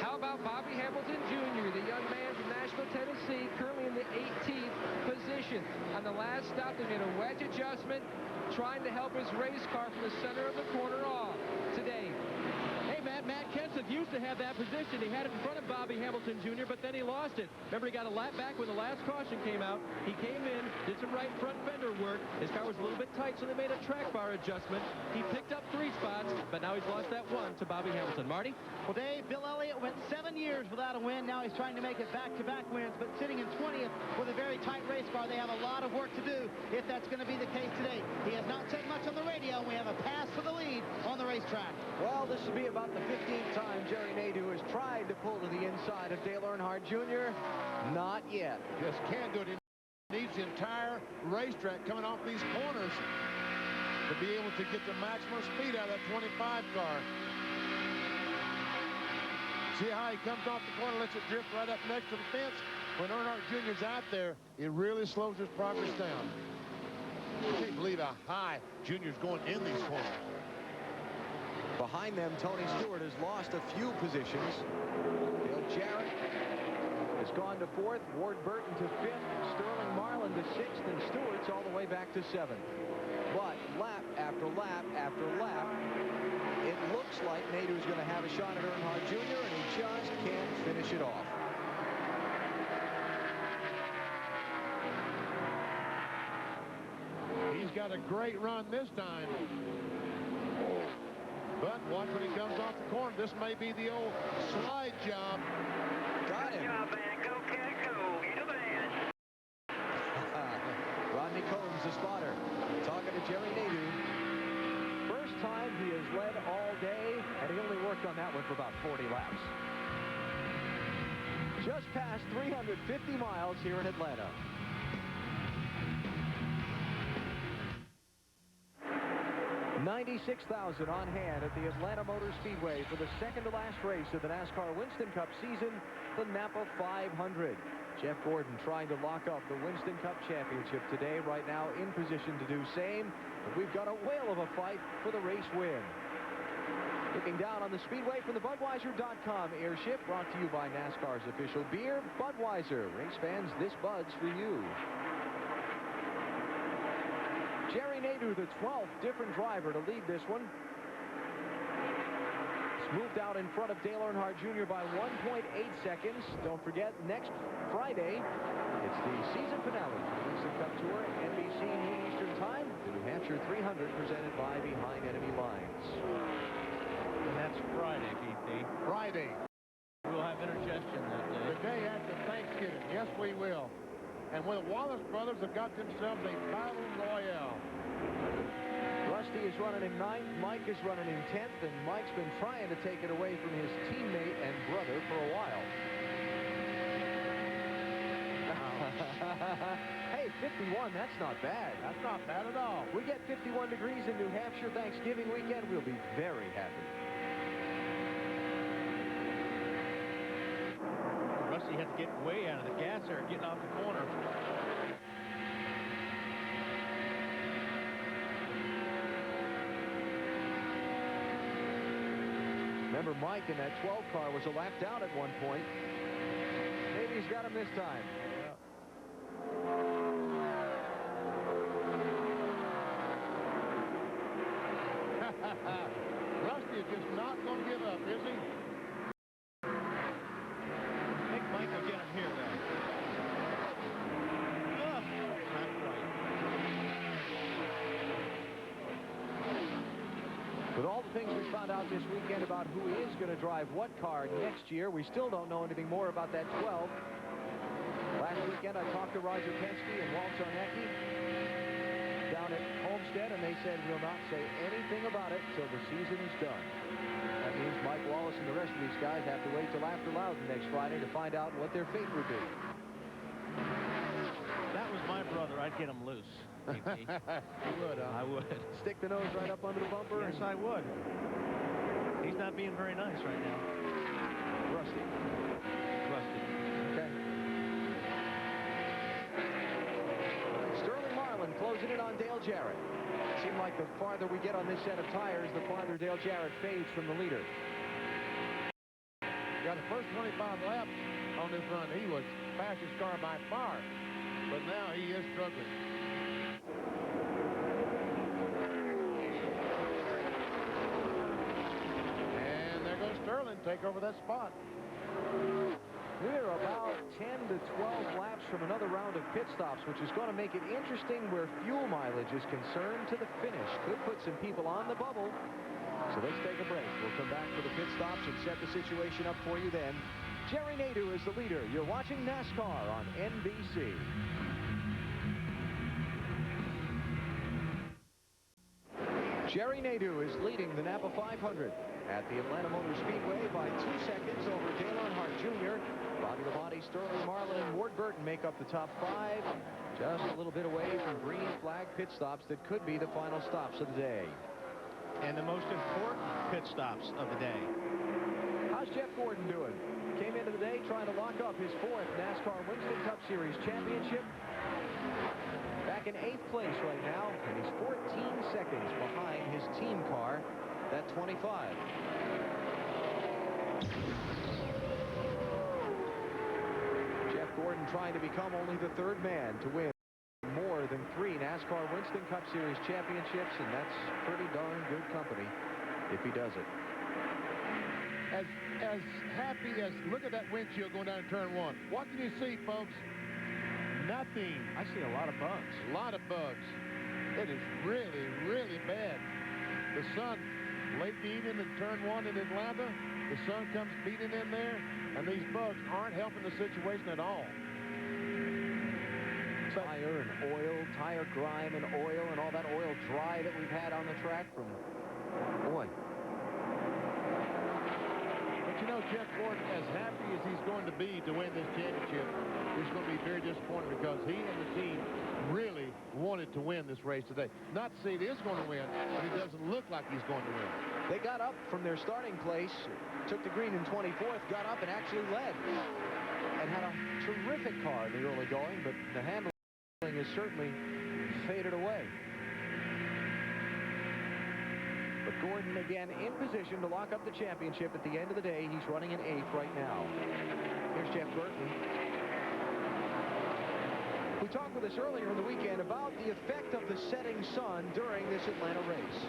How about Bobby Hamilton Jr., the young man from Nashville, Tennessee, currently in the 18th position. On the last stop, they made a wedge adjustment, trying to help his race car from the center of the corner off today. Matt Kenseth used to have that position. He had it in front of Bobby Hamilton Jr., but then he lost it. Remember, he got a lap back when the last caution came out. He came in, did some right front fender work. hurt. His car was a little bit tight, so they made a track bar adjustment. He picked up 3 spots, but now he's lost that 1 to Bobby Hamilton. Marty? Well, Dave, Bill Elliott went 7 years without a win. Now he's trying to make it back-to-back wins, but sitting in 20th with a very tight race car. They have a lot of work to do if that's going to be the case today. He has not said much on the radio, and we have a pass for the lead on the racetrack. Well, this will be about the 15th time Jerry Nadeau has tried to pull to the inside of Dale Earnhardt Jr. Not yet. Just can't do it. He needs the entire racetrack coming off these corners to be able to get the maximum speed out of that 25 car. See how he comes off the corner, lets it drift right up next to the fence. When Earnhardt Jr.'s out there, it really slows his progress down. I can't believe how high Junior's going in these corners. Behind them, Tony Stewart has lost a few positions. Dale Jarrett has gone to 4th, Ward Burton to 5th, Sterling Marlin to 6th, and Stewart's all the way back to 7th. But lap after lap after lap, it looks like Nadeau's going to have a shot at Earnhardt Jr., and he just can't finish it off. He's got a great run this time. But watch when he comes off the corner. This may be the old slide job. Got him. Good job, man. Go, cat, go. You're the man. Rodney Combs, the spotter, talking to Jerry Nadeau. First time he has led all day, and he only worked on that one for about 40 laps. Just past 350 miles here in Atlanta. $96,000 on hand at the Atlanta Motor Speedway for the second-to-last race of the NASCAR Winston Cup season, the NAPA 500. Jeff Gordon trying to lock up the Winston Cup Championship today, right now in position to do same. But we've got a whale of a fight for the race win. Looking down on the Speedway from the Budweiser.com airship, brought to you by NASCAR's official beer, Budweiser. Race fans, this Bud's for you. Jerry Nadeau, the 12th different driver to lead this one. It's moved out in front of Dale Earnhardt Jr. by 1.8 seconds. Don't forget, next Friday, it's the season finale of the Winston Cup Tour, NBC noon Eastern Time, the New Hampshire 300 presented by Behind Enemy Lines. And that's Friday, BP. Friday. We'll have indigestion that day. The day after Thanksgiving. Yes, we will. And when the Wallace brothers have got themselves a battle royale. Rusty is running in 9th, Mike is running in 10th, and Mike's been trying to take it away from his teammate and brother for a while. Hey, 51, that's not bad. That's not bad at all. We get 51 degrees in New Hampshire Thanksgiving weekend, we'll be very happy. Rusty had to get way out of the gas there, getting off the corner. Remember, Mike in that 12 car was a lap down at one point. Maybe he's got him this time. Rusty is just not going to give up, is he? Mike will get him here, though. Not quite. With all the things we found out this weekend about who is going to drive what car next year, we still don't know anything more about that 12. Last weekend, I talked to Roger Penske and Walt Zarnecki down at Homestead, and they said we'll not say anything about it till the season is done. That means Mike Wallace and the rest of these guys have to wait till after Loudon next Friday to find out what their fate would be. That was my brother. I'd get him loose. You would, I would. Stick the nose right up under the bumper? Yes, I would. He's not being very nice right now. Rusty. Okay. Sterling Marlin closing in on Dale Jarrett. Seemed like the farther we get on this set of tires, the farther Dale Jarrett fades from the leader. Got the first 25 laps on this run. He was fastest car by far. But now he is struggling. And there goes Sterling, take over that spot. We're about 10 to 12 laps from another round of pit stops, which is going to make it interesting where fuel mileage is concerned to the finish. Could put some people on the bubble. So let's take a break. We'll come back for the pit stops and set the situation up for you then. Jerry Nadeau is the leader. You're watching NASCAR on NBC. Jerry Nadeau is leading the NAPA 500 at the Atlanta Motor Speedway by 2 seconds over Dale Earnhardt Jr. Bobby Labonte, Sterling Marlin, and Ward Burton make up the top 5. Just a little bit away from green flag pit stops that could be the final stops of the day. And the most important pit stops of the day. How's Jeff Gordon doing? Came into the day trying to lock up his 4th NASCAR Winston Cup Series championship. Back in 8th place right now, and he's 14 seconds behind his team car, that 25. Jeff Gordon trying to become only the 3rd man to win more than 3 NASCAR Winston Cup Series championships, and that's pretty darn good company if he does it. As happy as, look at that windshield going down turn 1. What can you see, folks? Nothing. I see a lot of bugs. A lot of bugs. It is really, really bad. The sun, late in the evening in turn 1 in Atlanta, the sun comes beating in there, and these bugs aren't helping the situation at all. Tire and oil, tire grime and oil, and all that oil dry that we've had on the track from, boy. But you know, Jeff Gordon, as happy as he's going to be to win this championship, he's going to be very disappointed because he and the team really wanted to win this race today. Not to say he is going to win, but it doesn't look like he's going to win. They got up from their starting place, took the green in 24th, got up and actually led, and had a terrific car in the early going, but the handling has certainly faded away. But Gordon again in position to lock up the championship at the end of the day. He's running in 8th right now. Here's Jeff Burton. We talked with us earlier in the weekend about the effect of the setting sun during this Atlanta race.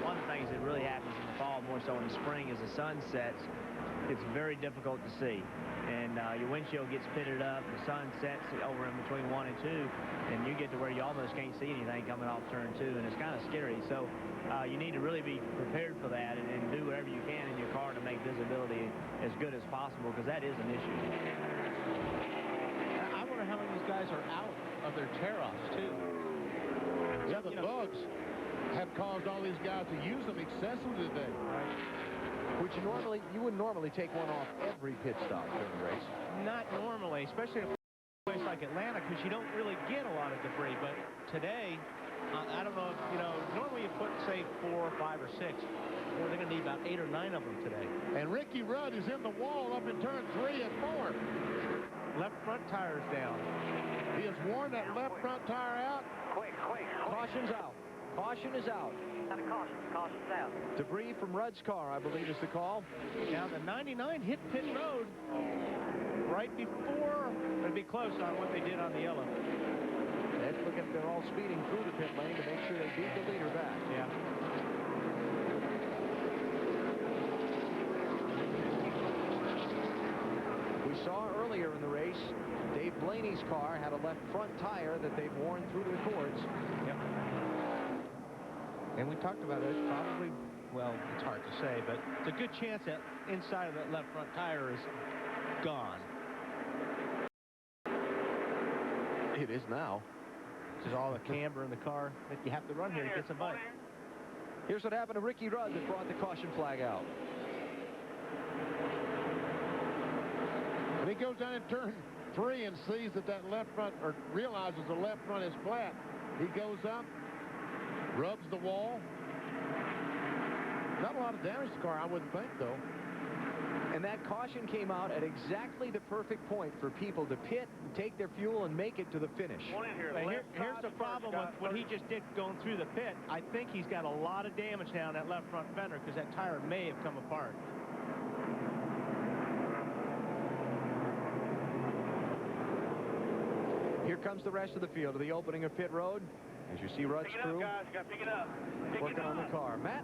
One of the things that really happens in the fall, more so in the spring, is the sun sets. It's very difficult to see. And your windshield gets pitted up, the sun sets over in between 1 and 2, and you get to where you almost can't see anything coming off turn 2, and it's kind of scary. So you need to really be prepared for that and do whatever you can in your car to make visibility as good as possible, because that is an issue. I wonder how many of these guys are out of their tear-offs, too. Yeah, the bugs have caused all these guys to use them excessively today. Right. Which you wouldn't normally take one off every pit stop during the race. Not normally, especially in a place like Atlanta, because you don't really get a lot of debris. But today, I don't know if, normally you put, say, 4 or 5 or 6. Well, they're going to need about 8 or 9 of them today. And Ricky Rudd is in the wall up in turn 3 and 4. Left front tire's down. He has worn that left front tire out. Quick. Caution's out. Caution is out. Not a caution. Caution's out. Debris from Rudd's car, I believe, is the call. Now, the 99 hit pit road right before. It'd be close on what they did on the yellow. Let's look at, they're all speeding through the pit lane to make sure they beat the leader back. Yeah. We saw earlier in the race, Dave Blaney's car had a left front tire that they've worn through to the cords. Yep. And we talked about it, probably, well, it's hard to say, but it's a good chance that inside of that left front tire is gone. It is now. This is all the camber in the car that you have to run here to get some bite. Here's what happened to Ricky Rudd that brought the caution flag out. And he goes down in turn 3 and sees that left front, or realizes the left front is flat. He goes up, rubs the wall. Not a lot of damage to the car, I wouldn't think, though. And that caution came out at exactly the perfect point for people to pit, take their fuel, and make it to the finish. Here's the problem with what he just did going through the pit. I think he's got a lot of damage down that left front fender because that tire may have come apart. Here comes the rest of the field to the opening of pit road. As you see Rudd's crew working on the car. Matt?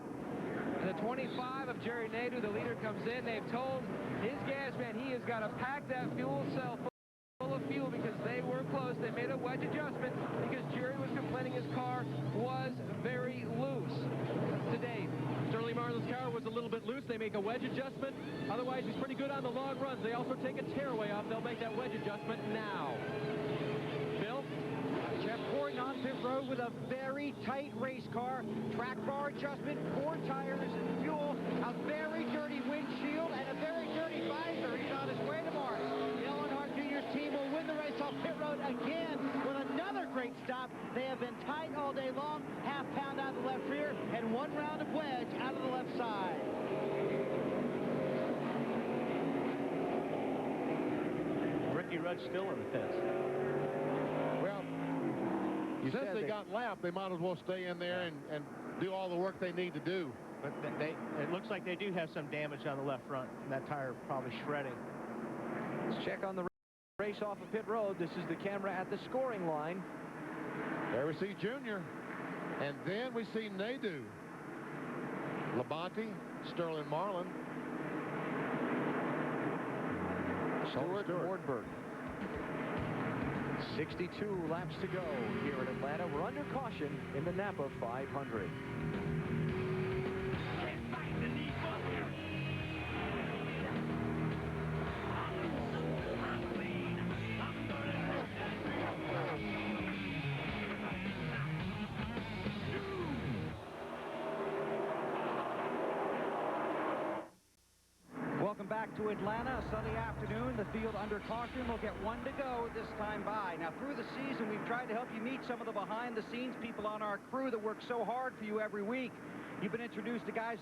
The 25 of Jerry Nadeau, the leader, comes in. They've told his gas man he has got to pack that fuel cell full of fuel because they were close. They made a wedge adjustment because Jerry was complaining his car was very loose. Today, Sterling Marlin's car was a little bit loose. They make a wedge adjustment. Otherwise, he's pretty good on the long runs. They also take a tearaway off. They'll make that wedge adjustment now. Bill? Jeff Gordon on pit road with a very tight race car. Track bar adjustment, 4 tires and fuel, a very dirty windshield, and a very dirty visor. He's on his way to Mars. Dale Earnhardt Jr.'s team will win the race off pit road again with another great stop. They have been tight all day long. Half pound out of the left rear and 1 round of wedge out of the left side. Ricky Rudd's still in the pits. Well, since they got lapped, they might as well stay in there and do all the work they need to do. But it looks like they do have some damage on the left front, and that tire probably shredding. Let's check on the race off of pit road. This is the camera at the scoring line. There we see Junior, and then we see Nadeau, Labonte, Sterling Marlin, Stewart, Wardburg. 62 laps to go here in Atlanta. We're under caution in the NAPA 500. Welcome back to Atlanta, a sunny afternoon. The field under caution. We'll get 1 to go this time by. Now, through the season, we've tried to help you meet some of the behind-the-scenes people on our crew that work so hard for you every week. You've been introduced to guys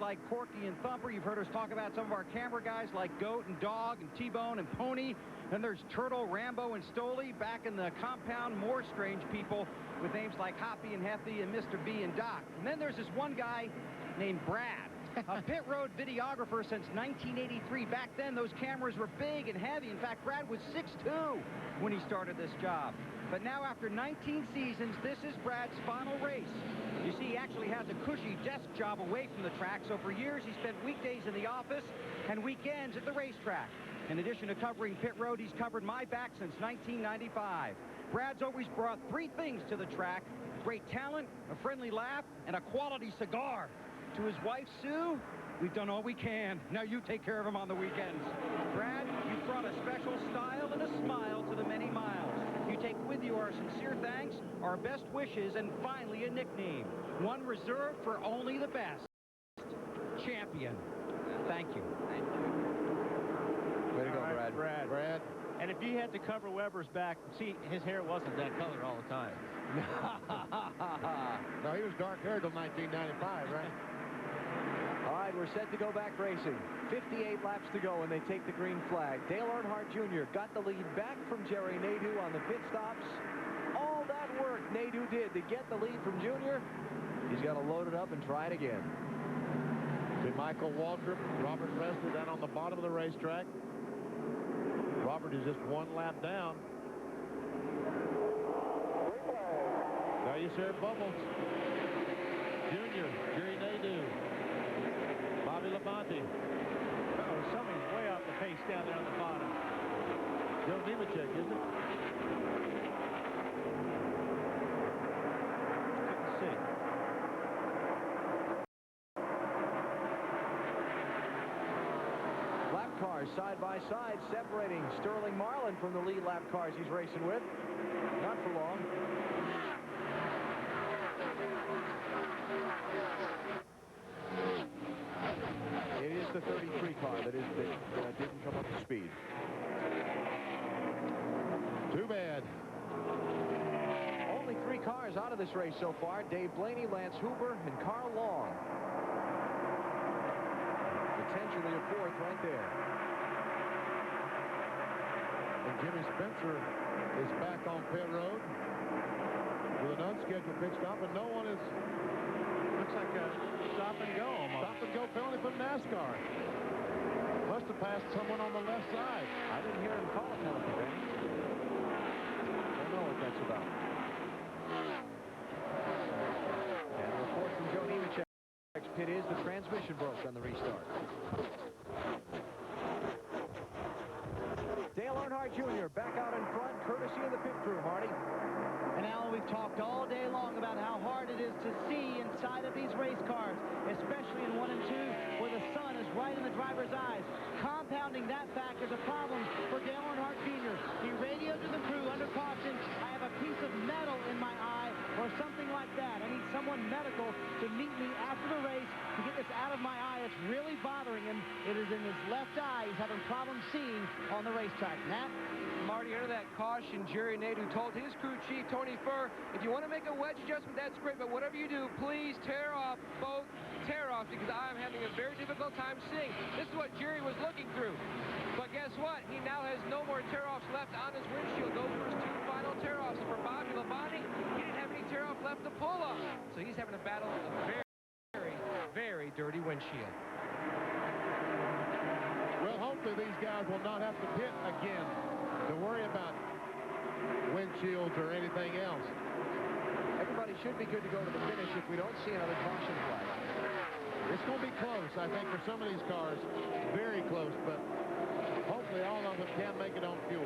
like Porky and Thumper. You've heard us talk about some of our camera guys like Goat and Dog and T-Bone and Pony. Then there's Turtle, Rambo, and Stoley. Back in the compound, more strange people with names like Hoppy and Hefty and Mr. B and Doc. And then there's this one guy named Brad. A pit road videographer since 1983. Back then, those cameras were big and heavy. In fact, Brad was 6'2" when he started this job. But now, after 19 seasons, this is Brad's final race. You see, he actually has a cushy desk job away from the track, so for years, he spent weekdays in the office and weekends at the racetrack. In addition to covering pit road, he's covered my back since 1995. Brad's always brought 3 things to the track: great talent, a friendly laugh, and a quality cigar. To his wife, Sue, we've done all we can. Now you take care of him on the weekends. Brad, you've brought a special style and a smile to the many miles. You take with you our sincere thanks, our best wishes, and finally a nickname. One reserved for only the best. Champion. Thank you. Thank you. Way to go, Right, Brad. Brad. And if you had to cover Weber's back, see, his hair wasn't that color all the time. No, he was dark-haired till 1995, right? All right, we're set to go back racing. 58 laps to go, and they take the green flag. Dale Earnhardt Jr. got the lead back from Jerry Nadeau on the pit stops. All that work Nadeau did to get the lead from Junior. He's got to load it up and try it again. See Michael Waltrip, Robert Ressler down on the bottom of the racetrack. Robert is just 1 lap down. Now you see Bubbles. Junior, Jerry Nadeau, Bobby Labonte. Something's way off the pace down there on the bottom. Joe Nemechek, isn't it? Couldn't see. Lap cars side by side, separating Sterling Marlin from the lead lap cars he's racing with. Not for long. It is the 33 car that didn't come up to speed. Too bad. Only 3 cars out of this race so far: Dave Blaney, Lance Huber, and Carl Long. Potentially a 4th right there. And Jimmy Spencer is back on pit road with an unscheduled pit stop, and no one is. Looks like a stop and go almost. Stop and go penalty from NASCAR. Must have passed someone on the left side. I didn't hear him call a penalty, Benny. Don't know what that's about. And a report from Joe Nemechek It is the transmission broke on the restart. Dale Earnhardt Jr. back out in front, courtesy of the pit crew, Marty. And Alan, we've talked all day long about how hard it is to see inside of these race cars, especially in 1 and 2, where the sun is right in the driver's eyes. Compounding that fact is a problem for Dale Earnhardt Jr. He radioed to the crew under caution, "I have a piece of metal in my eye," or something like that. I need someone medical to meet me after the race to get this out of my eye. It's really bothering him. It is in his left eye. He's having problems seeing on the racetrack. Nat? Marty, under that caution, Jerry Nadeau told his crew chief, Tony Furr, if you want to make a wedge adjustment, that's great, but whatever you do, please tear off both tear-offs because I'm having a very difficult time seeing. This is what Jerry was looking through. But guess what? He now has no more tear-offs left on his windshield. Those were his 2 final tear-offs. And for Bobby Labonte, he didn't have any tear-off left to pull off. So he's having to battle a very, very, very dirty windshield. Well, hopefully these guys will not have to pit again to worry about windshields or anything else. Everybody should be good to go to the finish if we don't see another caution flag. It's going to be close, I think, for some of these cars. Very close, but hopefully all of them can make it on fuel.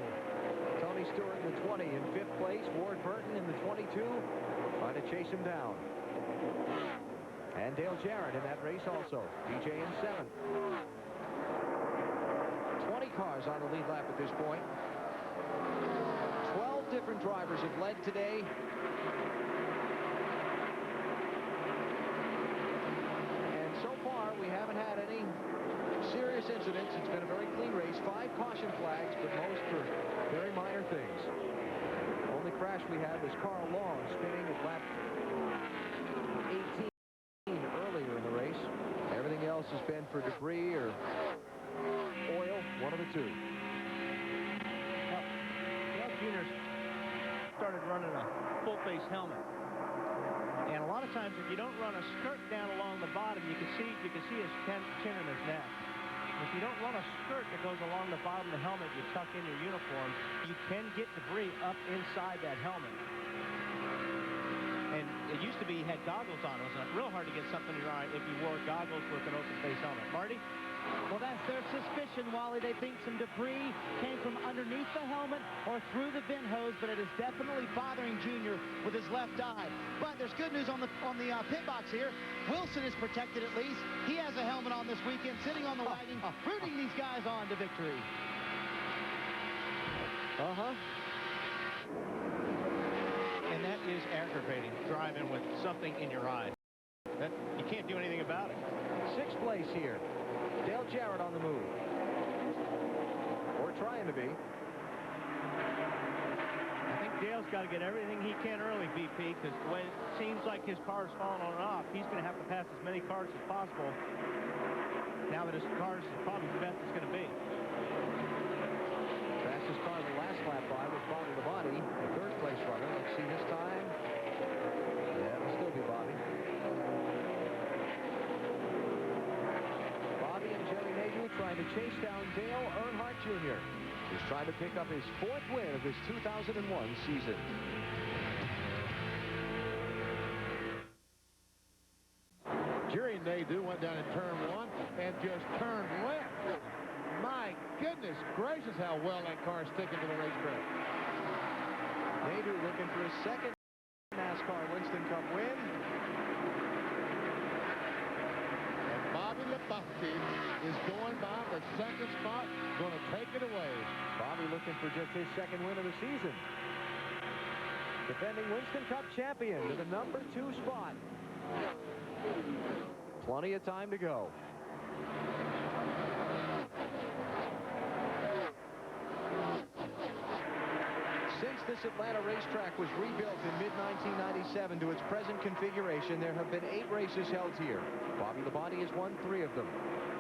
Tony Stewart in the 20 in 5th place. Ward Burton in the 22 trying to chase him down. And Dale Jarrett in that race also. DJ in 7th. 20 cars on the lead lap at this point. 12 different drivers have led today. And so far, we haven't had any serious incidents. It's been a very clean race. 5 caution flags, but most for very minor things. Only crash we had was Carl Long spinning at lap 18 earlier in the race. Everything else has been for debris or oil, one of the two. Jr. started running a full-face helmet, and a lot of times if you don't run a skirt down along the bottom, you can see his chin and his neck. If you don't run a skirt that goes along the bottom of the helmet, you tuck in your uniform, you can get debris up inside that helmet. And it used to be you had goggles on. It was real hard to get something in your eye if you wore goggles with an open-face helmet. Marty? Well, that's their suspicion, Wally. They think some debris came from underneath the helmet or through the vent hose, but it is definitely bothering Junior with his left eye. But there's good news on the pit box here. Wilson is protected at least. He has a helmet on this weekend, sitting on the wagon, rooting these guys on to victory. And that is aggravating, driving with something in your eye. You can't do anything about it. 6th place here. Dale Jarrett on the move. Or trying to be. I think Dale's got to get everything he can early, BP, because the way it seems like his car is falling on and off, he's going to have to pass as many cars as possible now that his car is probably the best it's going to be. Fastest car the last lap by was Bobby Labonte, the 3rd place runner. Let's see this time. Yeah, it'll still be Bobby. Trying to chase down Dale Earnhardt Jr. He's trying to pick up his 4th win of his 2001 season. Jerry Nadeau went down in turn 1 and just turned left. My goodness gracious, how well that car is sticking to the racetrack. Nadeau looking for his 2nd NASCAR Winston Cup win. Bobby Labonte is going by the 2nd spot, going to take it away. Bobby looking for just his 2nd win of the season. Defending Winston Cup champion to the number 2 spot. Plenty of time to go. Since this Atlanta racetrack was rebuilt in mid-1997 to its present configuration, there have been 8 races held here. Bobby Labonte has won 3 of them.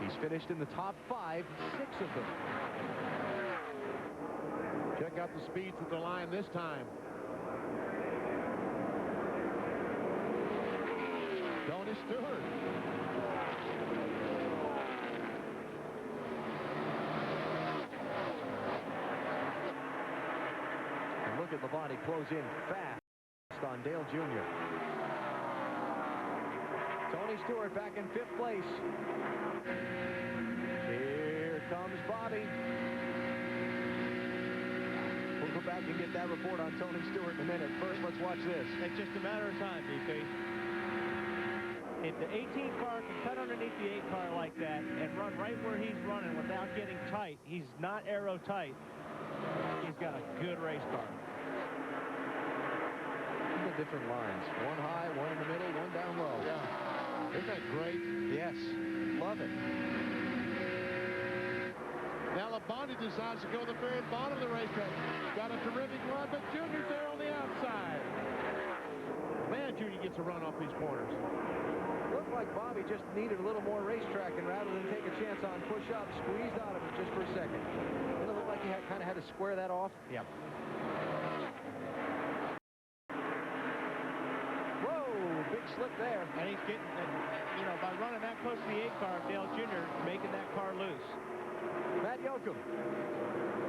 He's finished in the top 5, 6 of them. Check out the speeds at the line this time. Tony Stewart. Look at Labonte close in fast on Dale Jr. Tony Stewart back in 5th place. Here comes Bobby. We'll go back and get that report on Tony Stewart in a minute. First, let's watch this. It's just a matter of time, BP. If the 18 car can cut underneath the 8 car like that and run right where he's running without getting tight, he's not aero tight, he's got a good race car. The different lines. One high, one in the middle, one down low. Yeah. Isn't that great? Yes. Love it. Now Labonte decides to go to the very bottom of the racetrack. Got a terrific run, but Junior's there on the outside. Man, Junior gets a run off these corners. Looked like Bobby just needed a little more racetrack, and rather than take a chance on push-up, squeezed out of it just for a second. Didn't it look like he kind of had to square that off? Yep. Big slip there. And he's getting, by running that close to the 8 car, Dale Jr. making that car loose. Matt Yoakum.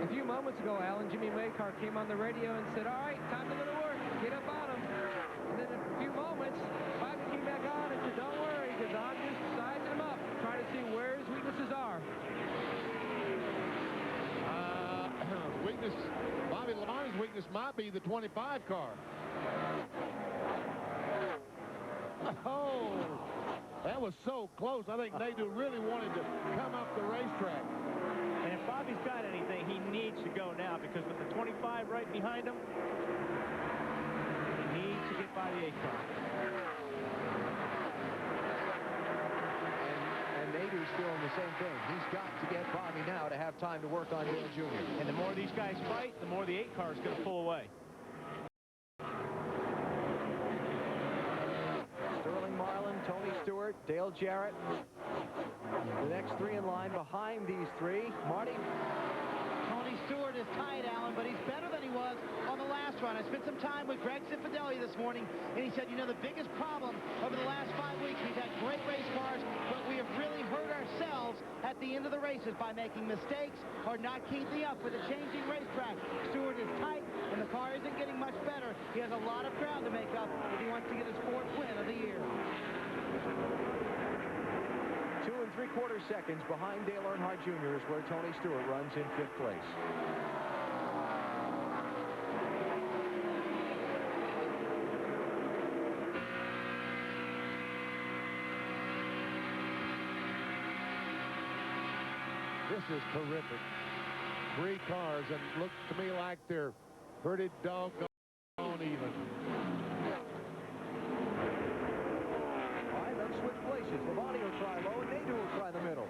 A few moments ago, Alan, Jimmy Maycar came on the radio and said, all right, time to go to work. Get up on him. And then in a few moments, Bobby came back on and said, don't worry, because I'm just sizing him up, trying to see where his weaknesses are. Bobby Lamonte's weakness might be the 25 car. Oh, that was so close. I think Nadeau really wanted to come up the racetrack. And if Bobby's got anything, he needs to go now, because with the 25 right behind him, he needs to get by the 8 car. And Nadeau's feeling the same thing. He's got to get Bobby now to have time to work on Dale Jr. And the more these guys fight, the more the 8 car is going to pull away. Tony Stewart, Dale Jarrett, the next 3 in line behind these 3. Marty? Tony Stewart is tight, Alan, but he's better than he was on the last run. I spent some time with Greg Cifadelli this morning, and he said, the biggest problem over the last 5 weeks, we've had great race cars, but we have really hurt ourselves at the end of the races by making mistakes or not keeping up with the changing racetrack. Stewart is tight, and the car isn't getting much better. He has a lot of ground to make up if he wants to get his 4th win of the year. 2 3/4 seconds behind Dale Earnhardt Jr. is where Tony Stewart runs in 5th place. This is terrific. 3 cars, and looks to me like they're pretty doggone even. All right, let's switch places. Labonte will try low, and Nadeau will try the middle.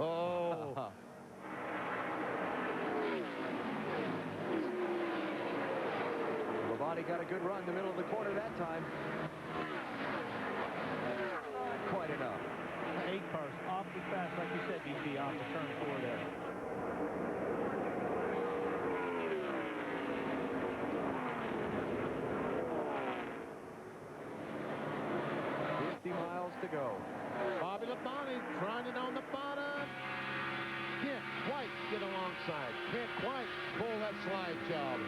Oh. Labonte got a good run in the middle of the corner that time. Quite enough. 8 cars awfully fast, like you said, BP, off the turn 4 there. Miles to go. Bobby Labonte trying it on the bottom. Can't quite get alongside. Can't quite pull that slide job.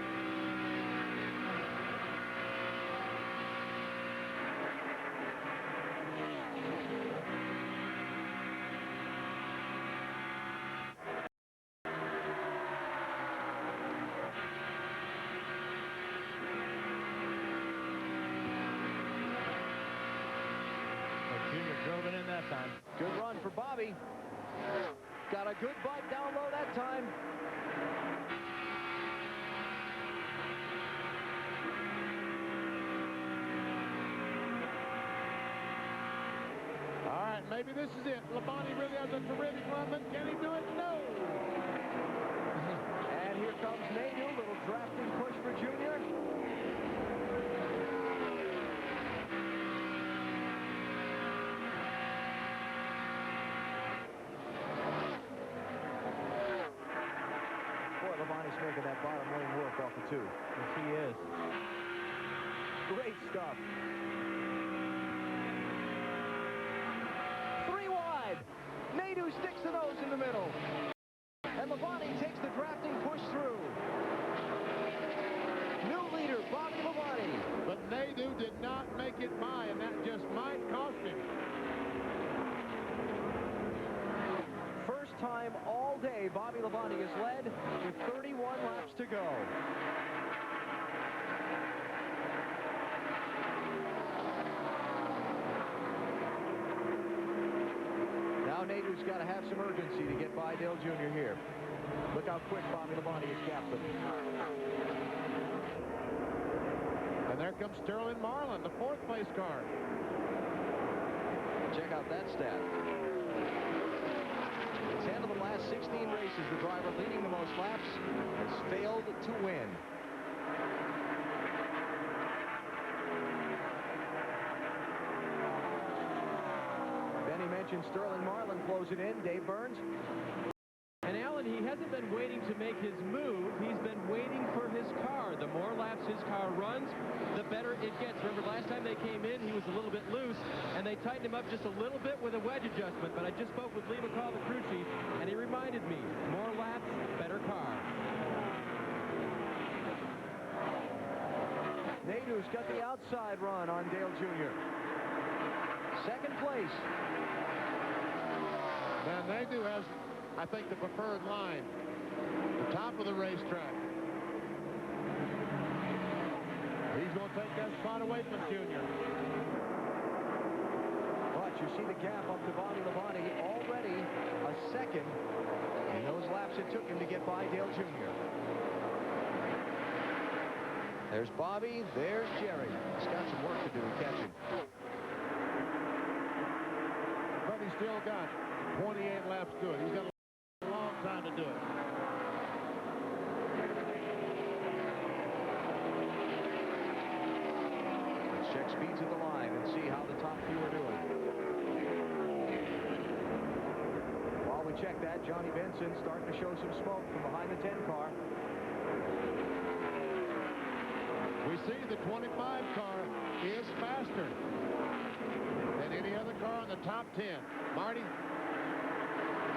Drove it in that time. Good run for Bobby. Got a good bite down low that time. All right, maybe this is it. Labonte really has a terrific run, but can he do it? No. And here comes Nadeau. Little drafting push for Junior. Labonte's making that bottom lane work off the 2. Yes, he is. Great stuff. 3 wide. Nadeau sticks the nose in the middle. And Labonte takes the drafting push through. New leader, Bobby Labonte. get by, and that just might cost him. First time all day, Bobby Labonte is led with 31 laps to go. Now Nadeau's got to have some urgency to get by Dale Jr. here. Look how quick Bobby Labonte is captain. And there comes Sterling Marlin, the fourth place car. Check out that stat. In 10 of the last 16 races, the driver leading the most laps has failed to win. Benny mentioned Sterling Marlin closing in. Dave Burns. And Alan, he hasn't been waiting to make his move. He's been waiting for his car. The more laps his car runs, the better it gets. Remember, last time they came in, he was a little bit loose, and they tightened him up just a little bit with a wedge adjustment. But I just spoke with Lee McCall, the crew chief, and he reminded me, more laps, better car. Nadeau's got the outside run on Dale Jr. Second place. Now, Nadeau has, I think, the preferred line. The top of the racetrack. He's going to take that spot away from Junior. But you see the gap up to Bobby Labonte, already a second in those laps it took him to get by Dale Jr. There's Bobby, there's Jerry. He's got some work to do catching. But he's still got 28 laps to it. He's got a long time to do it. Let's check speeds at the line and see how the top few are doing. While we check that, Johnny Benson starting to show some smoke from behind the 10 car. We see the 25 car is faster than any other car in the top 10. Marty?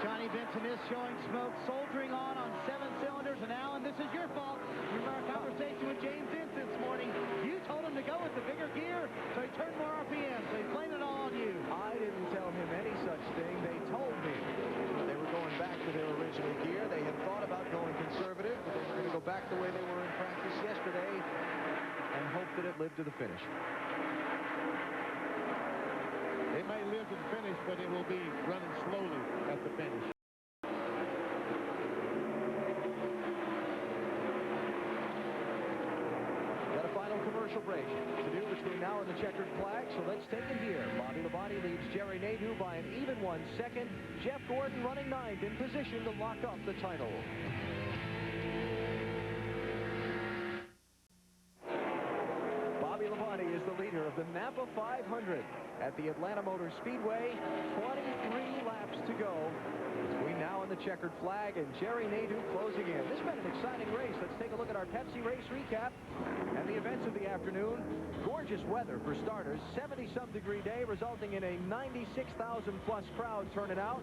Johnny Benson is showing smoke, soldiering on 7 cylinders. And Alan, this is your fault. Remember our conversation with James Ince this morning. You told him to go with the bigger gear, so he turned more RPM, so he blamed it all on you. I didn't tell him any such thing. They told me they were going back to their original gear. They had thought about going conservative, but they were going to go back the way they were in practice yesterday and hope that it lived to the finish. It may live to the finish, but it will be running slowly at the finish. Got a final commercial break to do between now and the checkered flag, so let's take it here. Bobby Labonte leads Jerry Nadeau by an even 1 second. Jeff Gordon running 9th in position to lock up the title. Bobby Labonte is the leader of the NAPA 500 at the Atlanta Motor Speedway. 23 laps to go between now and the checkered flag, and Jerry Nadeau closing in. This has been an exciting race. Let's take a look at our Pepsi race recap and the events of the afternoon. Gorgeous weather for starters. 70-some degree day, resulting in a 96,000-plus crowd turning out.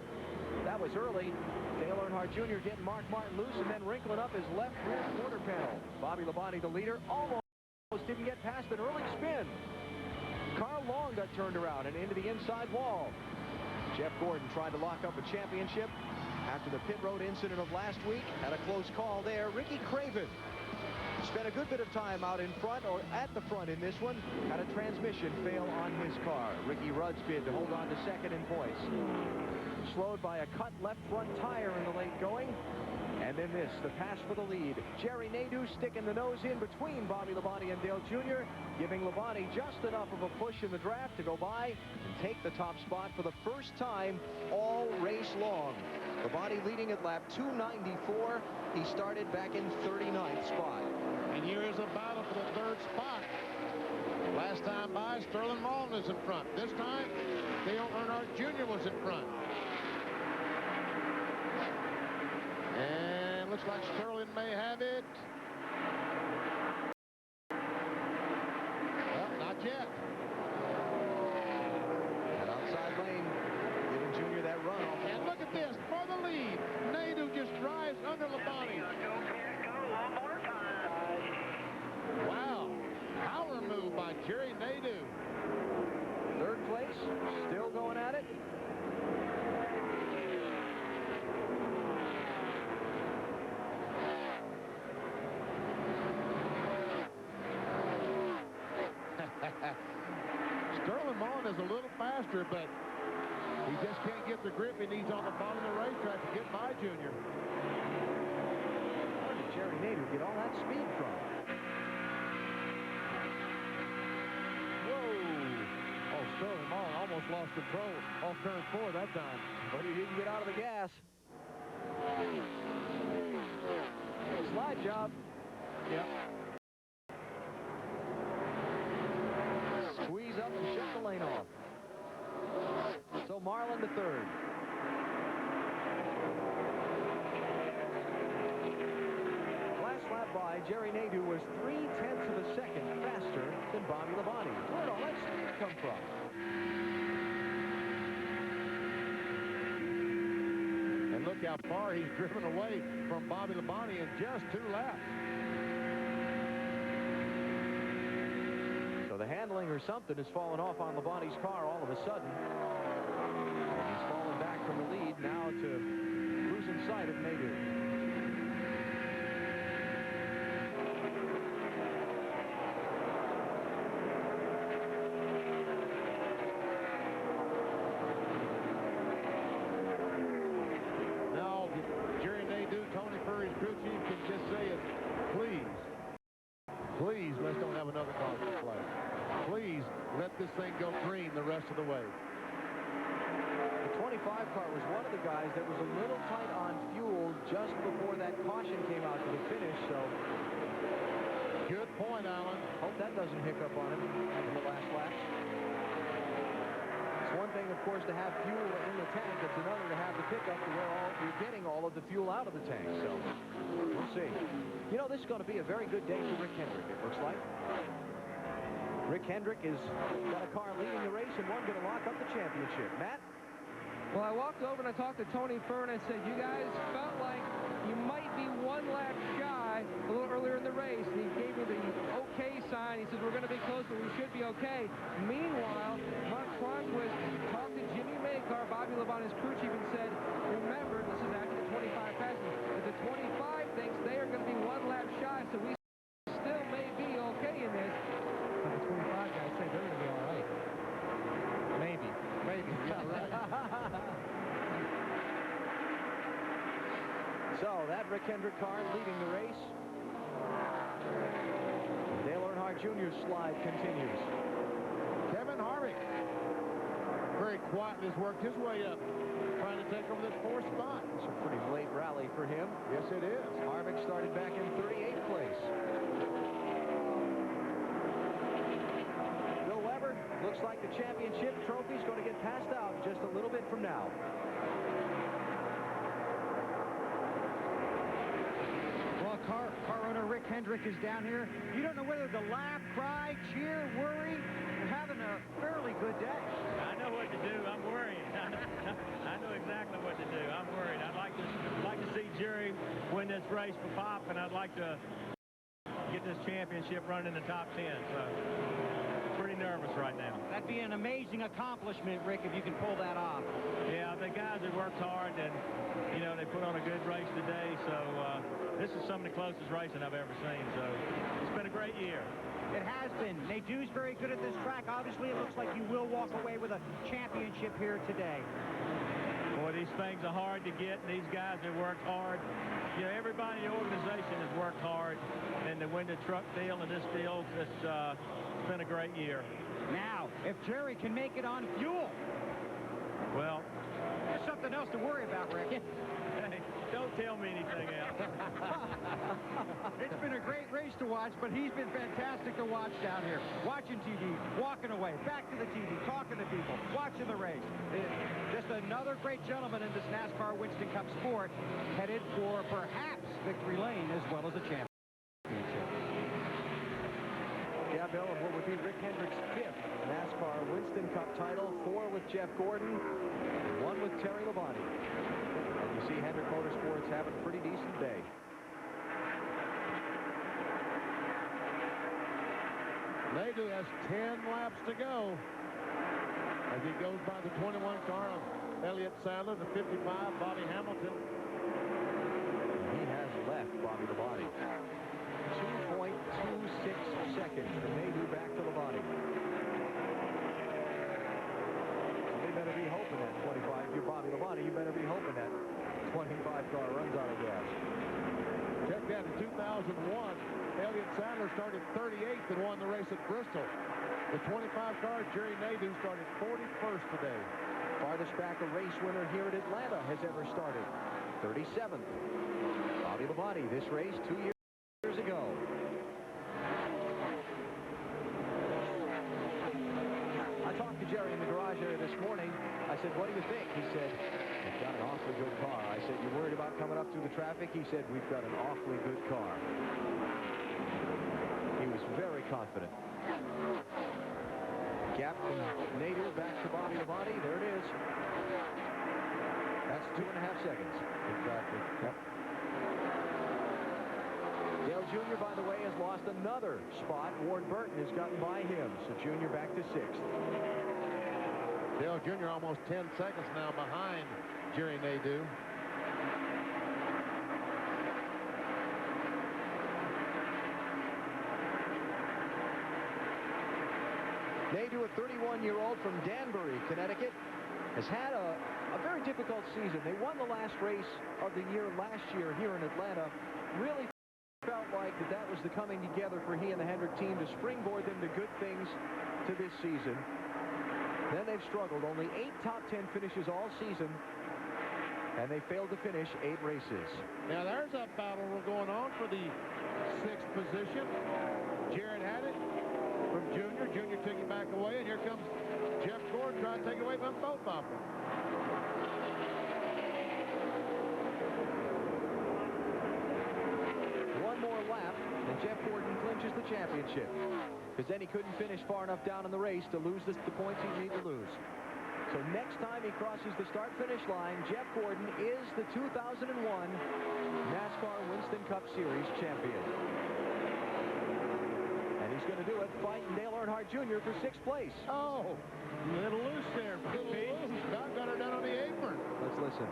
That was early. Dale Earnhardt Jr. getting Mark Martin loose and then wrinkling up his left rear quarter panel. Bobby Labonte, the leader, almost didn't get past an early spin. Carl Long got turned around and into the inside wall. Jeff Gordon tried to lock up a championship after the pit road incident of last week. Had a close call there. Ricky Craven spent a good bit of time out in front, or at the front in this one. Had a transmission fail on his car. Ricky Rudd's bid to hold on to second in points. Slowed by a cut left front tire in the late going. And then this, the pass for the lead. Jerry Nadeau sticking the nose in between Bobby Labonte and Dale Jr., giving Labonte just enough of a push in the draft to go by and take the top spot for the first time all race long. Labonte leading at lap 294. He started back in 39th spot. And here is a battle for the third spot. Last time by, Sterling Marlin is in front. This time, Dale Earnhardt Jr. was in front. And looks like Sterling may have it. Well, not yet. That outside lane giving Jr. that run off. And look at this, for the lead. Nadeau just drives under Labonte. Wow. Power move by Jerry Nadeau. Sterling Marlin is a little faster, but he just can't get the grip he needs on the bottom of the racetrack to get by Junior. Where did Jerry Nadeau get all that speed from? Whoa! Oh, Sterling Marlin almost lost control off turn 4 that time. But he didn't get out of the gas. Slide job. Yep. Squeeze up and shut the lane off. So Marlin to third. Last lap by, Jerry Nadeau was 0.3 of a second faster than Bobby Labonte. Where did all that speed come from? And look how far he's driven away from Bobby Labonte in just 2 laps. So the handling or something has fallen off on Labonte's car all of a sudden. And he's fallen back from the lead now to losing sight of Nadeau. Now, Jerry Nadeau, Tony Furry's crew chief can just say it, please, let's don't have another caution flag. Please let this thing go green the rest of the way. The 25 car was one of the guys that was a little tight on fuel just before that caution came out to the finish, so good point, Alan. Hope that doesn't hiccup on him in the last laps. It's one thing, of course, to have fuel in the tank. It's another to have the pickup to where you're getting all of the fuel out of the tank, so we'll see. You know, this is going to be a very good day for Rick Hendrick, it looks like. Rick Hendrick has got a car leading the race and one going to lock up the championship. Matt? Well, I walked over and I talked to Tony Furr and I said, you guys felt like you might be 1 lap shy a little earlier in the race. And he gave me the okay sign. He said, we're going to be close, but we should be okay. Meanwhile, Mark Cronquist talked to Jimmy Maycar, Bobby Labonte's crew chief, and said, remember, this is after the 25 passes, that the 25 thinks they are going to be 1 lap shy, so we still may be okay in this. But the 25 guys say they're going to be all right. Maybe. Yeah, right. So that Rick Hendrick car leading the race. Dale Earnhardt Jr.'s slide continues. Kevin Harvick very quietly has worked his way up, trying to take over this 4th spot. It's a pretty late rally for him. Yes, it is. Harvick started back in 38th place. Bill Weber, looks like the championship trophy is going to get passed out just a little bit from now. Well, car owner Rick Hendrick is down here. You don't know whether to laugh, cry, cheer, worry. You're having a fairly good day. I know what to do. I'm worried. I know exactly what to do. I'm worried. I'd like to see Jerry win this race for Pop, and I'd like to get this championship running in the top 10. So pretty nervous right now. That'd be an amazing accomplishment, Rick, if you can pull that off. Yeah, the guys have worked hard, and you know they put on a good race today. So this is some of the closest racing I've ever seen. So it's been a great year. It has been. Nadeau's very good at this track. Obviously, it looks like you will walk away with a championship here today. Boy, these things are hard to get, and these guys have worked hard. You know, everybody in the organization has worked hard, and to win the truck deal and this deal, it's been a great year. Now, if Jerry can make it on fuel, well, there's something else to worry about, Rick. Hey, don't tell me anything else. It's been a great race to watch, but he's been fantastic to watch down here. Watching TV, walking away, back to the TV, talking to people, watching the race. Just another great gentleman in this NASCAR Winston Cup sport, headed for perhaps victory lane as well as a championship. Yeah, Bill, of what would be Rick Hendrick's 5th NASCAR Winston Cup title, 4 with Jeff Gordon, 1 with Terry Labonte. And you see Hendrick Motorsports having a pretty decent day. Nadeau has 10 laps to go as he goes by the 21 car of Elliott Sadler, the 55, Bobby Hamilton. He has left Bobby Labonte. 2.26 seconds from Nadeau back to Labonte. NASCAR runs out of gas. Check that. In 2001, Elliott Sadler started 38th and won the race at Bristol. The 25 car, Jerry Nadeau, started 41st today. Farthest back a race winner here at Atlanta has ever started. 37th. Bobby Labonte, this race 2 years ago. I talked to Jerry in the garage area this morning. I said, what do you think? He said, we've got an awfully good car. I said, you worried about coming up through the traffic? He said, we've got an awfully good car. He was very confident. Gap from Nadeau back to Bobby Labonte. There it is. That's 2.5 seconds. Exactly. Yep. Dale Jr., by the way, has lost another spot. Ward Burton has gotten by him. So Jr. back to 6th. Dale Jr. almost 10 seconds now behind Jerry Nadeau. Nadeau, a 31-year-old from Danbury, Connecticut, has had a very difficult season. They won the last race of the year last year here in Atlanta. Really felt like that was the coming together for he and the Hendrick team to springboard them to good things to this season. Then they've struggled. Only 8 top 10 finishes all season, and they failed to finish 8 races. Now there's a battle going on for the 6th position. Jared had it from Junior. Junior took it back away, and here comes Jeff Gordon trying to take it away from both of them. One more lap, and Jeff Gordon clinches the championship. Because then he couldn't finish far enough down in the race to lose the points he needed to lose. So next time he crosses the start-finish line, Jeff Gordon is the 2001 NASCAR Winston Cup Series champion. And he's going to do it fighting Dale Earnhardt Jr. for 6th place. Oh, a little loose there. Little loose. Scott got her down on the apron. Let's listen.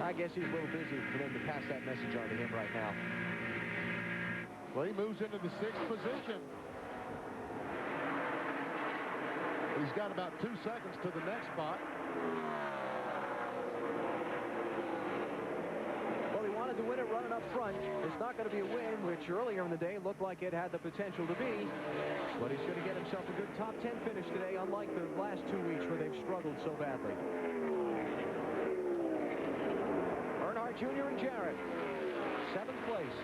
I guess he's a little busy for them to pass that message on to him right now. Well, he moves into the 6th position. He's got about 2 seconds to the next spot. Well, he wanted to win it running up front. It's not going to be a win, which earlier in the day looked like it had the potential to be. But he's going to get himself a good top 10 finish today, unlike the last 2 weeks where they've struggled so badly. Earnhardt Jr. and Jarrett, 7th place.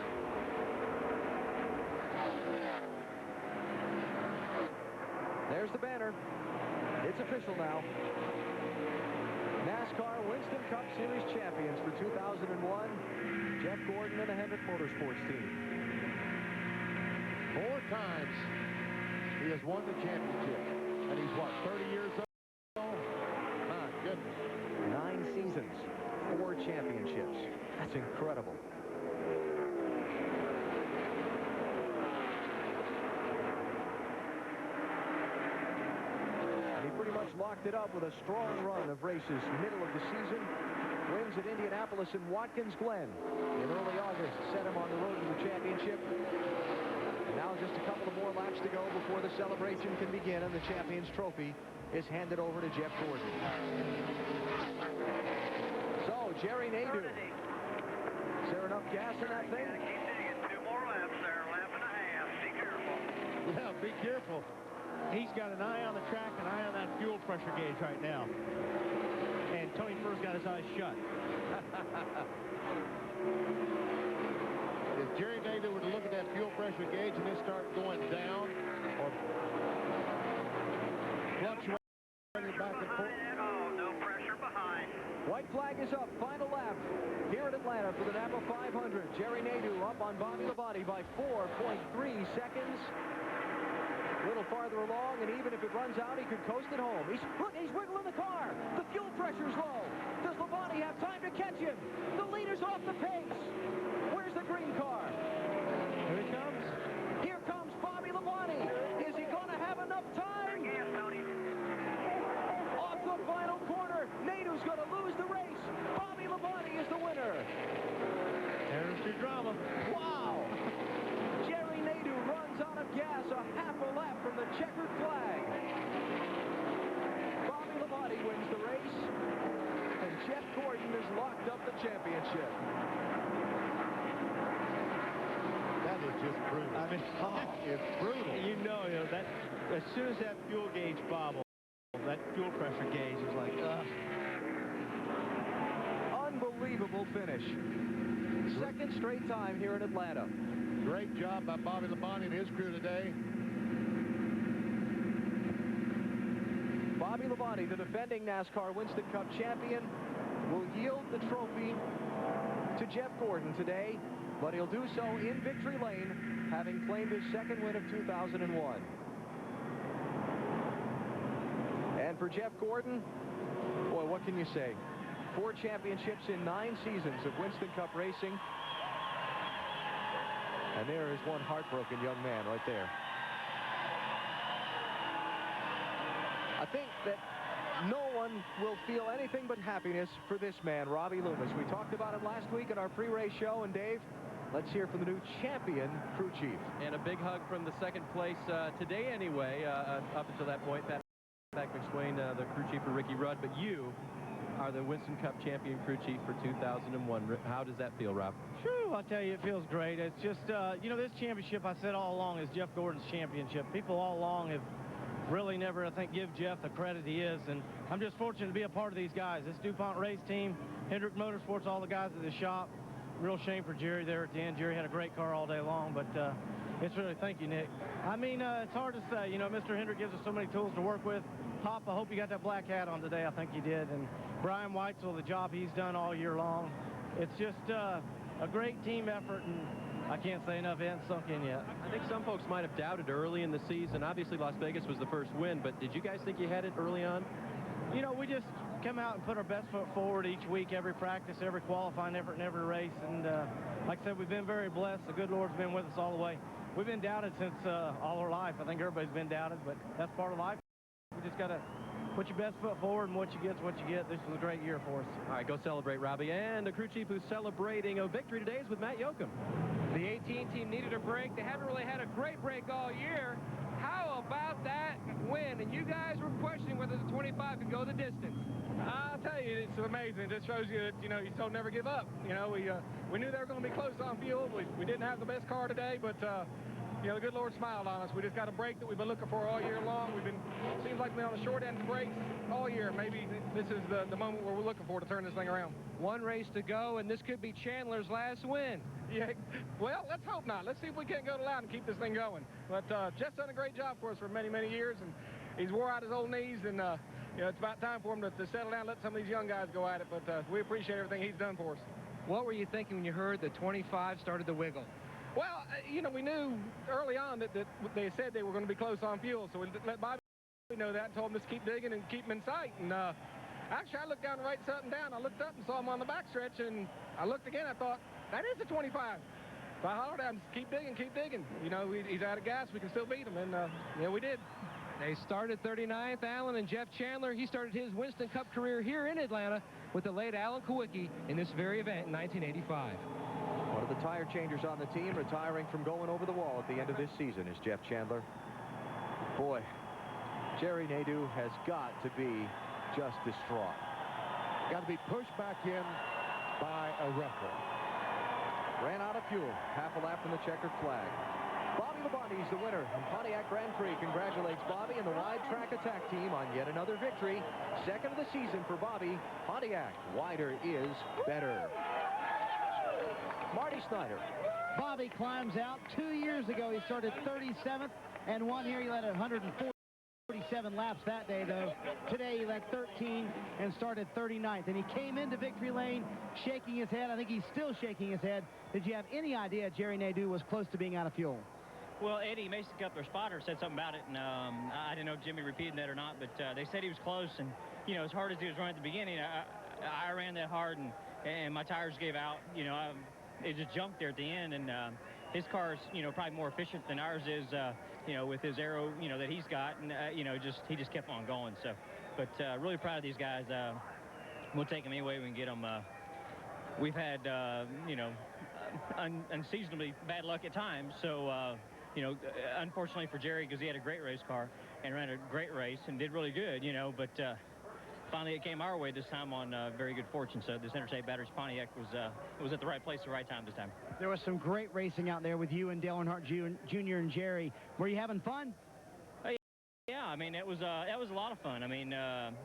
There's the banner. It's official now. NASCAR Winston Cup Series champions for 2001, Jeff Gordon and the Hendrick Motorsports team. 4 times he has won the championship. And he's, what, 30 years old? My goodness. 9 seasons, 4 championships. That's incredible. Pretty much locked it up with a strong run of races middle of the season. Wins at Indianapolis and Watkins Glen in early August set him on the road to the championship. And now just a couple of more laps to go before the celebration can begin, and the Champions Trophy is handed over to Jeff Gordon. So, Jerry Nadeau. Is there enough gas in that thing? Keep digging. 2 more laps there, lap and a half. Be careful. Yeah, be careful. He's got an eye on the track, an eye on that fuel pressure gauge right now. And Tony Furr's got his eyes shut. If Jerry Nadeau were to look at that fuel pressure gauge and it start going down or fluctuating back and forth. Oh, no pressure behind. White flag is up. Final lap here at Atlanta for the NAPA 500. Jerry Nadeau up on Bobby Labonte by 4.3 seconds. A little farther along, and even if it runs out, he could coast it home. Look, he's wiggling the car. The fuel pressure's low. Does Labonte have time to catch him? The leader's off the pace. Where's the green car? Here he comes. Here comes Bobby Labonte. Is he going to have enough time? Off the final corner. Nadeau's going to lose the race. Bobby Labonte is the winner. There's your drama. Wow. Jerry Nadeau runs out of gas a half a lap from the checkered flag. championship. That is just brutal. I mean, it's brutal. You know that as soon as that fuel gauge bobbled, that fuel pressure gauge was like, ugh. Unbelievable finish. Second straight time here in Atlanta. Great job by Bobby Labonte and his crew today. Bobby Labonte, the defending NASCAR Winston Cup champion, will yield the trophy to Jeff Gordon today, but he'll do so in victory lane, having claimed his second win of 2001. And for Jeff Gordon, boy, what can you say? 4 championships in 9 seasons of Winston Cup racing. And there is one heartbroken young man right there. I think that no one will feel anything but happiness for this man, Robbie Loomis. We talked about him last week in our pre-race show, and Dave, let's hear from the new champion crew chief. And a big hug from the second place today anyway, up until that point. Pat McSwain, the crew chief for Ricky Rudd, but you are the Winston Cup champion crew chief for 2001. How does that feel, Rob? Phew, I'll tell you, it feels great. It's just, you know, this championship, I said all along, is Jeff Gordon's championship. People all along have really never, I think, give Jeff the credit he is, and I'm just fortunate to be a part of these guys. This DuPont race team, Hendrick Motorsports, all the guys at the shop. Real shame for Jerry there at the end. Jerry had a great car all day long, but it's really, thank you, Nick. I mean, it's hard to say. You know, Mr. Hendrick gives us so many tools to work with. Pop, I hope you got that black hat on today. I think you did. And Brian Weitzel, the job he's done all year long. It's just a great team effort, and I can't say enough. It hasn't sunk in yet. I think some folks might have doubted early in the season. Obviously, Las Vegas was the first win, but did you guys think you had it early on? You know, we just come out and put our best foot forward each week, every practice, every qualifying effort, and every race. And like I said, we've been very blessed. The good Lord's been with us all the way. We've been doubted since all our life. I think everybody's been doubted, but that's part of life. We just got to put your best foot forward, and what you get's what you get. This was a great year for us. All right, go celebrate, Robbie. And the crew chief who's celebrating a victory today is with Matt Yoakum. The 18 team needed a break. They haven't really had a great break all year. How about that win? And you guys were questioning whether the 25 could go the distance. I'll tell you, it's amazing. It just shows you that, you know, you still never give up. You know, we knew they were going to be close on fuel. We didn't have the best car today, but you know, the good Lord smiled on us. We just got a break that we've been looking for all year long. Seems like we're on the short end of the brakes all year. Maybe this is the moment where we're looking for to turn this thing around. One race to go, and this could be Chandler's last win. Yeah, well, let's hope not. Let's see if we can't go to line and keep this thing going. But Jeff's done a great job for us for many, many years, and he's wore out his old knees, and you know, it's about time for him to settle down and let some of these young guys go at it. But we appreciate everything he's done for us. What were you thinking when you heard the 25 started to wiggle? Well, you know, we knew early on that they said they were going to be close on fuel, so we let Bobby know that and told him to keep digging and keep him in sight. And actually, I looked down to write something down. I looked up and saw him on the backstretch, and I looked again. I thought, that is the 25. So I hollered at him, keep digging, keep digging. You know, he's out of gas. We can still beat him, and yeah, we did. They started 39th, Alan, and Jeff Chandler, he started his Winston Cup career here in Atlanta with the late Alan Kawicki in this very event in 1985. One of the tire changers on the team retiring from going over the wall at the end of this season is Jeff Chandler. Boy, Jerry Nadeau has got to be just distraught. Got to be pushed back in by a referee. Ran out of fuel, half a lap from the checkered flag. Bobby Labonte is the winner in Pontiac Grand Prix. Congratulates Bobby and the wide track attack team on yet another victory. Second of the season for Bobby. Pontiac, wider is better. Marty Snyder. Bobby climbs out. 2 years ago, he started 37th and won here. He led 147 laps that day, though. Today, he led 13 and started 39th. And he came into victory lane shaking his head. I think he's still shaking his head. Did you have any idea Jerry Nadeau was close to being out of fuel? Well, Eddie Mason Cup, their spotter, said something about it, and I didn't know if Jimmy repeated that or not, but they said he was close, and, you know, as hard as he was running at the beginning, I ran that hard, and my tires gave out. You know, it just jumped there at the end, and his car's, you know, probably more efficient than ours is, you know, with his aero, you know, that he's got, and, you know, he just kept on going. So, but really proud of these guys. We'll take them any way we can get them. We've had, you know, unseasonably bad luck at times, so, you know, unfortunately for Jerry, because he had a great race car and ran a great race and did really good, you know, but finally it came our way this time on very good fortune. So this Interstate Batteries Pontiac was at the right place at the right time this time. There was some great racing out there with you and Dale Earnhardt Jr. and Jerry. Were you having fun? Yeah, I mean, that was a lot of fun. I mean,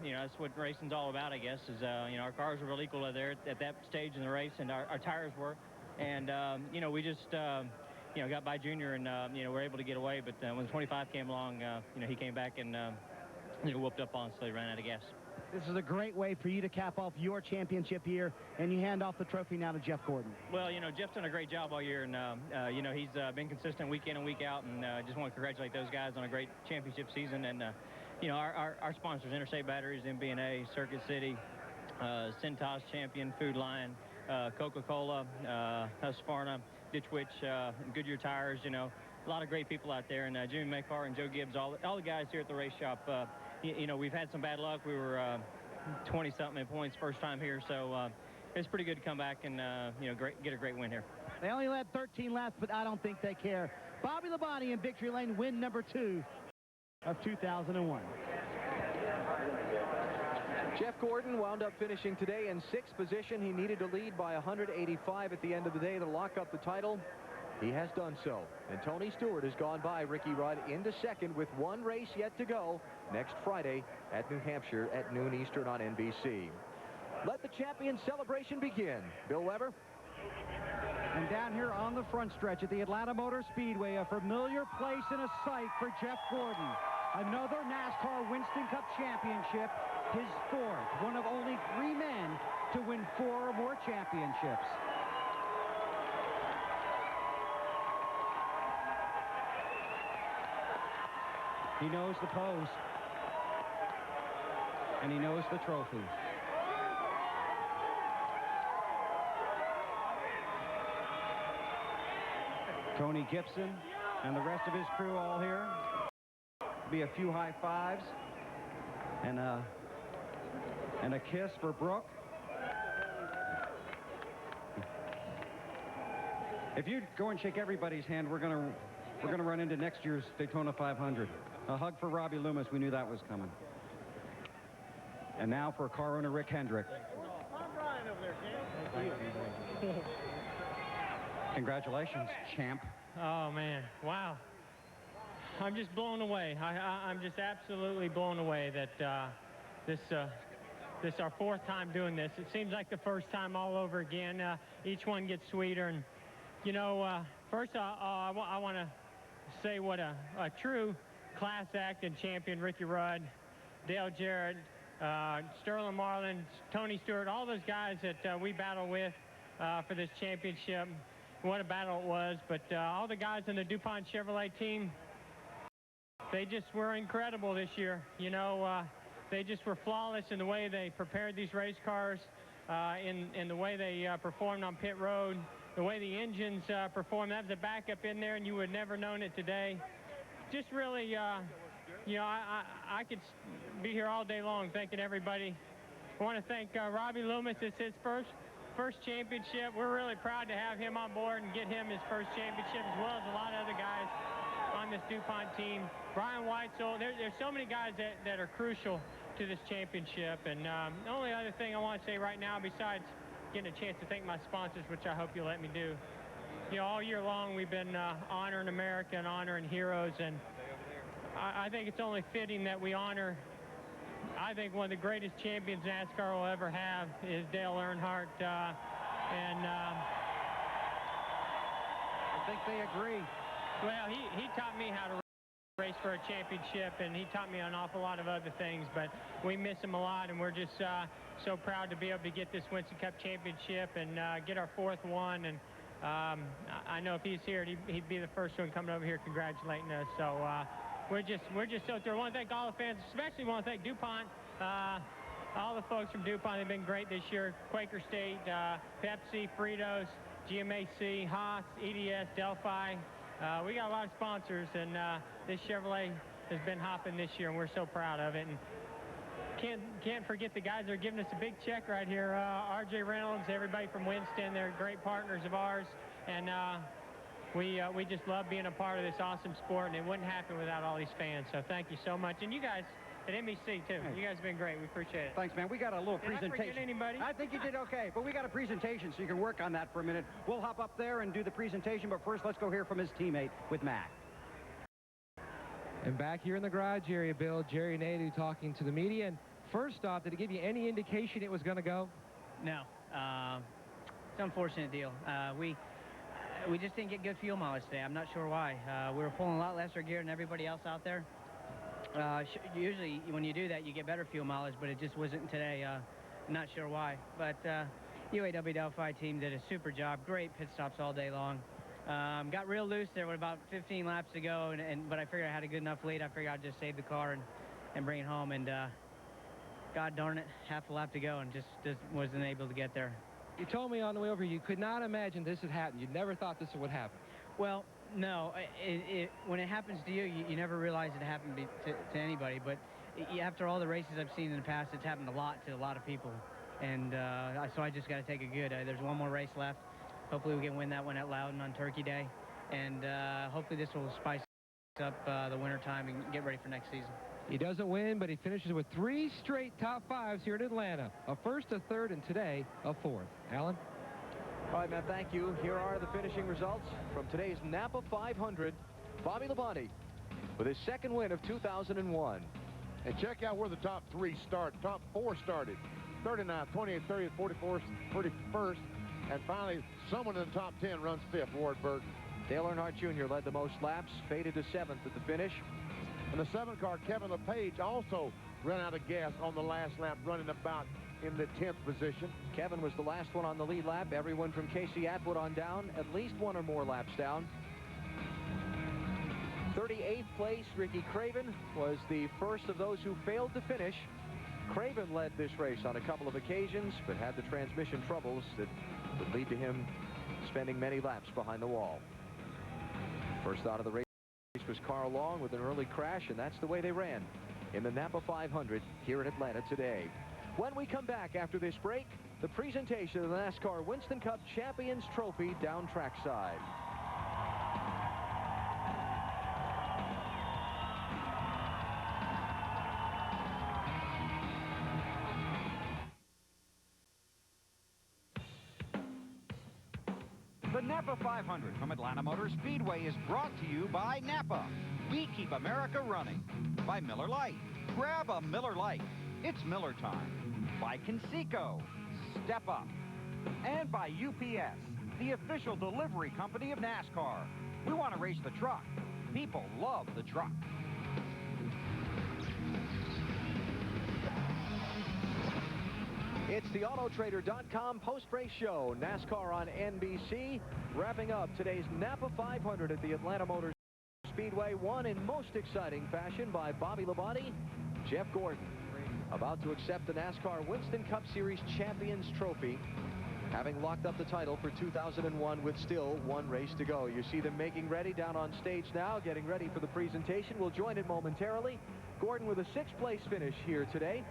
you know, that's what racing's all about, I guess, is, you know, our cars were really equal there at that stage in the race, and our tires were. And, you know, we just, you know, got by Junior and, you know, were able to get away. But when the 25 came along, you know, he came back and, you know, whooped up on us, so he ran out of gas. This is a great way for you to cap off your championship year, and you hand off the trophy now to Jeff Gordon. Well, you know, Jeff's done a great job all year, and, you know, he's been consistent week in and week out, and just want to congratulate those guys on a great championship season. And, you know, our sponsors, Interstate Batteries, MB&A, Circuit City, Cintas Champion, Food Lion, Coca-Cola, Husqvarna, Ditch Witch, Goodyear Tires, you know, a lot of great people out there. And Jimmy Maycar and Joe Gibbs, all the guys here at the race shop, you know, we've had some bad luck. We were 20-something in points first time here, so it's pretty good to come back and, you know, get a great win here. They only led 13 laps, but I don't think they care. Bobby Labonte in victory lane, win number 2 of 2001. Jeff Gordon wound up finishing today in 6th position. He needed to lead by 185 at the end of the day to lock up the title. He has done so. And Tony Stewart has gone by Ricky Rudd into 2nd with 1 race yet to go next Friday at New Hampshire at noon Eastern on NBC. Let the champion celebration begin. Bill Weber. And down here on the front stretch at the Atlanta Motor Speedway, a familiar place and a sight for Jeff Gordon. Another NASCAR Winston Cup championship, his 4th, one of only 3 men to win 4 or more championships. He knows the pose, and he knows the trophy. Tony Gibson and the rest of his crew all here. Be a few high fives and a kiss for Brooke. If you go and shake everybody's hand, we're gonna run into next year's Daytona 500. A hug for Robbie Loomis. We knew that was coming. And now for car owner Rick Hendrick. Congratulations, champ. Oh, man. Wow. I'm just blown away. I'm just absolutely blown away that this our 4th time doing this. It seems like the first time all over again. Each one gets sweeter. And, you know, first I want to say what a true class act and champion Ricky Rudd, Dale Jarrett, Sterling Marlin, Tony Stewart, all those guys that we battle with for this championship. What a battle it was. But all the guys in the DuPont Chevrolet team, they just were incredible this year. You know, they just were flawless in the way they prepared these race cars, in the way they performed on pit road, the way the engines performed. That was a backup in there, and you would never known it today. Just really, you know, I could be here all day long thanking everybody. I want to thank Robbie Loomis. It's his first championship. We're really proud to have him on board and get him his first championship, as well as a lot of other guys on this DuPont team. Brian Weitzel. There's so many guys that are crucial to this championship. And the only other thing I want to say right now, besides getting a chance to thank my sponsors, which I hope you'll let me do. You know, all year long we've been honoring America and honoring heroes, and I think it's only fitting that we honor, I think, one of the greatest champions NASCAR will ever have is Dale Earnhardt, and I think they agree. Well, he taught me how to race for a championship, and he taught me an awful lot of other things, but we miss him a lot, and we're just so proud to be able to get this Winston Cup championship and get our 4th one. And I know if he's here, he'd be the first one coming over here congratulating us. So we're just so thrilled. I want to thank all the fans, especially want to thank DuPont. All the folks from DuPont have been great this year. Quaker State, Pepsi, Fritos, GMAC, Haas, EDS, Delphi. We got a lot of sponsors, and this Chevrolet has been hopping this year, and we're so proud of it. And can't forget the guys that are giving us a big check right here. R.J. Reynolds, everybody from Winston, they're great partners of ours, and we just love being a part of this awesome sport, and it wouldn't happen without all these fans. So thank you so much. And you guys, At NBC, too. Hey. You guys have been great. We appreciate it. Thanks, man. We got a little Did I presentation. forget anybody? I think you did okay, but we got a presentation, so you can work on that for a minute. We'll hop up there and do the presentation, but first let's go hear from his teammate with Mac. And back here in the garage area, Bill, Jerry Nadeau talking to the media. And first off, did it give you any indication it was going to go? No. It's an unfortunate deal. We just didn't get good fuel mileage today. I'm not sure why. We were pulling a lot lesser gear than everybody else out there. Usually when you do that, you get better fuel mileage, but it just wasn't today. Not sure why. But UAW Delphi team did a super job. Great pit stops all day long. Got real loose there with about 15 laps to go, but I figured I had a good enough lead. I figured I'd just save the car and bring it home. And God darn it, half a lap to go and just wasn't able to get there. You told me on the way over you could not imagine this had happened. You never thought this would happen. Well, no. When it happens to you, you never realize it happened to anybody. But after all the races I've seen in the past, it's happened a lot to a lot of people. And so I just got to take a good. There's one more race left. Hopefully we can win that one at Loudon on Turkey Day. And hopefully this will spice up the wintertime and get ready for next season. He doesn't win, but he finishes with 3 straight top 5s here in Atlanta. A first, a third, and today, a 4th. Alan? All right, Matt, thank you. Here are the finishing results from today's NAPA 500. Bobby Labonte with his second win of 2001. And check out where the top 3 start. Top 4 started. 39th, 28th, 30th, 44th, 31st. And finally, someone in the top 10 runs 5th, Ward Burton. Dale Earnhardt Jr. led the most laps, faded to 7th at the finish. And the 7th car, Kevin LePage, also ran out of gas on the last lap, running about in the 10th position. Kevin was the last one on the lead lap. Everyone from Casey Atwood on down, at least 1 or more laps down. 38th place, Ricky Craven was the first of those who failed to finish. Craven led this race on a couple of occasions, but had the transmission troubles that would lead to him spending many laps behind the wall. First out of the race was Carl Long with an early crash, and that's the way they ran in the NAPA 500 here in Atlanta today. When we come back after this break, the presentation of the NASCAR Winston Cup Champions Trophy down trackside. The NAPA 500 from Atlanta Motor Speedway is brought to you by NAPA. We keep America running. By Miller Lite. Grab a Miller Lite. It's Miller time. By Conseco. Step up. And by UPS, the official delivery company of NASCAR. We want to race the truck. People love the truck. It's the Autotrader.com post-race show. NASCAR on NBC, wrapping up today's NAPA 500 at the Atlanta Motor Speedway, won in most exciting fashion by Bobby Labonte. Jeff Gordon about to accept the NASCAR Winston Cup Series Champions Trophy, having locked up the title for 2001 with still 1 race to go. You see them making ready down on stage now, getting ready for the presentation. We'll join it momentarily. Gordon with a 6th place finish here today.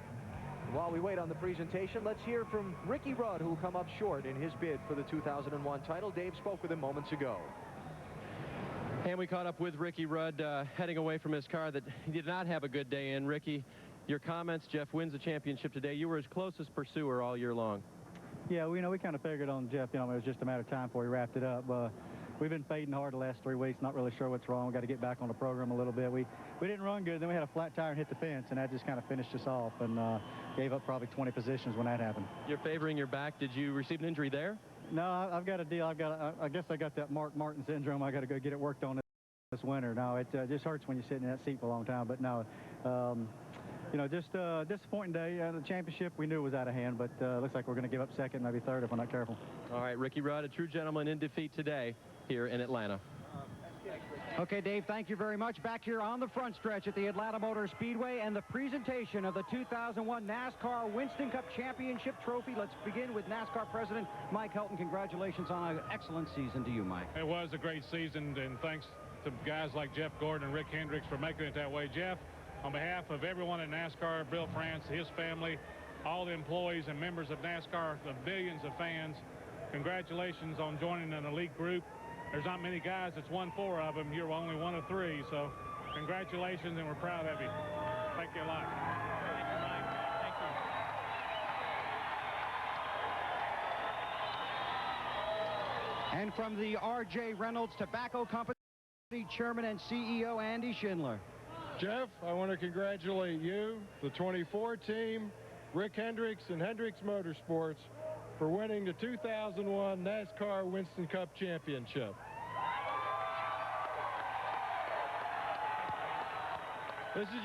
While we wait on the presentation, let's hear from Ricky Rudd, who will come up short in his bid for the 2001 title. Dave spoke with him moments ago. And we caught up with Ricky Rudd heading away from his car that he did not have a good day in. Ricky, your comments, Jeff wins the championship today. You were his closest pursuer all year long. Yeah, we kind of figured on Jeff, it was just a matter of time before he wrapped it up. We've been fading hard the last 3 weeks, not really sure what's wrong. We got to get back on the program a little bit. We didn't run good, then we had a flat tire and hit the fence, and that just kind of finished us off and gave up probably 20 positions when that happened. You're favoring your back. Did you receive an injury there? No, I've got a deal. I guess I got that Mark Martin syndrome. I got to go get it worked on this winter. No, it just hurts when you sit in that seat for a long time, but no. Just a disappointing day. The championship we knew was out of hand, but looks like we're going to give up 2nd, maybe 3rd if we're not careful. All right, Ricky Rudd, a true gentleman in defeat today here in Atlanta. Okay, Dave, thank you very much. Back here on the front stretch at the Atlanta Motor Speedway and the presentation of the 2001 NASCAR Winston Cup Championship Trophy. Let's begin with NASCAR President Mike Helton. Congratulations on an excellent season to you, Mike. It was a great season, and thanks to guys like Jeff Gordon and Rick Hendricks for making it that way. Jeff, on behalf of everyone at NASCAR, Bill France, his family, all the employees and members of NASCAR, the millions of fans, congratulations on joining an elite group. There's not many guys that's won 4 of them. You're only one of 3, so congratulations, and we're proud of you. Thank you a lot. Thank you, Mike. Thank you. And from the R.J. Reynolds Tobacco Company, Chairman and CEO Andy Schindler. Jeff, I want to congratulate you, the 24 team, Rick Hendricks and Hendricks Motorsports for winning the 2001 NASCAR Winston Cup Championship. This is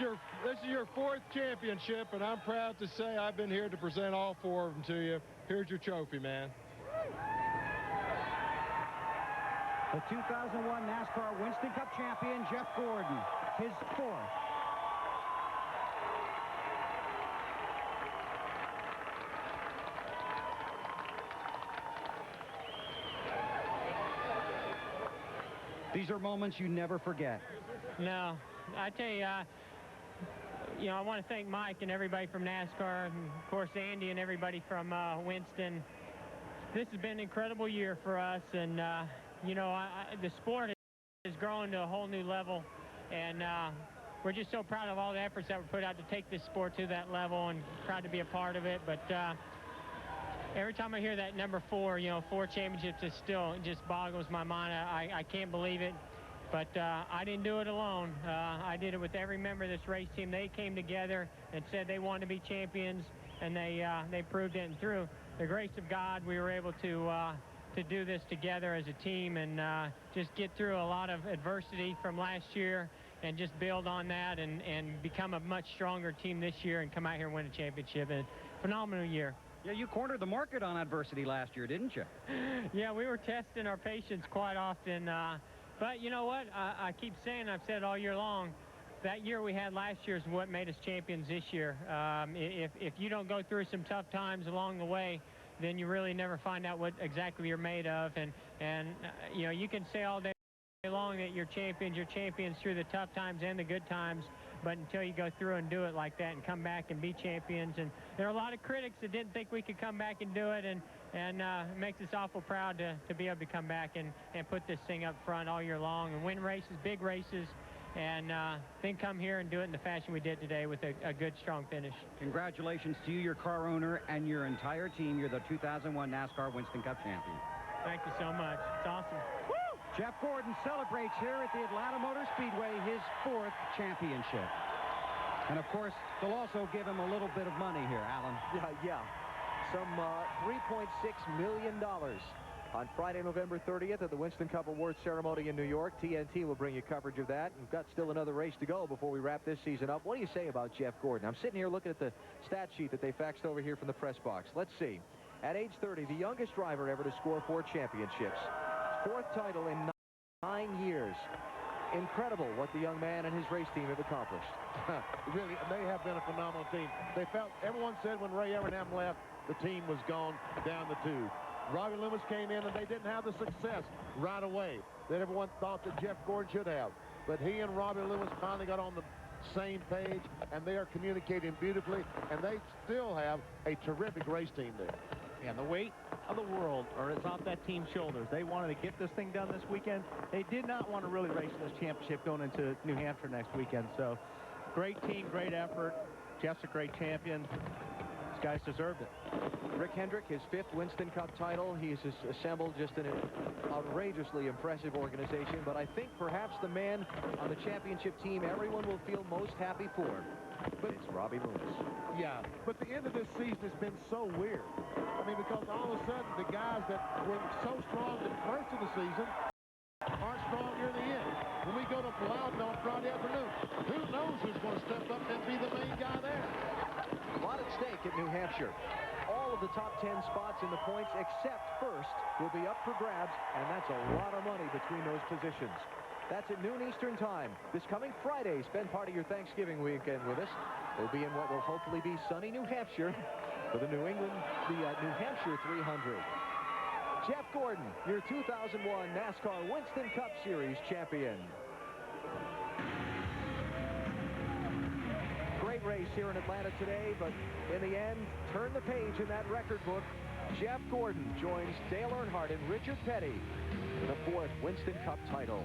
your fourth championship, and I'm proud to say I've been here to present all four of them to you. Here's your trophy, man. The 2001 NASCAR Winston Cup champion, Jeff Gordon, his fourth. These are moments you never forget. No, I tell you, I want to thank Mike and everybody from NASCAR, and of course Andy and everybody from Winston. This has been an incredible year for us, and the sport is growing to a whole new level, and we're just so proud of all the efforts that were put out to take this sport to that level, and proud to be a part of it. But every time I hear that number 4, 4 championships, it still just boggles my mind. I can't believe it. But I didn't do it alone. I did it with every member of this race team. They came together and said they wanted to be champions, and they proved it. And through the grace of God, we were able to do this together as a team and just get through a lot of adversity from last year and just build on that and become a much stronger team this year and come out here and win a championship. And phenomenal year. Yeah, you cornered the market on adversity last year, didn't you? Yeah, we were testing our patience quite often. But you know what? I keep saying, I've said all year long, that year we had last year is what made us champions this year. If you don't go through some tough times along the way, then you really never find out what exactly you're made of. And you can say all day long that you're champions through the tough times and the good times, but until you go through and do it like that and come back and be champions. And there are a lot of critics that didn't think we could come back and do it, and it makes us awful proud to be able to come back and put this thing up front all year long and win races, big races, and then come here and do it in the fashion we did today with a good, strong finish. Congratulations to you, your car owner, and your entire team. You're the 2001 NASCAR Winston Cup champion. Thank you so much. It's awesome. Woo! Jeff Gordon celebrates here at the Atlanta Motor Speedway his 4th championship. And, of course, they'll also give him a little bit of money here, Alan. Yeah. Some $3.6 million on Friday, November 30th at the Winston Cup Awards ceremony in New York. TNT will bring you coverage of that. We've got still another race to go before we wrap this season up. What do you say about Jeff Gordon? I'm sitting here looking at the stat sheet that they faxed over here from the press box. Let's see. At age 30, the youngest driver ever to score 4 championships. 4th title in 9 years. Incredible what the young man and his race team have accomplished. Really, they have been a phenomenal team. They felt, everyone said when Ray Evernham left, the team was gone down the tube. Robbie Loomis came in and they didn't have the success right away that everyone thought that Jeff Gordon should have. But he and Robbie Loomis finally got on the same page, and they are communicating beautifully, and they still have a terrific race team there. And the weight of the world is off that team's shoulders. They wanted to get this thing done this weekend. They did not want to really race in this championship going into New Hampshire next weekend. So great team, great effort. Jeff's a great champion. These guys deserved it. Rick Hendrick, his 5th Winston Cup title. He's assembled just an outrageously impressive organization, but I think perhaps the man on the championship team everyone will feel most happy for. But it's Robbie Loomis. Yeah, but the end of this season has been so weird. I mean, because all of a sudden the guys that were so strong the first of the season aren't strong near the end. When we go to Loudon on Friday afternoon, who knows who's going to step up and be the main guy there? A lot at stake at New Hampshire. All of the top 10 spots in the points except first will be up for grabs, and that's a lot of money between those positions. That's at noon Eastern time. This coming Friday, spend part of your Thanksgiving weekend with us. We'll be in what will hopefully be sunny New Hampshire for the New Hampshire 300. Jeff Gordon, your 2001 NASCAR Winston Cup Series champion. Great race here in Atlanta today, but in the end, turn the page in that record book. Jeff Gordon joins Dale Earnhardt and Richard Petty for the 4th Winston Cup title.